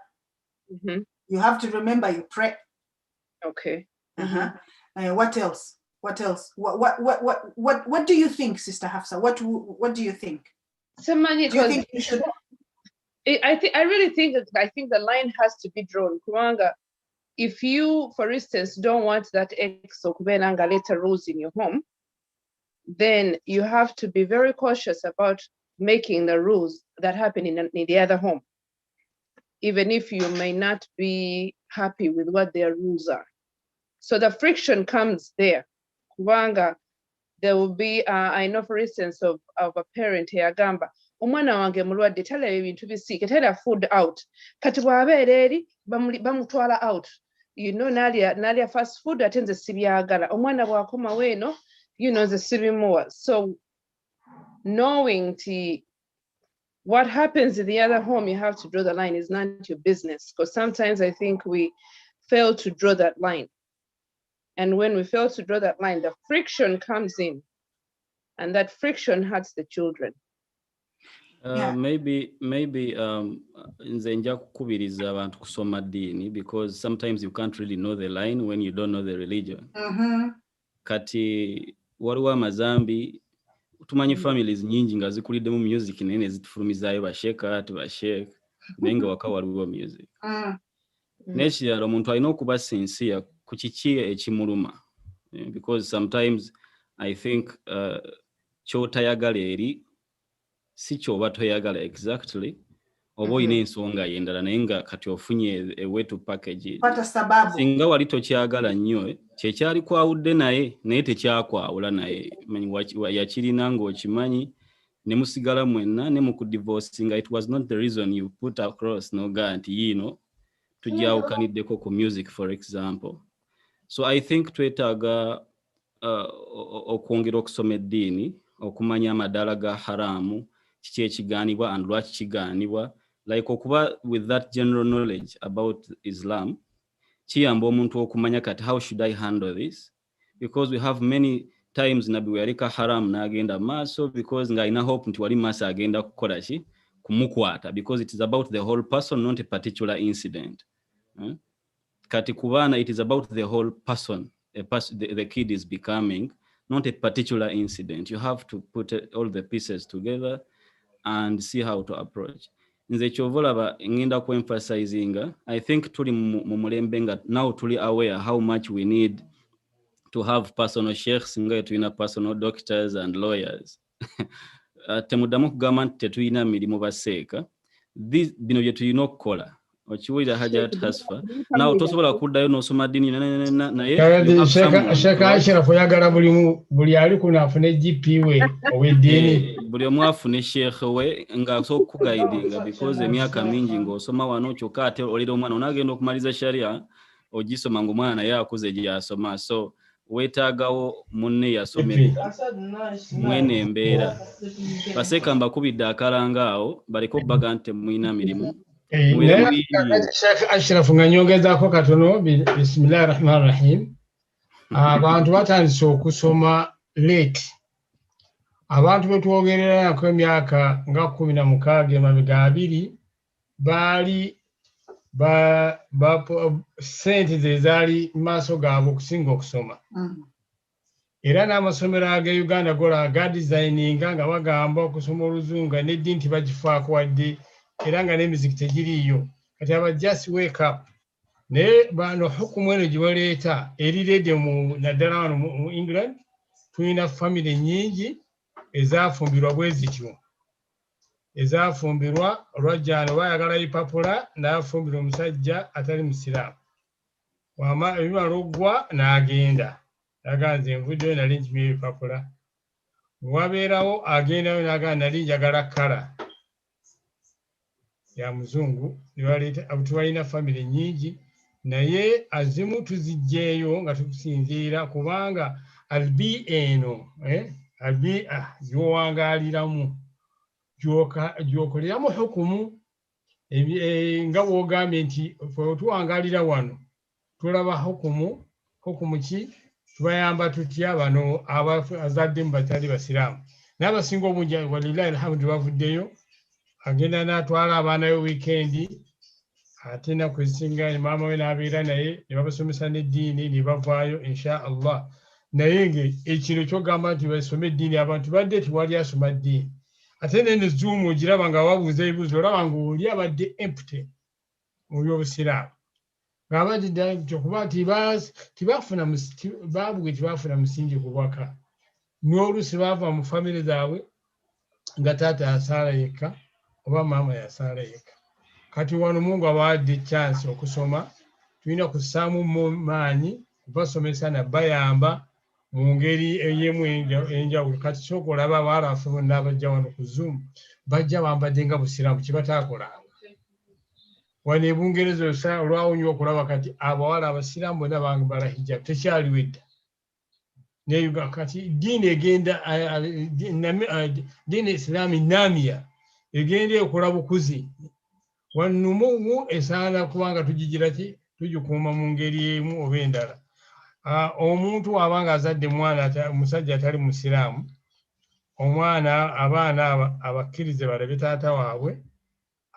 You have to remember you pray. Okay. What else? What do you think, Sister Hafsa? What do you think? Do you think you should? I really think the line has to be drawn. Kumanga, if you, for instance, don't want that ex or kubenanga later rules in your home, then you have to be very cautious about making the rules that happen in the other home, even if you may not be happy with what their rules are. So the friction comes there. Kubanga, there will be, I know for instance of a parent here, Gamba, omwana wange mulwadde tala ebintu bisiike tala food out. Kati bw'abeera eri bamutwala out. You know, nalia fast food atenze sibyagala. Omwana bw'akoma weeno, you know, the sibimuwa. So knowing what happens in the other home, you have to draw the line. Is not your business. Because sometimes I think we fail to draw that line. And when we fail to draw that line, the friction comes in. And that friction hurts the children. Maybe nze nja kukubiriza abantu kusoma dini, because sometimes you can't really know the line when you don't know the religion. Kati waliwo amazambi tumanyi families nyingi nga zikuliddemu music nene zitufulumizaayo basheka tubasheka naye nga waka waliwo music. N'ekirala omuntu alina okuba sincere ku kiki ekimuluma, because sometimes I think kyotayagala eri si kyoba toyagala exactly, oba olina ensonga yendala naye nga kati ofunye a way to package it. Singa wali tokyagala nnyo kyekyali kwawudde naye tekyakwawula naye yakirina ng'okimanyi ne musigala mwenna ne mukudivorcinga. It was not the reason you put across noga nti yiino tugyawukaniddeko ku music for example. So I think twetaaga okwongera okusoma eddiini, okumanya amadaala ga haramu, kiki ekigaanibwa and lwaki kigaanibwa, like okuba with that general knowledge about Islam kiyamba omuntu okumanya kati how should I handle this, because we have many times nabbi weyaleka haramu n'agenda maaso because ng'alina hope nti wali maaso agenda kukola ki kumukwata, because it is about the whole person, not a particular incident. Kati ku baana it is about the whole person, the kid is becoming, not a particular incident. You have to put all the pieces together and see how to approach. Nze kyovolaba ngenda ku emphasizing, I think tuli mu mulembe nga now tuli aware how much we need to have personal sheikhs nga tulina personal doctors and lawyers. Temudamu kugamba nti tetulina mirimu baseeka. Bino bye tulina okukola. Okiwulira Hajat Hasfa. Nawe tosobola kuddayo n'osoma ddiini naye Sheikh Ashraf oyagala buli ali kuno afune GP we ow'eddiini. Buli omu afune sheikh we ng'asobola okuguidinga because emyaka mingi ng'osoma wano kyokka ate olira omwana onaagenda okumaliza sharia ogisoma ng'omwana naye akuze gy'asoma. So weetaagawo munne yasomerera mwene embeera. Baseeka mbakubidde akalanga awo baleke obbaga nti temulina mirimu. Sheikh Ashraf nga nyongezaako katono, bisimillahi rahmani rahim. Abantu batandise okusoma late. Abantu betwogerera nako emyaka nga 16 emabega 2 baali sente ze zaali maaso gaabwe okusinga okusoma. Era n'amasomero aga Uganda gola agadesigninga nga bagamba okusoma oluzungu n'eddiini tibagifaako wadde era nga n'emiziki tegiriiyo. Kati aba just wake up. Naye bano hukumu eno gye baleeta eriredde naddala wano mu England, tulina famire nyingi ezaafumbirwa bwe zityo. Ezaafumbirwa olwajjano bayagala ipapula n'afumbirwa omusajja atali musiraamu. Ebimala oggwa n'agenda. Naga nze nvuddeyo nali nkimye ebipapula. Wabeerawo agendayo naga nali njagala kkala ya muzungu. Tubalina famire nyingi naye azimu tuziggyeyo nga tukusinziira kubanga albi eno albi gy'owangaaliramu gy'okoleramu hukumu nga bw'ogambye nti tuwangaalira wano tulaba hukumu ki tubayamba tutya bano abazaddemu batali basiraamu. N'abasinga obungi walillahi alhamdu bavuddeyo, agenda n'atwala abaana be wiikendi ate ennaku ezisinga maama we n'abeera naye ne babasomesa n'eddiini ne bavaayo insha Allah. Naye ekino kyogamba nti basome eddiini abantu badde tiwali asoma ddiini. Ate nene Zoom ogiraba nga wabuuza ebibuuzo olaba nga oli abadde empty mu by'obusiraamu. Ng'abadde ddala kuba tibaafuna musingi ku bwaka. N'oluusi baava mu famire zaabwe nga taata yasaala yekka oba maama yasaala yekka. Kati wano Mungu abawadde chance okusoma, tulina kussaamu maanyi kubasomesa na bayamba mu ngeri ey'emu enjawulo. Kati sooka olaba abaala baffe bonna abajja wano ku Zoom bajja bambadde nga busiraamu kibataakolanga. Wano e Bungereza olwawunywa okulaba kati abawala abasiraamu bonna bambala hijab tekyaliwo edda. Kati ddiini egenda ddiini Islaami naamiya egenda ekola bukuzi. Wannumu esaana kubanga tugigira ki tugikuuma mu ngeri emu oba endala. Omuntu wabanga azadde mwana omusajja atali musiraamu, abaana abakkirize balabe taata waabwe,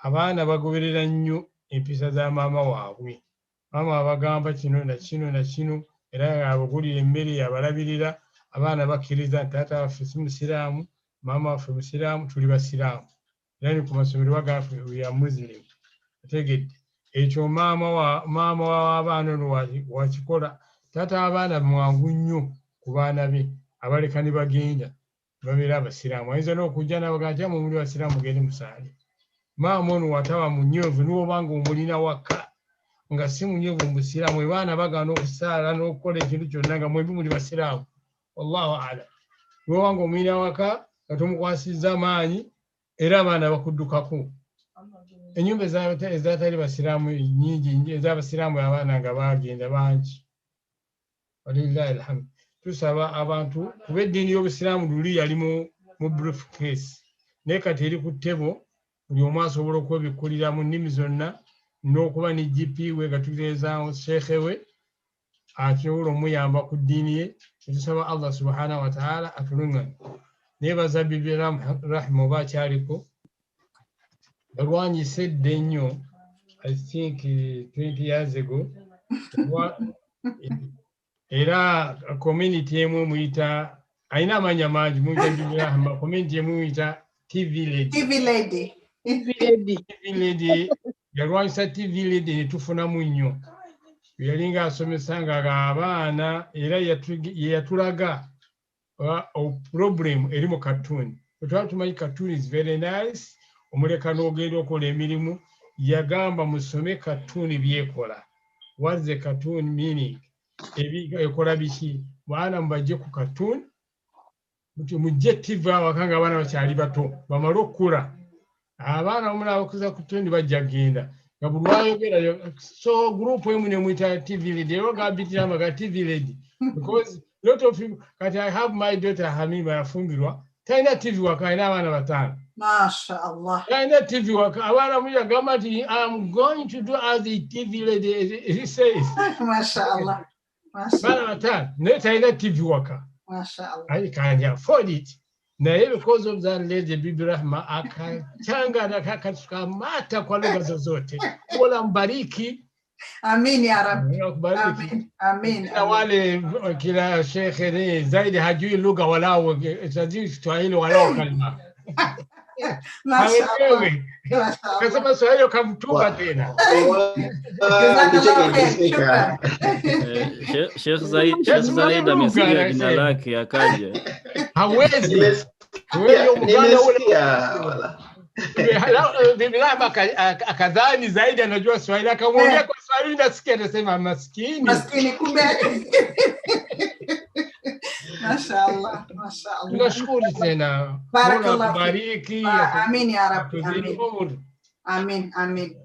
abaana bagoberera nnyo empisa za maama waabwe. Maama abagamba kino na kino na kino era abagulira emmere yabalabirira. Abaana bakkiriza nti taata waffe si musiraamu, maama waffe musiraamu, tuli basiraamu. Era ni ku masomero bagaffe ya Muslim. Tegedde ekyo maama w'abaana ono wakikola. Taata abaana mwangu nnyo ku baana be abaleka ne bagenda babeera abasiraamu. Ayinza n'okujja n'abaga nti muli basiraamu mugende musaale. Maama ono wataba munywevu n'obanga omulina waka nga si munywevu mu busiraamu, baana bagaana okusaala n'okukola ekintu kyonna nga mwembi muli basiraamu. Wallahu a'lam. N'obanga omulina waka nga tomukwasizza maanyi era abaana bakuddukako. Ennyumba ezatali basiraamu nnyingi, ez'abasiraamu abaana nga bagenda bangi. Walillahi alhamdu. Tusaba abantu kuba eddiini y'obusiraamu luli yali mu briefcase naye kati eri ku ttebo, buli omu asobola okwebikkulira mu nnimi zonna n'okuba ne GP we nga tuteezaawo sheekhe we asobola omuyamba ku ddiini ye. Tusaba Allah subhanahu wa ta'ala atuluŋŋamye. Neebaza Bibi Rahma oba akyaliko. Balwanyise edda ennyo, I think 20 years ago. Era community emu muyita Aina amanya mangi muyita Bibi Rahma komenti yemuyita TV Lady. TV Lady yalwanyisa TV Lady ne tufunamu nnyo. Yalinga asomesanga abaana era yatulaga problem eri mu cartoon. Twali tumanyi cartoon is very nice. Omuleka n'ogenda okola emirimu yagamba musome cartoon byekola. What is the cartoon meaning? Ekola biki? Baana mubajje ku cartoon. Mujje TV awakanga abaana bakyali bato bamala okukula. Abaana omulala okuza ku tundi bajja genda. Nga buli lwayogera so group emu ne mwita TV Lady. Era gabitira amaga TV Lady. Because lot of people, I have my daughter Hamima yafumbirwa. Taina TV waka ina abaana bataano. Masha Allah. Taina TV waka abaana muya gamba nti I'm going to do as the TV Lady he says. Masha Allah. Baana bataano naye taina TV waka. Masha Allah. I can't afford it. Naye because of that lady Bibi Rahma akachanga na kakakamata kwa lugha zozote. Mola mbariki. Amin ya Rabbi. Amin. Na wale kila shekhe ni zaidi hajui lugha walao hajui Kiswahili walao kalima. Mashallah. Kasema Swahili kamtuma tena. Sheikh Zaid amesikia jina lake akaja. Hawezi. Wewe mganda ule. Bibi Rahma akadhani zaidi anajua Swahili akamwambia kwa Swahili nasikia anasema maskini. Maskini kumbe. Mashallah, mashallah. Tunashukuru tena. Barakallahu kubariki. Amin ya Rabbi. Amin. Amin.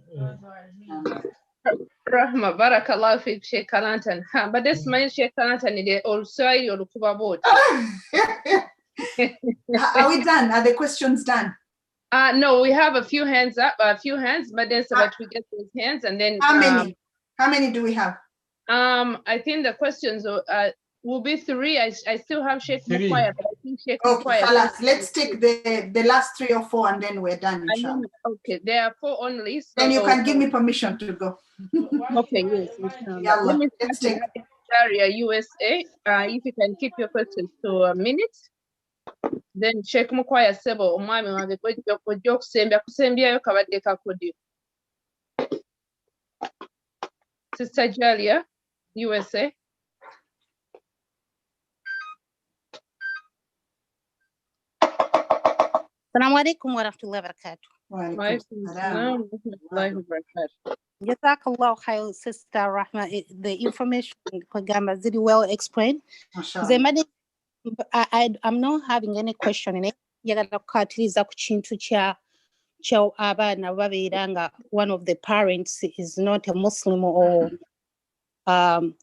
Rahma, barakallahu fi Sheikh Kalantan. But this man Sheikh Kalantan is also your kubabot. Are we done? Are the questions done? No, we have a few hands up, but then so that we get those hands and then how many? How many do we have? I think the questions will be 3. I still have Sheikh Mukwaya, but I think Sheikh Mukwaya. Let's take the last 3 or 4 and then we're done, inshallah. Okay, there are 4 only. So then you can give me permission to go. Okay, yes. Let me let's take Area USA. If you can keep your questions to a minute. Then Sheikh Mukwaya Sebo omwami wange kujja kusembyayo kabadde kakodyo. Sister Jalia, USA. Assalamu alaikum wa rahmatullahi wa barakatuh. Wa alaikum assalam wa rahmatullahi wa barakatuh. Jazakallah khair, Sister Rahma. The information is really well explained. I'm not having any question in it. One of the parents is not a Muslim or the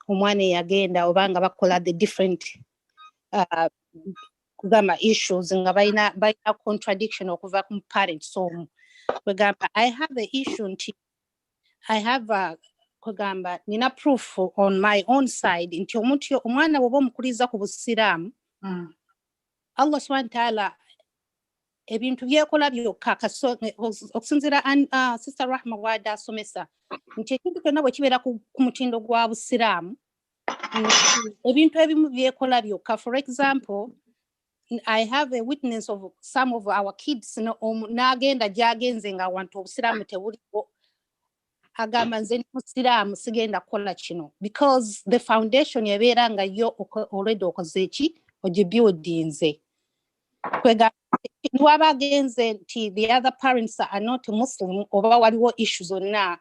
different issues by a contradiction of parents. So I have the issue. I have a nina proof on my own side. Inti omuntu omwana woba mukuriza ku busiramu. Allah subhanahu wa ta'ala ebintu byekola byokka okusinzira Sister Rahma wada somesa nti ekintu kyonna bwe kibeera ku mutindo gwa busiramu ebintu ebimu byekola byokka. For example, I have a witness of some of our kids n'agenda gy'agenze nga wantu obusiramu tebuliwo agamba nze musiramu sigenda kukola kino because the foundation yabeera nga yo already okoze eki ogibuildinze. Niwaba agenze nti the other parents are not Muslim oba waliwo issues zonna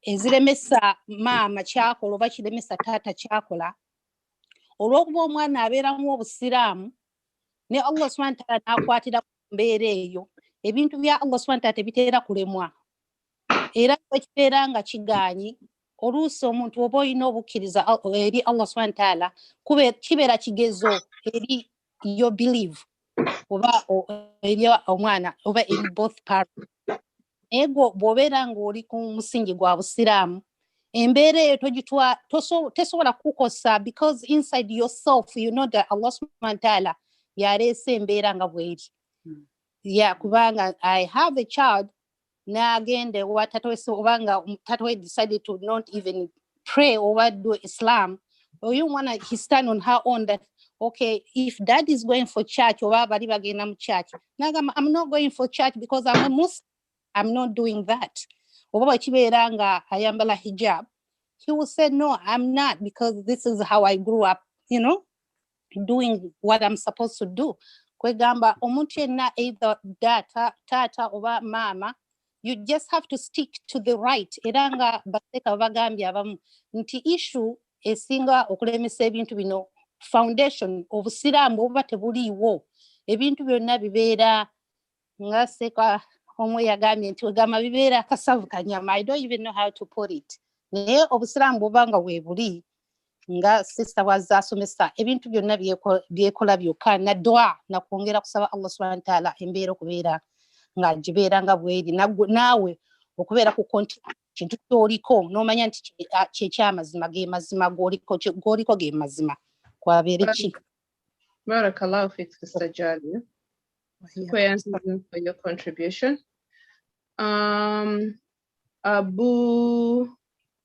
eziremesa maama kyakola oba kiremesa taata kyakola olw'okuba omwana abeeramu obusiraamu ne Allah subhanahu wa ta'ala n'akwatira ku mbeera eyo ebintu bya Allah subhanahu wa ta'ala tebiteera kulemwa era kibeera nga kigaanyi oluusi omuntu oba olina obukkiriza eri Allah subhanahu wa ta'ala kibeera kigezo eri your belief oba eri omwana oba eri both parents. Ego bw'obeera ng'oli ku musingi gwa busiraamu embeera eyo tesobola kukosa because inside yourself you know that Allah subhanahu wa ta'ala yaleese embeera nga bw'eri. Kubanga I have a child n'agende oba tatwe obanga tatwe decided to not even pray or do Islam or you want to stand on her own that, okay, if dad is going for church, or church, I'm not going for church because I'm a Muslim. I'm not doing that. Hijab. He will say, no, I'm not, because this is how I grew up, you know, doing what I'm supposed to do. Kwegamba omuntu na either tata or mama, you just have to stick to the right. Eranga baseka bagambya abamu nti issue esinga okulemesa ebintu bino foundation obusiramu obuba tebuliiwo, ebintu byonna bibeera nga seka omwe yagambye nti wegamba bibeera kasavu kanyama. I don't even know how to put it. Naye obusiramu bwobanga weebuli nga sister wazasomesa ebintu byonna byekola byokka na dua na kwongera kusaba Allah subhanahu wa ta'ala embeera okubeera nga gibeera nga bweri naawe okubeera ku kintu kyoliko n'omanya nti kyekyamazima ge mazima g'oliko ge mazima kwabeera ki. Barakallahu fik, Sister Jalia. For your contribution. Abu,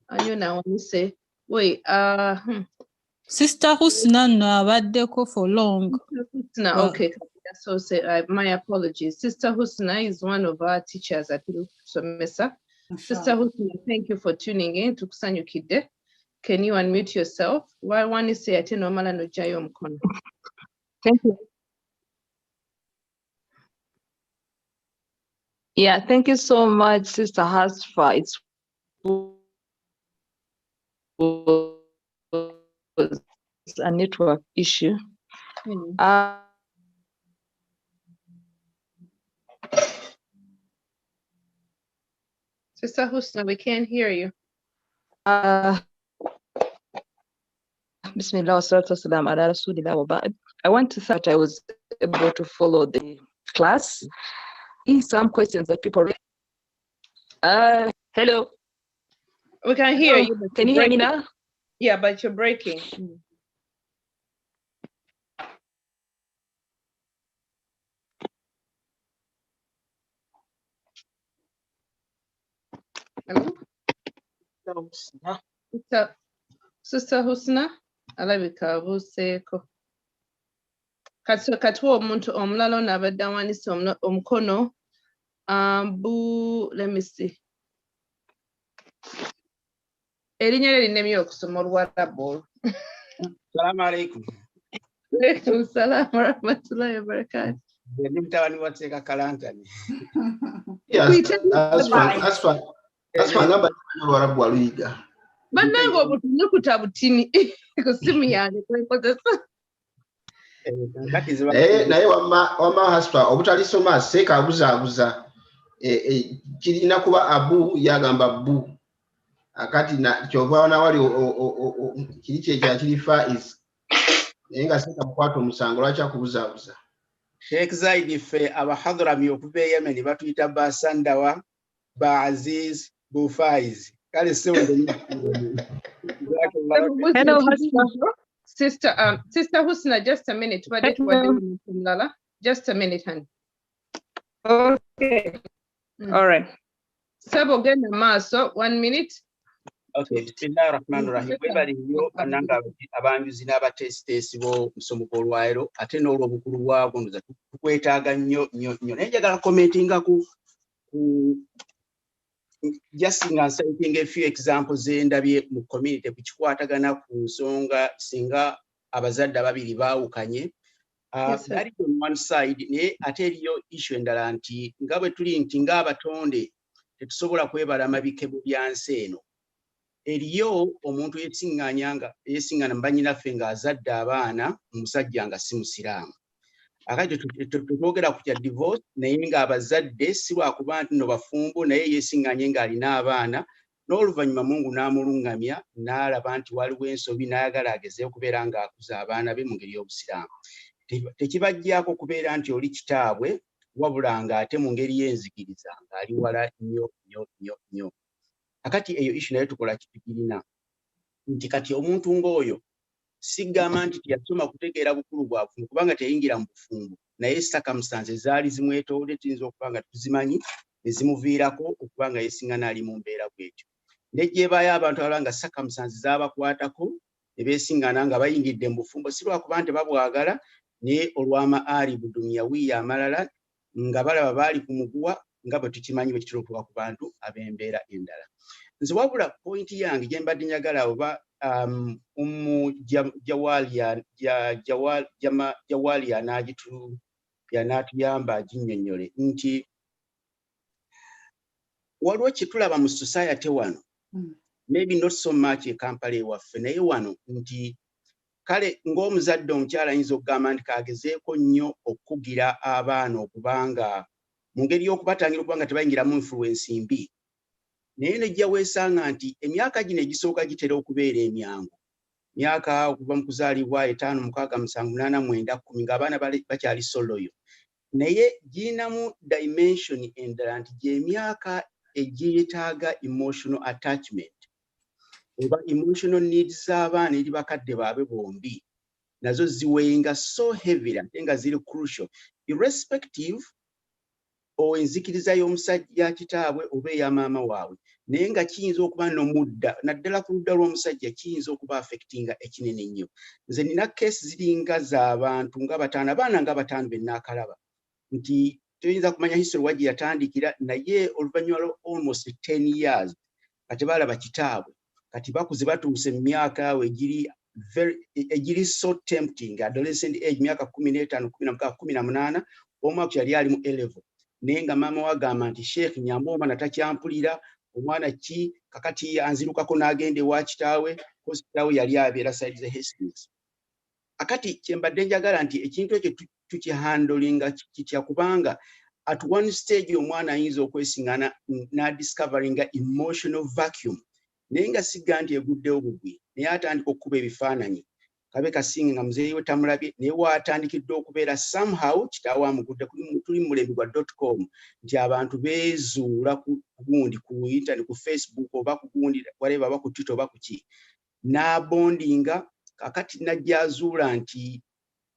I now want to say, wait, Sister Husna abaddeko for long. Husna, okay. So say my apologies. Sister Husna is one of our teachers at Somesa. Sister Husna, thank you for tuning in to Kusanyu Kide. Can you unmute yourself? Why one is say ate normal no jayo mkono. Thank you. Yeah, thank you so much, Sister Hasfa. It's a network issue. Sister Husna, we can't hear you. Bismillah wa salatu wasalam ala rasulillah wa ba'd. I want to say that I was able to follow the class. Some questions that people hello. We can hear you. Can you hear me now? Yeah, but you're breaking. Hello? Sister Husna, alabika buseeko. Katuwa omuntu omulala onabadde awanise omukono. Let me see. Erinnya lye linnemye okusoma Oluwarabu. Salaamu alaikum. Alaikum salaam wa rahmatullahi wa barakatuh. Ndi mutabani wa Teeka Kalantani. Asfa ngamba Oluwarabu aluyiga. Bannange obutunye kutabutini ku simu yange kwekozesa. Naye wamma Asfa obutalisoma seeka abuzaabuza. Kirina kuba abu yagamba bu. Akati na kyova na wali kiri kiri faiz. Nenga sika mukwato musango lwacha kubuzaabuza. Sheikh Zaidi fe abahadrami okuva Yemen batuyita basandawa ba Aziz bu Faiz. Kale sewonde. Hello Sister Husna, just a minute. Just a minute, honey. Okay. All right. Sabo genda maaso 1 minute. Okay, bismillahir rahmanir rahim. Webali nnyo bannanga abanjuzi n'abatesitesi bo musomo gw'olwairo ate n'olw'obukulu bwagwo ndoza tukwetaaga nnyo. Naye njagala commentinga ku just nga citing a few examples endabye mu community ku kikwatagana ku nsonga singa abazadde ababiri baawukanye. That is on one side, naye ate eriyo issue endala nti nga bwe tuli nti ng'abatonde tetusobola kwebala mabikebo byansi eno. Eriyo omuntu yesiŋŋaana mu bannyinaffe ng'azadde abaana omusajja nga si musiraamu. Akati tetwogera ku kya divorce naye ng'abazadde si lwakuba nti no bafumbo naye yesiŋŋaanye ng'alina abaana n'oluvannyuma Mungu n'amuluŋŋamya n'alaba nti waliwo ensobi n'ayagala agezeeyo okubeera ng'akuza abaana be mu ngeri y'obusiraamu. Tekibajjaako kubeera nti oli kitaabwe wabula ng'ate mu ngeri y'enzikiriza ng'ali wala nnyo. Akati eyo issue naye tukola kitugirina nti kati omuntu ng'oyo sigamba nti tiyasoma kutegeera bukulu bwafu kubanga teyingira mu bufumbo naye circumstances zaali zimwetoolodde tuyinza okuba nga tuzimanyi ne zimuviirako okuba nga yeesiŋŋaana ali mu mbeera bw'etyo. Nejjeebaayo abantu abalaba nga circumstances zaabakwatako ne beesiŋŋaana nga bayingidde mu bufumbo si lwakuba nti babwagala naye olw'ama alibu dunia wiya amalala nga balaba baali ku muguwa nga bwe tukimanyi bwe kitera okuba ku bantu ab'embeera endala. Nze wabula pointi yange gye mbadde njagala oba Jawali yanaatuyamba aginnyonnyole nti waliwo kye tulaba mu society wano, maybe not so much e Kampala ewaffe naye wano nti kale ng'omuzadde omukyala ayinza okugamba nti kagezeeko nnyo okukugira abaana okubanga mu ngeri y'okubatangira okubanga tebayingiramu influence mbi. Naye nejja weesanga nti emyaka gino egisooka gitera okubeera emyangu, myaka okuva mu kuzaalibwa 5, 6, 7, 8, 9, 10 ng'abaana bakyali soloyo, naye girinamu dimension endala nti gy'emyaka egyetaaga emotional attachment oba emotional needs z'abaana eri bakadde baabwe bombi nazo ziwenga so heavily ate nga ziri crucial irrespective enzikiriza y'omusajja kitaabwe oba eya maama waabwe, naye nga kiyinza okuba n'omudda naddala ku ludda lw'omusajja kiyinza okuba affectinga ekinene ennyo. Nze nina keesi ziringa z'abantu nga bataano, abaana nga bataano be nnaakalaba nti tuyinza kumanya history wa gye yatandikira naye oluvannyuma lwa almost 10 years kati balaba kitaabwe kati bakuze batuuse mu myaka egiri so tempting, adolescent age, myaka 15, 16, 18, omwaka yali ali mu A-level naye nga maama we agamba nti Sheikh nyamba omwana takyampulira, omwana ki kakati anzirukako n'agenda ewa kitaawe kozi kitaawe yali abeera side ze Hastings. Akati kyembadde njagala nti ekintu ekyo tukihandolinga kitya kubanga at one stage omwana ayinza okwesiŋŋaana n'adiscoveringa emotional vacuum naye nga sigga nti eguddewo bugwi naye atandika okukuba ebifaananyi kabe kasinga nga muzeeyi we tamulabye naye waatandikidde okubeera somehow kitaawe amugudde. Tuli mu mulembe gwa .com nti abantu beezuula ku gundi ku internet ku Facebook oba ku gundi whatever oba ku Twitter oba ku ki n'abondinga kakati najja azuula nti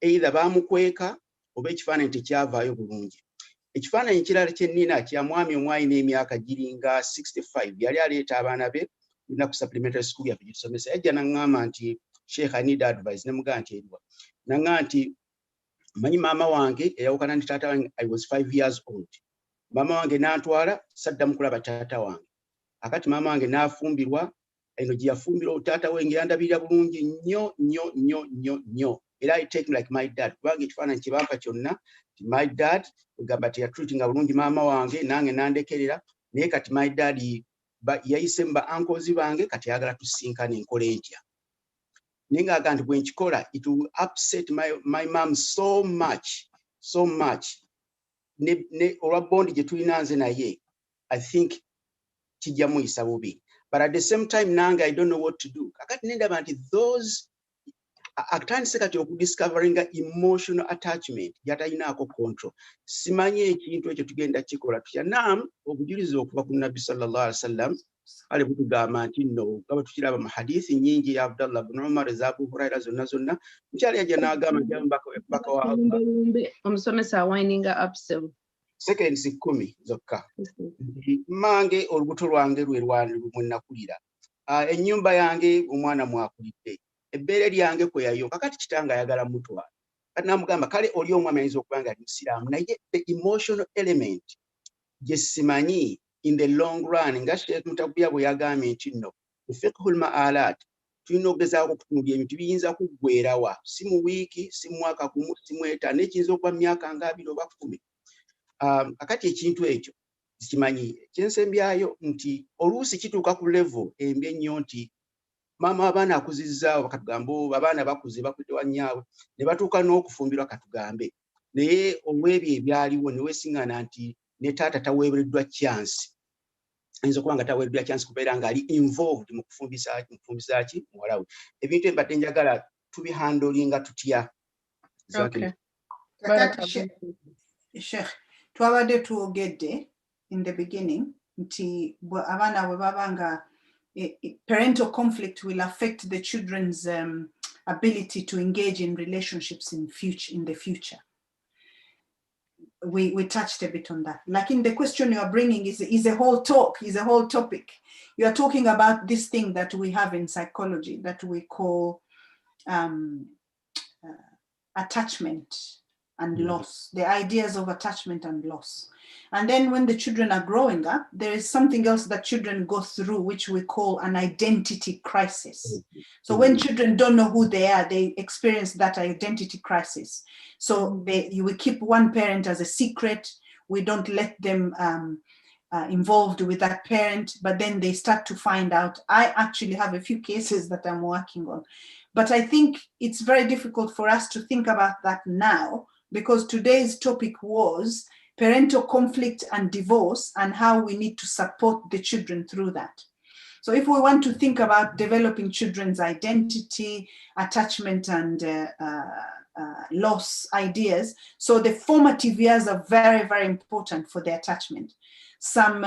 either baamukweka oba ekifaananyi tekyavaayo bulungi. Ekifaananyi kirala kye nnina kya mwami omwalina emyaka giringa 65 yali aleeta abaana be na ku supplementary school yaffe gye tusomesa, yajja n'aŋŋamba nti Sheikh, I need advice. Ne mugamba nti eriwa naŋŋamba nti manyi maama wange yayawukana ne taata wange, I was 5 years old. Maama wange n'antwala saddamu kulaba taata wange. Akati maama wange n'afumbirwa, eno gye yafumbirwa taata wange yandabirira bulungi nnyo era I take me like my dad kubanga ekifaananyi kye bampa kyonna ti my dad ogamba teyatreatinga bulungi maama wange nange nandekerera naye kati my dad yayise mu ba uncles bange kati ayagala tusinkane enkole ntya. Naye ng'agamba nti bwe nkikola it will upset my mom so much ne olwa bondi gye tulina nze naye I think kijja muyisa bubi, but at the same time nange I don't know what to do. Kakati nendaba nti those atandise kati okudiscoveringa emotional attachment gy'atalinaako control. Simanyi ekintu ekyo tugenda kikola tutya. Naam, obujulizi okuva ku Nabbi sallallahu alaihi wasallam kale butugamba nti nno nga bwe tukiraba mu hadithi nyingi ya Abdallah bin Umar eza Abu Huraira zonna mukyala yajja n'agamba baka wa Allah omusomesa windinga up seconds 10 zokka mange olubuto lwange lwe nakulira, ennyumba yange omwana mwakulidde, ebbeere lyange kwe yayonka kati kitanga ayagala mutwala. Kati namugamba kale oli omwami ayinza okuba nga ali musiraamu naye the emotional element gye simanyi in the long run nga Sheikh Mutabuya bwe yagambye nti nno mu fiqhul ma'alat tulina okugezaako okutunulya ebintu biyinza kuggweerawa si mu wiiki si mu mwaka gumu si mu etaano ekiyinza okuba myaka nga 2 oba 10. Akati ekintu ekyo kimanyi kyensembyayo nti oluusi kituuka ku level embi ennyo nti maama abaana akuzizzaawo bakatugamba abaana bakuze bakudde wa nnyaabwe ne batuuka n'okufumbirwa katugambe naye olw'ebyo ebyaliwo ne weesiŋŋaana nti ne taata taweereddwa chance, ayinza okuba nga taweereddwa chance kubeera ng'ali involved mu kufumbisa ki muwala we. Ebintu embadde njagala tubihandolinga tutya. Sheikh, twabadde tuwogedde in the beginning nti abaana bwe baba nga parental conflict will affect the children's ability to engage in relationships in the future. We touched a bit on that. Like in the question you are bringing is a whole talk, topic. You are talking about this thing that we have in psychology that we call attachment and loss, the ideas of attachment and loss. And then when the children are growing up, there is something else that children go through, which we call an identity crisis. So when children don't know who they are, they experience that identity crisis. So we keep one parent as a secret. We don't let them involved with that parent, but then they start to find out. I actually have a few cases that I'm working on. But I think it's very difficult for us to think about that now, because today's topic was parental conflict and divorce and how we need to support the children through that. So if we want to think about developing children's identity, attachment and loss ideas, so the formative years are very, very important for the attachment. Some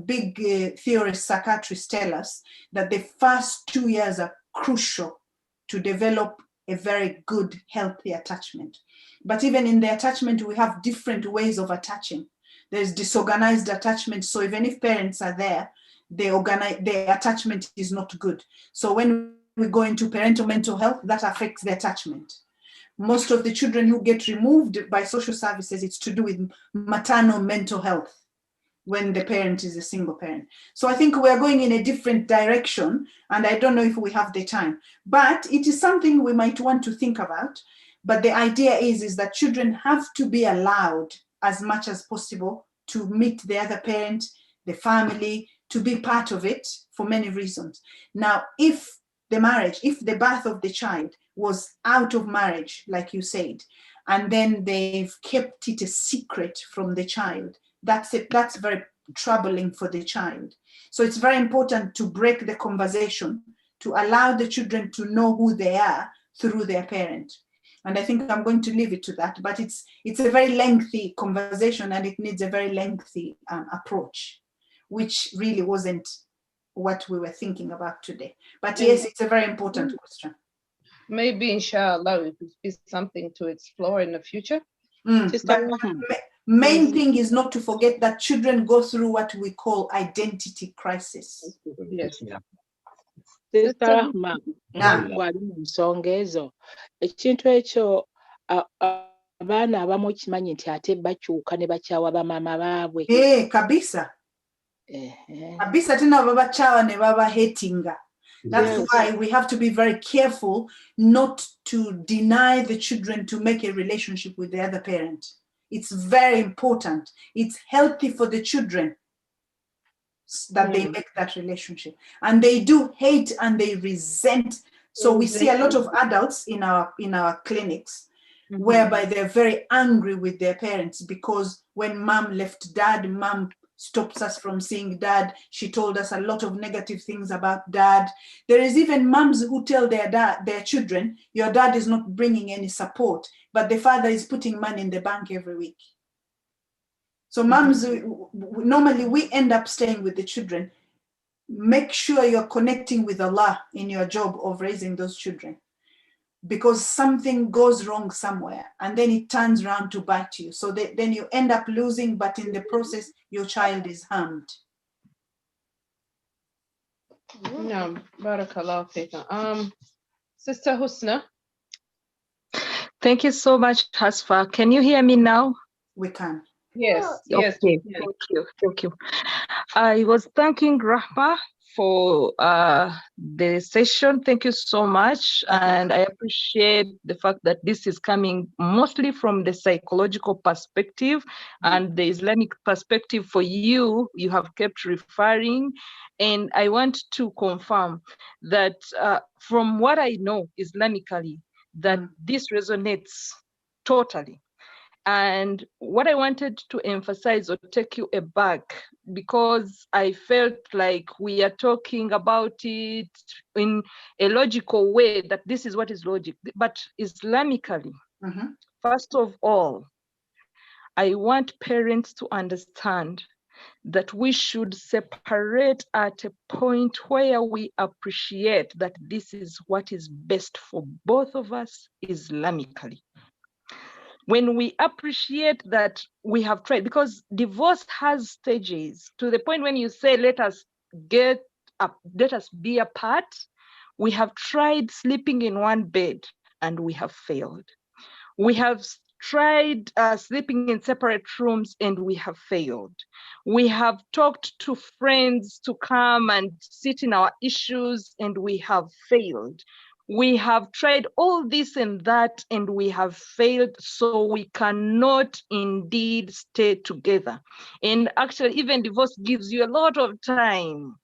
big theorists, psychiatrists tell us that the first 2 years are crucial to develop a very good, healthy attachment. But even in the attachment, we have different ways of attaching. There's disorganized attachment. So even if parents are there, the attachment is not good. So when we go into parental mental health, that affects the attachment. Most of the children who get removed by social services, it's to do with maternal mental health when the parent is a single parent. So I think we're going in a different direction, and I don't know if we have the time, but it is something we might want to think about. But the idea is that children have to be allowed as much as possible to meet the other parent, the family, to be part of it for many reasons. Now, if the birth of the child was out of marriage, like you said, and then they've kept it a secret from the child, that's very troubling for the child. So it's very important to break the conversation, to allow the children to know who they are through their parent. And I think I'm going to leave it to that, but it's a very lengthy conversation and it needs a very lengthy approach, which really wasn't what we were thinking about today. But yes, it's a very important question. Maybe inshallah it will be something to explore in the future. Main thing is not to forget that children go through what we call identity crisis. Yes. Sister Rahma, wali mu nsonga ezo ekintu ekyo abaana abamu kimanyi nti ate bakyuka ne bakyawa bamaama baabwe. Kabisa. Kabisa tena babakyawa ne babahatinga. That's why we have to be very careful not to deny the children to make a relationship with the other parent. It's very important. It's healthy for the children that they make that relationship. And they do hate and they resent. So we see a lot of adults in our clinics whereby they're very angry with their parents because when mom left dad, mom stops us from seeing dad. She told us a lot of negative things about dad. There is even moms who tell their children, your dad is not bringing any support, but the father is putting money in the bank every week. So moms, normally we end up staying with the children. Make sure you're connecting with Allah in your job of raising those children, because something goes wrong somewhere and then it turns around to bite you. So then you end up losing, but in the process, your child is harmed. No, barakallah feekum. Sister Husna. Thank you so much, Hasfa. Can you hear me now? We can. Yes, yes. Okay, thank you. I was thanking Rahma for the session. Thank you so much. And I appreciate the fact that this is coming mostly from the psychological perspective and the Islamic perspective for you have kept referring. And I want to confirm that from what I know Islamically, that this resonates totally. And what I wanted to emphasize or take you aback, because I felt like we are talking about it in a logical way, that this is what is logic. But Islamically, first of all, I want parents to understand that we should separate at a point where we appreciate that this is what is best for both of us Islamically. When we appreciate that we have tried, because divorce has stages, to the point when you say, let us be apart, We have tried sleeping in one bed and we have failed. We have tried sleeping in separate rooms and we have failed. We have talked to friends to come and sit in our issues and we have failed. We have tried all this and that and we have failed, so we cannot indeed stay together. And actually, even divorce gives you a lot of time.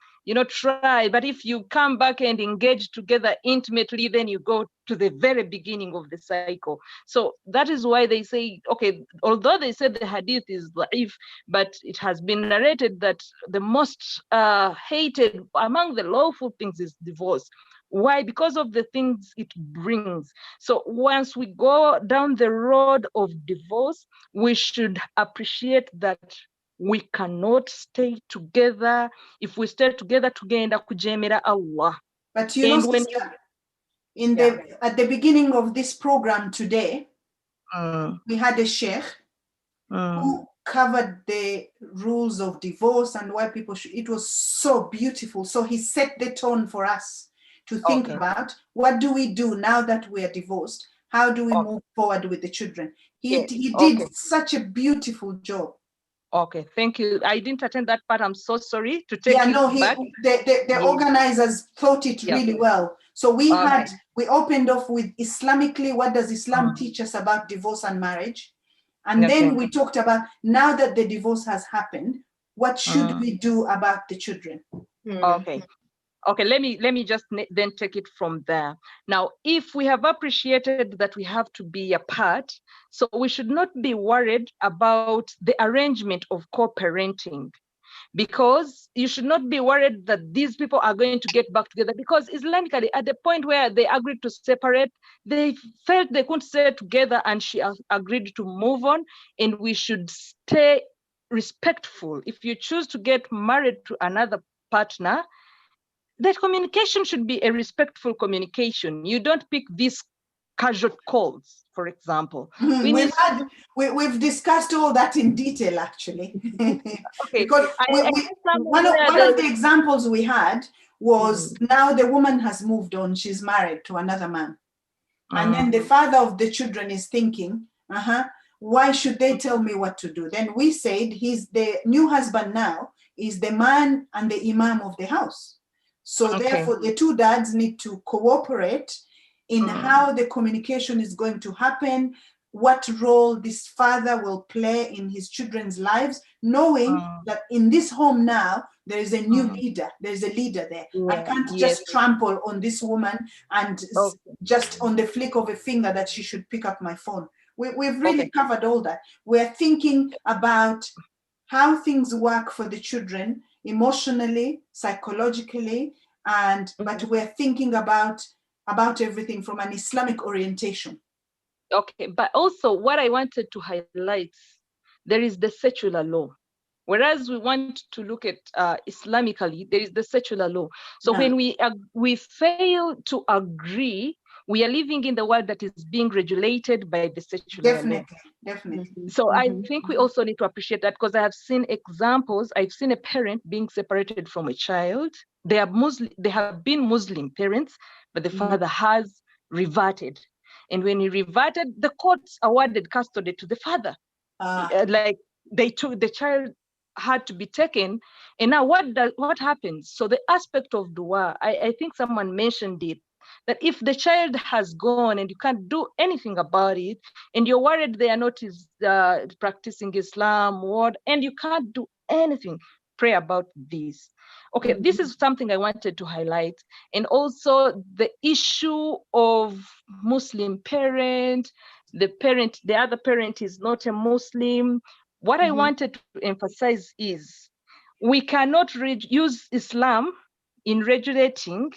Try, but if you come back and engage together intimately, then you go to the very beginning of the cycle. So that is why they say, okay, although they said the hadith is da'if, but it has been narrated that the most hated among the lawful things is divorce. Why? Because of the things it brings. So once we go down the road of divorce, we should appreciate that we cannot stay together. If we stay together, tugenda kujemera Allah. But sister, at the beginning of this program today, we had a sheikh who covered the rules of divorce and why people should. It was so beautiful. So he set the tone for us to think about, what do we do now that we are divorced? How do we move forward with the children? He did such a beautiful job. Okay, thank you. I didn't attend that part. I'm so sorry to take you back. The organizers thought it really well. So we opened off with Islamically, what does Islam teach us about divorce and marriage? And then we talked about, now that the divorce has happened, what should we do about the children? Okay, let me just then take it from there. Now, if we have appreciated that we have to be apart, so we should not be worried about the arrangement of co-parenting, because you should not be worried that these people are going to get back together, because Islamically, at the point where they agreed to separate, they felt they couldn't stay together, and she agreed to move on, and we should stay respectful. If you choose to get married to another partner, that communication should be a respectful communication. You don't pick these casual calls, for example. We've discussed all that in detail, actually. Because one of the examples we had was, now the woman has moved on, she's married to another man. And then the father of the children is thinking, why should they tell me what to do? Then we said, the new husband now is the man and the imam of the house. So therefore, the two dads need to cooperate in how the communication is going to happen, what role this father will play in his children's lives, knowing that in this home now, there is a new leader, there's a leader there. I can't just trample on this woman and just on the flick of a finger that she should pick up my phone. We've really covered all that. We're thinking about how things work for the children emotionally, psychologically, but we're thinking about everything from an Islamic orientation. Okay, but also what I wanted to highlight, there is the secular law. Whereas we want to look at Islamically, there is the secular law. So when we fail to agree, we are living in the world that is being regulated by the secular law. Definitely. So I think we also need to appreciate that, because I have seen examples. I've seen a parent being separated from a child. They have been Muslim parents, but the father has reverted. And when he reverted, the courts awarded custody to the father. Like the child had to be taken. And now what happens? So the aspect of dua, I think someone mentioned it, that if the child has gone and you can't do anything about it, and you're worried they are not practicing Islam, and you can't do anything, pray about this. Okay, this is something I wanted to highlight. And also the issue of Muslim parent, the other parent is not a Muslim. What I wanted to emphasize is, we cannot use Islam in regulating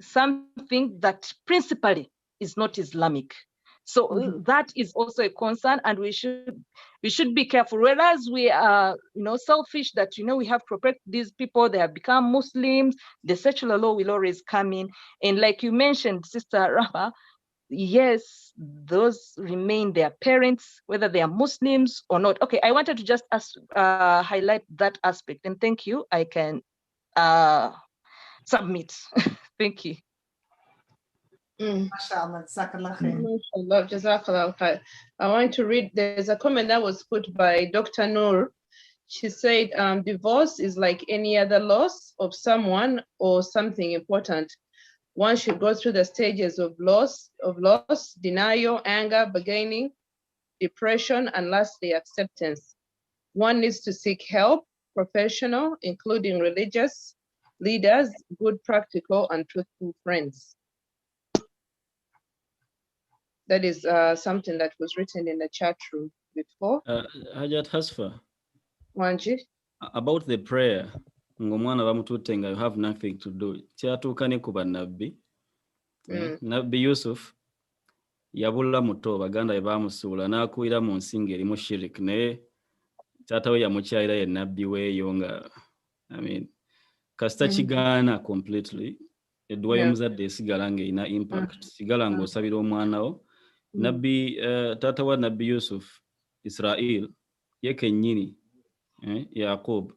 something that principally is not Islamic. So that is also a concern, and we should be careful. Whereas we are, selfish that we have to protect these people, they have become Muslims, the secular law will always come in. And like you mentioned, Sister Rahma, yes, those remain their parents, whether they are Muslims or not. Okay, I wanted to just highlight that aspect, and thank you. I can submit. Thank you. Mashallah, jazakallah khair. Mashallah, jazakallah khair. I want to read, there's a comment that was put by Dr. Noor. She said, divorce is like any other loss of someone or something important. One should go through the stages of loss, denial, anger, bargaining, depression, and lastly, acceptance. One needs to seek help, professional, including religious leaders, good, practical, and truthful friends. That is something that was written in the chat room before. Hajat Hasfa. Wanji? About the prayer, ngomwana bamututte nga you have nothing to do. Kyatuuka ne ku bannabbi. Nabbi Yusuf yabula muto baganda bye baamusuula n'akuira mu nsinga erimu shirik naye taata we yamukyalira ye nabbi weeyo nga kasita kigaana completely edduwa y'omuzadde esigala ng'erina impact sigala ng'osabira omwana wo. Nabbi taata wa nabbi Yusuf Israel ye kennyini Yaqub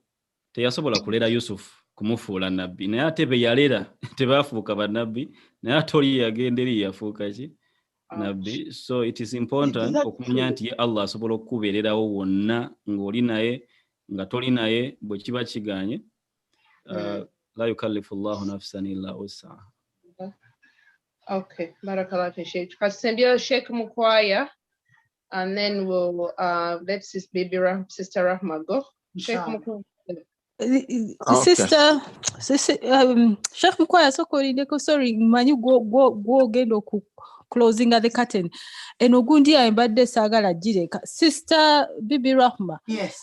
teyasobola kulera Yusuf kumufuula nabbi naye ate be yalera tebaafuuka bannabbi naye ate oli yagenda eri yafuuka ki nabbi. So it is important okumanya nti ye Allah asobola okukubeererawo wonna ng'oli naye nga toli naye bwe kiba kiganye. La yukallifu Allahu nafsan illa wus'aha. Okay, barakallah fi Sheikh. Kasembia Sheikh Mukwaya, and then we'll let Sister Rahma go. Sheikh Mukwaya. Sister, Sheikh Mukwaya sokolideko, sorry, manyu go gendo ku closing the curtain. Eno gundi ayembadde saagala gireka. Sister Bibi Rahma. Yes.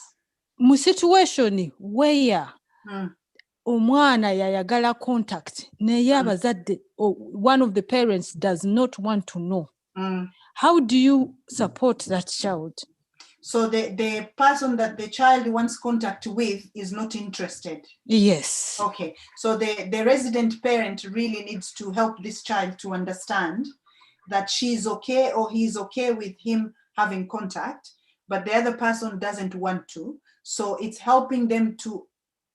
Mu situation where omwana yayagala contact naye abazadde one of the parents does not want to know. How do you support that child? So the person that the child wants contact with is not interested. Yes. Okay. So the resident parent really needs to help this child to understand that she's okay or he's okay with him having contact, but the other person doesn't want to. So it's helping them to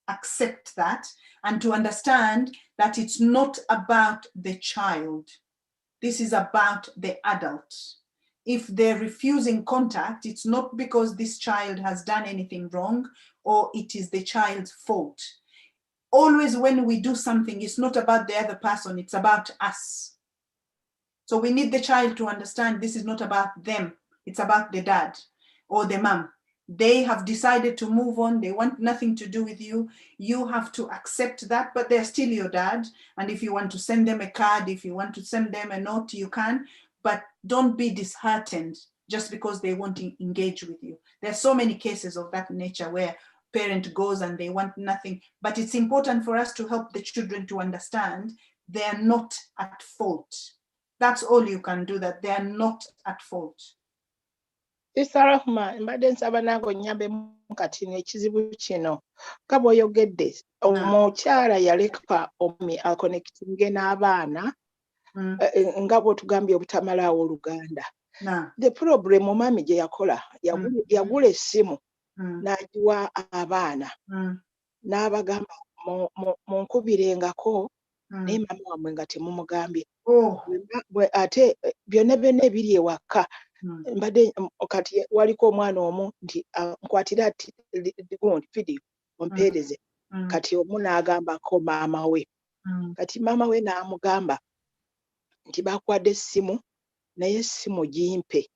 accept that and to understand that it's not about the child. This is about the adult. If they're refusing contact, it's not because this child has done anything wrong or it is the child's fault. Always when we do something, it's not about the other person, it's about us. So we need the child to understand this is not about them, it's about the dad or the mom. They have decided to move on, they want nothing to do with you. You have to accept that, but they're still your dad. And if you want to send them a card, if you want to send them a note, you can. But don't be disheartened just because they won't engage with you. There are so many cases of that nature where parent goes and they want nothing. But it's important for us to help the children to understand they are not at fault. That's all you can do, that they are not at fault. Sister Rahma, mbadde nsaba nange onnyambe mukati n'ekizibu kino. Nga bw'oyogedde, omukyala yaleka omwami akonektinge n'abaana nga bw'otugambye obutamalaawo Oluganda. The problem omwami gye yakola, yagula essimu n'agiwa abaana n'abagamba munkubirengako naye mama wammwe nga temumugambye. Ate byonna ebiri ewaka. Mbadde kati waliko omwana omu nti nkwatira gundi video ompeereze. Kati omu n'agambako maama we. Kati maama we n'amugamba nti baakwadde essimu naye essimu gimpe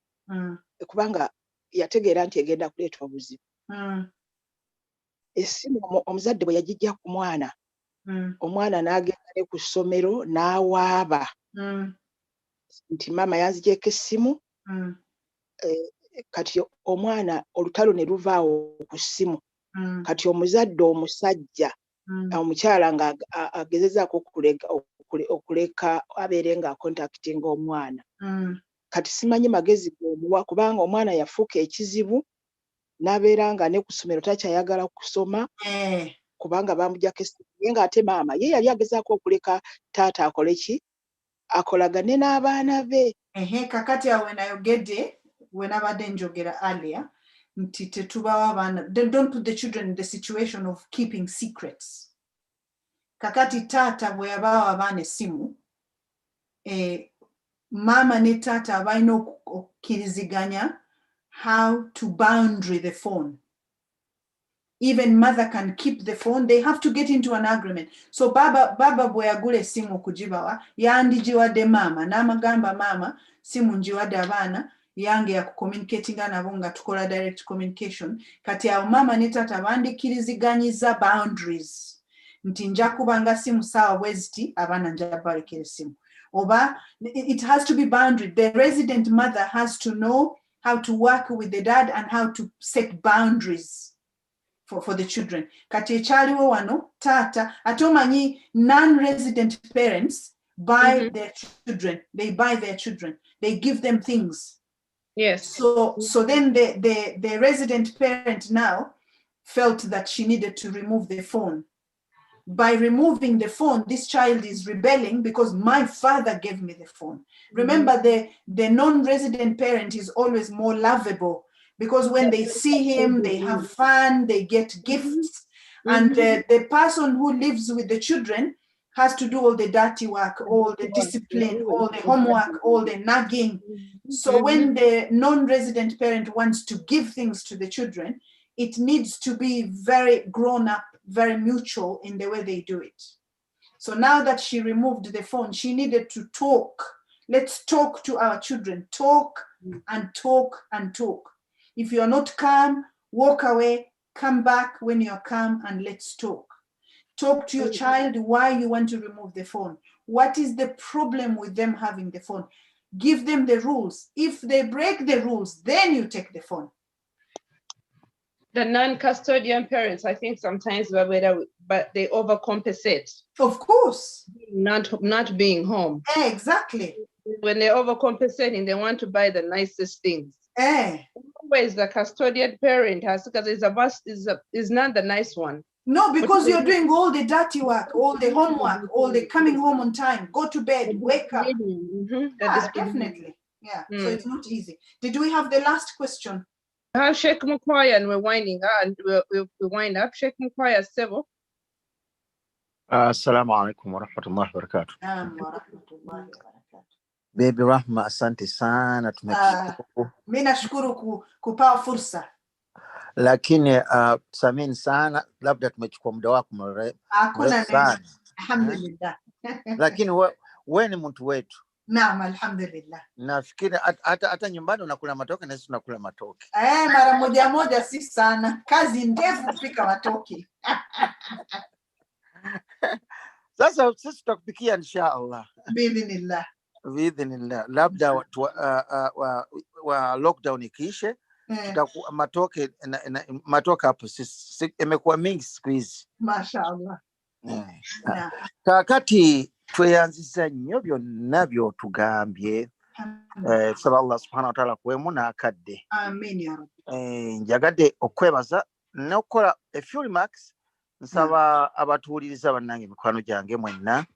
kubanga yategeera nti egenda kuleeta obuzibu. Essimu omuzadde bwe yagijja ku mwana, omwana n'agenda ne ku ssomero n'awaaba nti maama yanzigyeko essimu. Kati omwana olutalo ne luvaawo ku ssimu. Kati omuzadde omusajja omukyala nga agezezaako okuleka abeere nga contacting omwana. Kati simanyi magezi g'omuwa kubanga omwana yafuuka ekizibu n'abeera nga ne ku ssomero takyayagala kusoma kubanga bamuggyako essimu. Naye ng'ate maama ye yali agezaako okuleka taata akole ki? Akolagane n'abaana be. Kakati awo nayogedde we nabadde njogera earlier nti tetubawa abaana, don't put the children in the situation of keeping secrets. Kakati taata bwe yabaawa abaana essimu mama ne tata balina okkiriziganya how to boundary the phone. Even mother can keep the phone. They have to get into an agreement. So baba bwe yagula essimu okugibawa yandigiwadde mama n'amagamba mama simu ngiwadde abaana yange ya communicatinga nabo nga tukola direct communication. Kati awo mama ne tata bandikiriziganyiza boundaries. Nti nja kubanga simu saawa bweziti abaana nja balekera essimu. Oba it has to be boundary. The resident mother has to know how to work with the dad and how to set boundaries for the children. Kati ekyaliwo wano tata atomanyi non-resident parents buy their children. They buy their children. They give them things. Yes. So then the resident parent now felt that she needed to remove the phone. By removing the phone, this child is rebelling because my father gave me the phone. Remember, the non-resident parent is always more lovable because when they see him, they have fun, they get gifts. And the person who lives with the children has to do all the dirty work, all the discipline, all the homework, all the nagging. So when the non-resident parent wants to give things to the children, it needs to be very grown up, very mutual in the way they do it. So now that she removed the phone, she needed to talk. Let's talk to our children. Talk and talk and talk. If you're not calm, walk away, come back when you're calm and let's talk. Talk to your child why you want to remove the phone. What is the problem with them having the phone? Give them the rules. If they break the rules, then you take the phone. The non-custodian parents, I think sometimes but they overcompensate. Of course. Not being home. Exactly. When they're overcompensating, they want to buy the nicest things. Always the custodian parent has, because is not the nice one. No, because you're doing all the dirty work, all the homework, all the coming home on time, go to bed, wake up. Definitely. Yeah. So it's not easy. Did we have the last question? Sheikh Mukwaya, and we're winding up, and we'll wind up. Sheikh Mukwaya, Sebo. Assalamu alaikum wa rahmatullahi wa barakatuh. Bibi Rahma, asante sana, tumekushukuru. Mimi nashukuru kupawa fursa. Lakini samini sana, labda tumechukua muda wako mrefu sana. Alhamdulillah. Lakini wewe ni mtu wetu. Naam, alhamdulillah. Nafikiri hata nyumbani unakula matoke na sisi tunakula matoke. Mara moja si sana. Kazi ndefu kupika matoke. Sasa sisi tutakupikia inshallah. Biidhnillah. Biidhnillah. Labda wa lockdown ikiishe, tutakuwa matoke hapo sisi imekuwa mingi siku hizi. Mashaallah. Kakati tweyanziza nnyo byonna by'otugambye. Tusaba Allah subhanahu wa ta'ala kuwemu n'akadde. Amin ya Rabbi. Njagadde okwebaza n'okukola a few remarks. Nsaba abatuwuliriza bannange mikwano gyange mwenna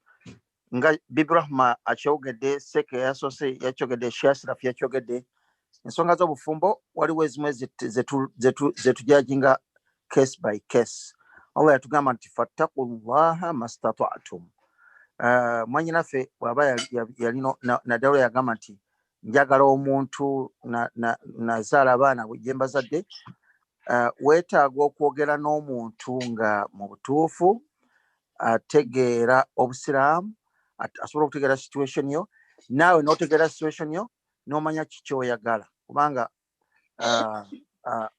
nga Bibi Rahma akyogedde, Seke yasose yakyogedde, Shasiraf yakyogedde, ensonga z'obufumbo waliwo ezimu zetujajinga case by case. Allah yatugamba nti fattaqullaha mastata'tum. Mwanyinaffe bw'aba yalino naddala yagamba nti njagala omuntu nazaala abaana gye mbazadde, weetaaga okwogera n'omuntu nga mu butuufu ategeera obusiraamu, asobola okutegeera situation yo, naawe n'otegeera situation yo n'omanya kiki oyagala, kubanga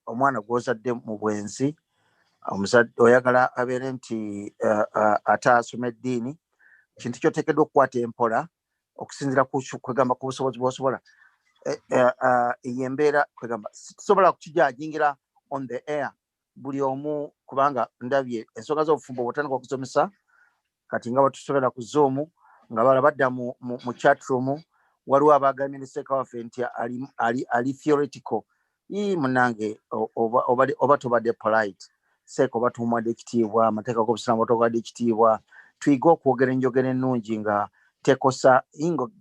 omwana gw'ozadde mu bwenzi, omuzadde oyagala abeere nti ate asoma eddiini, kintu ky'oteekeddwa okukwata empola okusinziira ku kwegamba ku busobozi bw'osobola. Eyo embeera kwegamba tusobola kukijajingira on the air buli omu, kubanga ndabye ensonga z'obufumbo bw'otandika okuzomesa kati nga batusobera ku Zoom nga bala badda mu chat room, waliwo abagambye ne Seka waffe nti ali theoretical. Munange oba tobadde polite, Seka oba tumuwadde ekitiibwa, amateeka g'obusiraamu oba togadde ekitiibwa, tuyiga okwogera enjogera ennungi nga tekosa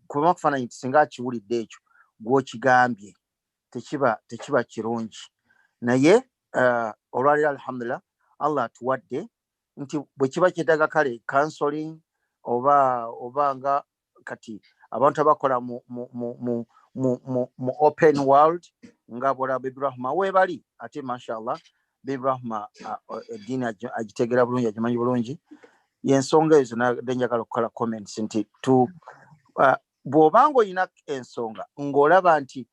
kuba kufaananyi nti singa akiwulidde ekyo gw'okigambye tekiba kirungi. Naye olwaliro alhamdulillah Allah atuwadde nti bwe kiba kyetaaga kale counseling oba nga kati abantu abakola mu open world nga bola Bibi Rahma webali ate mashallah Bibi Rahma eddiini agitegera bulungi agimanyi bulungi yensonga ezo nenjagala okukola comments nti bw'obanga olina ensonga ng'olaba nti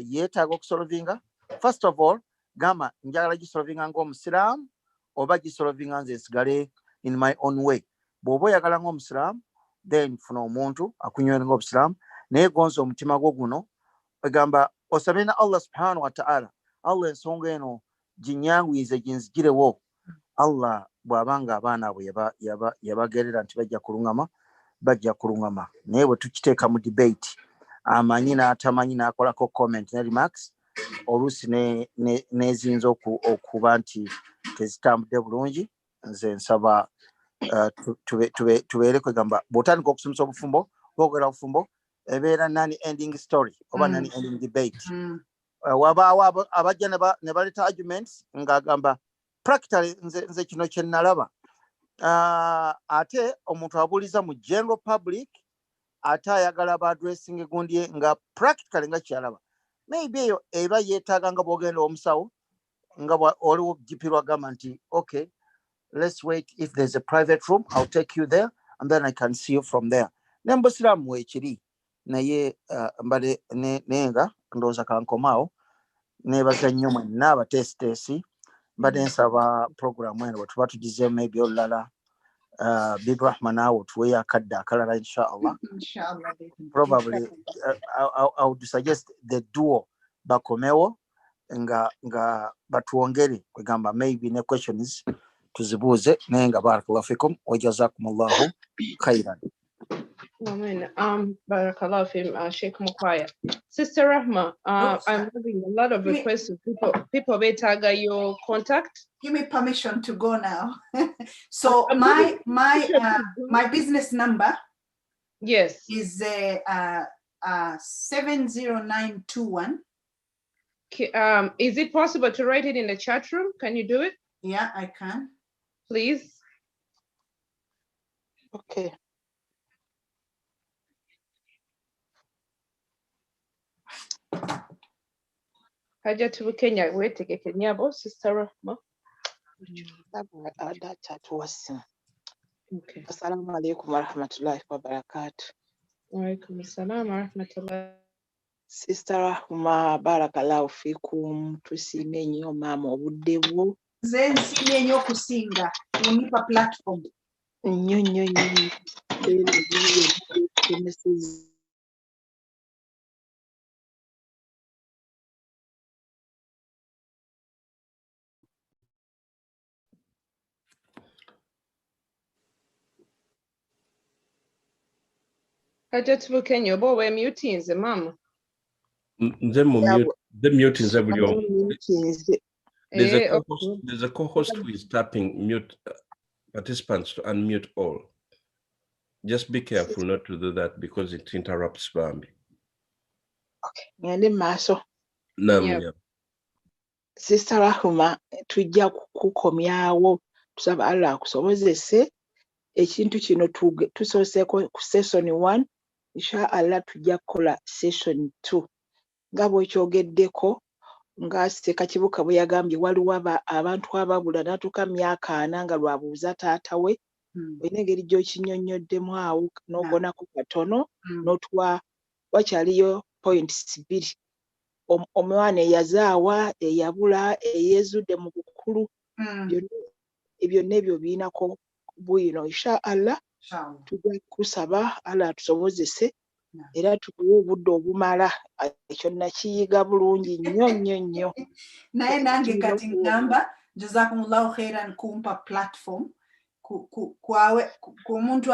yeetaaga okusolvinga first of all gamba njagala gisolvinga ng'omusiraamu oba gisolvinga nze nsigale in my own way bw'oba oyagala ng'omusiraamu then funa omuntu akunywera ng'obusiraamu naye gonza omutima gwo guno egamba osabe na Allah subhanahu wa ta'ala Allah ensonga eno ginyangwize ginzigirewo Allah bw'abanga abaana abo yabagerera nti bajja kulungama naye bwe tukiteeka mu debate amanyi n'atamanyi n'akolako comment ne remarks oluusi n'eziyinza okuba nti tezitambudde bulungi nze nsaba tubeere kwegamba bw'otandika okusomesa obufumbo bwogera obufumbo ebeera nani ending story oba nani ending debate wabaawo abajja ne baleeta arguments ng'agamba practically nze kino kye nalaba ate omuntu abuuliza mu general public ate ayagala ba addressing gundi ye nga practically nga kyalaba maybe eyo eba yeetaaga nga bw'ogenda omusawo nga oliwo jipirwa gamba nti okay let's wait if there's a private room I'll take you there and then I can see you from there nembusiramu wekiri naye mbale nenga ndowooza kankomaawo nebaza nnyo mwenna abateesiteesi mbadde nsaba programu eno bwe tuba tugize maybe olulala Bibi Rahma naawe tuweeyo akadde akalala inshallah probably I would suggest the duo bakomewo nga batwongere kwegamba maybe ne questions tuzibuuze naye nga barakallahu fikum wa jazakumullahu khairan. Amen. Barakallahu fi Sheikh Mukwaya. Sister Rahma, I'm having a lot of requests. People betaga your contact. Give me permission to go now. So my business number, yes, is 70921. Is it possible to write it in the chat room? Can you do it? Yeah, I can. Please. Okay. Haja tu Kenya weteke Kenyabo, Sister Rahma. Okay. Assalamu alaikum wa rahmatullahi wa barakatuh. Wa alaikum assalam wa rahmatullahi. Sister Rahma, barakallahu fikum. Tusiime nnyo maama obudde bwo. Nze nsiimye nnyo okusinga onipa platform. Nnyo. Haja tu Kenya bo we mute nze mama. Nze mute nze buli omu. There's a co-host who is tapping mute participants to unmute all. Just be careful not to do that because it interrupts Bambi. Okay. Ngende maaso. Yeah. Sister Rahma, tujja kukomyawo tusaba Allah akusobozese ekintu kino tusooseko ku session 1 inshallah tujja kukola session 2 nga bwekyogeddeko nga Sekakibuka bwe yagambye waliwo abantu ababula n'atuuka myaka 4 nga lwabuuza taata we olina engeri gy'okinyonnyoddemu awo n'ogonako katono n'otuwa wakyaliyo points 2 omwana eyazaawa eyabula eyezudde mu bukulu byonna ebyo biinako bwino inshallah tujja kusaba Allah atusobozese era tukuwe obudde obumala ekyo nakiyiga bulungi nnyo naye nange kati ngamba jazakumullahu khairan kumpa platform ku muntu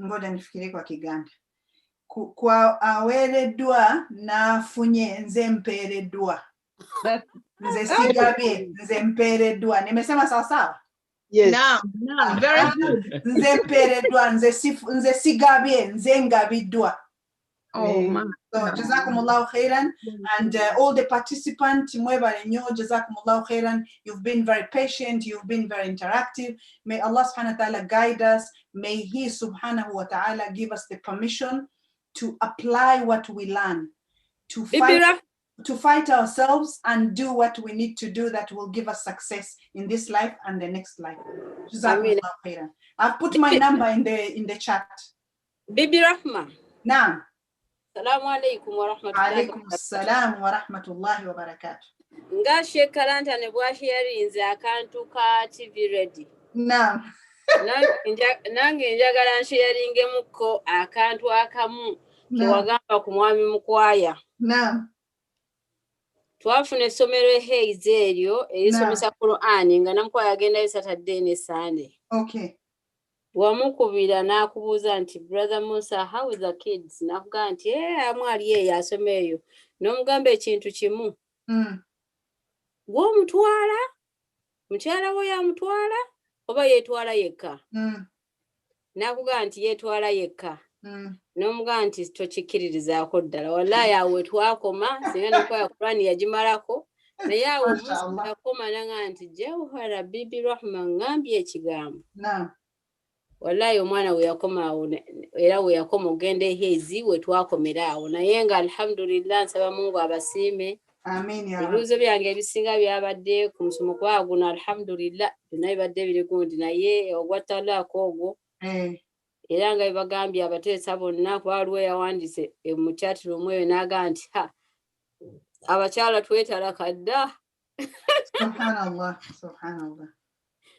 ngoja nifikire kwa Kiganda kwa awereddwa nafunye nze mpereddwa nze sigabye nze mpereddwa nimesema sawa sawa? Yes. Naam, very good. Nze mpereddwa nze sigabye nze ngabiddwa. Oh man. So jazakumullahu khairan and all the participants mwebale nnyo jazakumullahu khairan. You've been very patient, you've been very interactive. May Allah subhanahu wa ta'ala guide us. May He subhanahu wa ta'ala give us the permission to apply what we learn, to fight ourselves and do what we need to do that will give us success in this life and the next life. Jazakumullah khairan. I've put my number in the chat. Bibi Rahma. Naam. Assalamu alaikum wa rahmatullahi. Alaikum assalam wa rahmatullahi wa barakatuh. Nga shekalanta ne bwa sharinze akantu ka TV ready. Naam. Nange njagala nsharinge muko akantu akamu kiwagamba ku mwami mukwaya. Naam. Twafuna essomero eheize eryo erisomesa Qur'ani nga namukwaya agenda Saturday ne Sunday. Okay. Wamukubira n'akubuuza nti brother Musa, how is the kids? Nakugaa nti amwali eyo asoma eyo. N'omugamba ekintu kimu. Gw'omutwala, mukyala we yamutwala oba yeetwala yekka? Nakugaa nti yeetwala yekka. N'omugaa nti tokikkiririzaako ddala. Wallaahi awo twakoma singa nakwaya Qur'ani yagimalako. Naye awo Musa yakoma naŋŋamba nti Jawhara Bibi Rahma ngambye ekigambo. Wallahi omwana we yakoma awo era we yakoma ogenda ehezi we twakomera awo naye nga alhamdulillah nsaba Mungu abasiime. Amin ya Rabbi. Ebibuuzo byange ebisinga byabadde ku musomo gwa guno alhamdulillah byonna bibadde biri gundi naye ogwattalaako ogwo era nga bibagambye abateesa bonna kuba waliwo yawandiise mu chatroom eyo n'agamba nti abakyala twetala kadda. Subhanallah, subhanallah.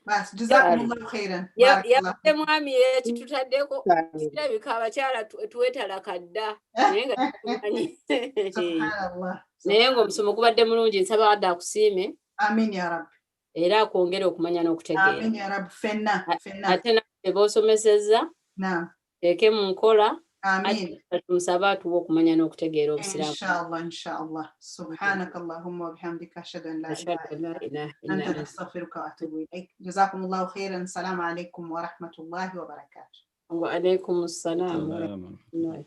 Bas, jazakumullahu khairan. Yabadde mwami ekitutaddeko kirabika abakyala twetala kadda naye nga tumanyi. Subhanallah. Naye ng'omusomo gubadde mulungi nsaba adda akusiime. Amin ya Rabbi. Era akwongere okumanya n'okutegeera. Amin ya Rabbi. Fenna. Ate nawe b'osomesezza teeke mu nkola. Amin. Tumusaba atuwe okumanya n'okutegeera obusiraamu. Inshallah, inshallah. Subhanaka Allahumma wa bihamdika ashhadu an la ilaha illa anta astaghfiruka wa atubu ilayk. Jazakumullahu khairan. Assalamu alaikum wa rahmatullahi wa barakatuh. Wa alaikum assalam wa rahmatullahi.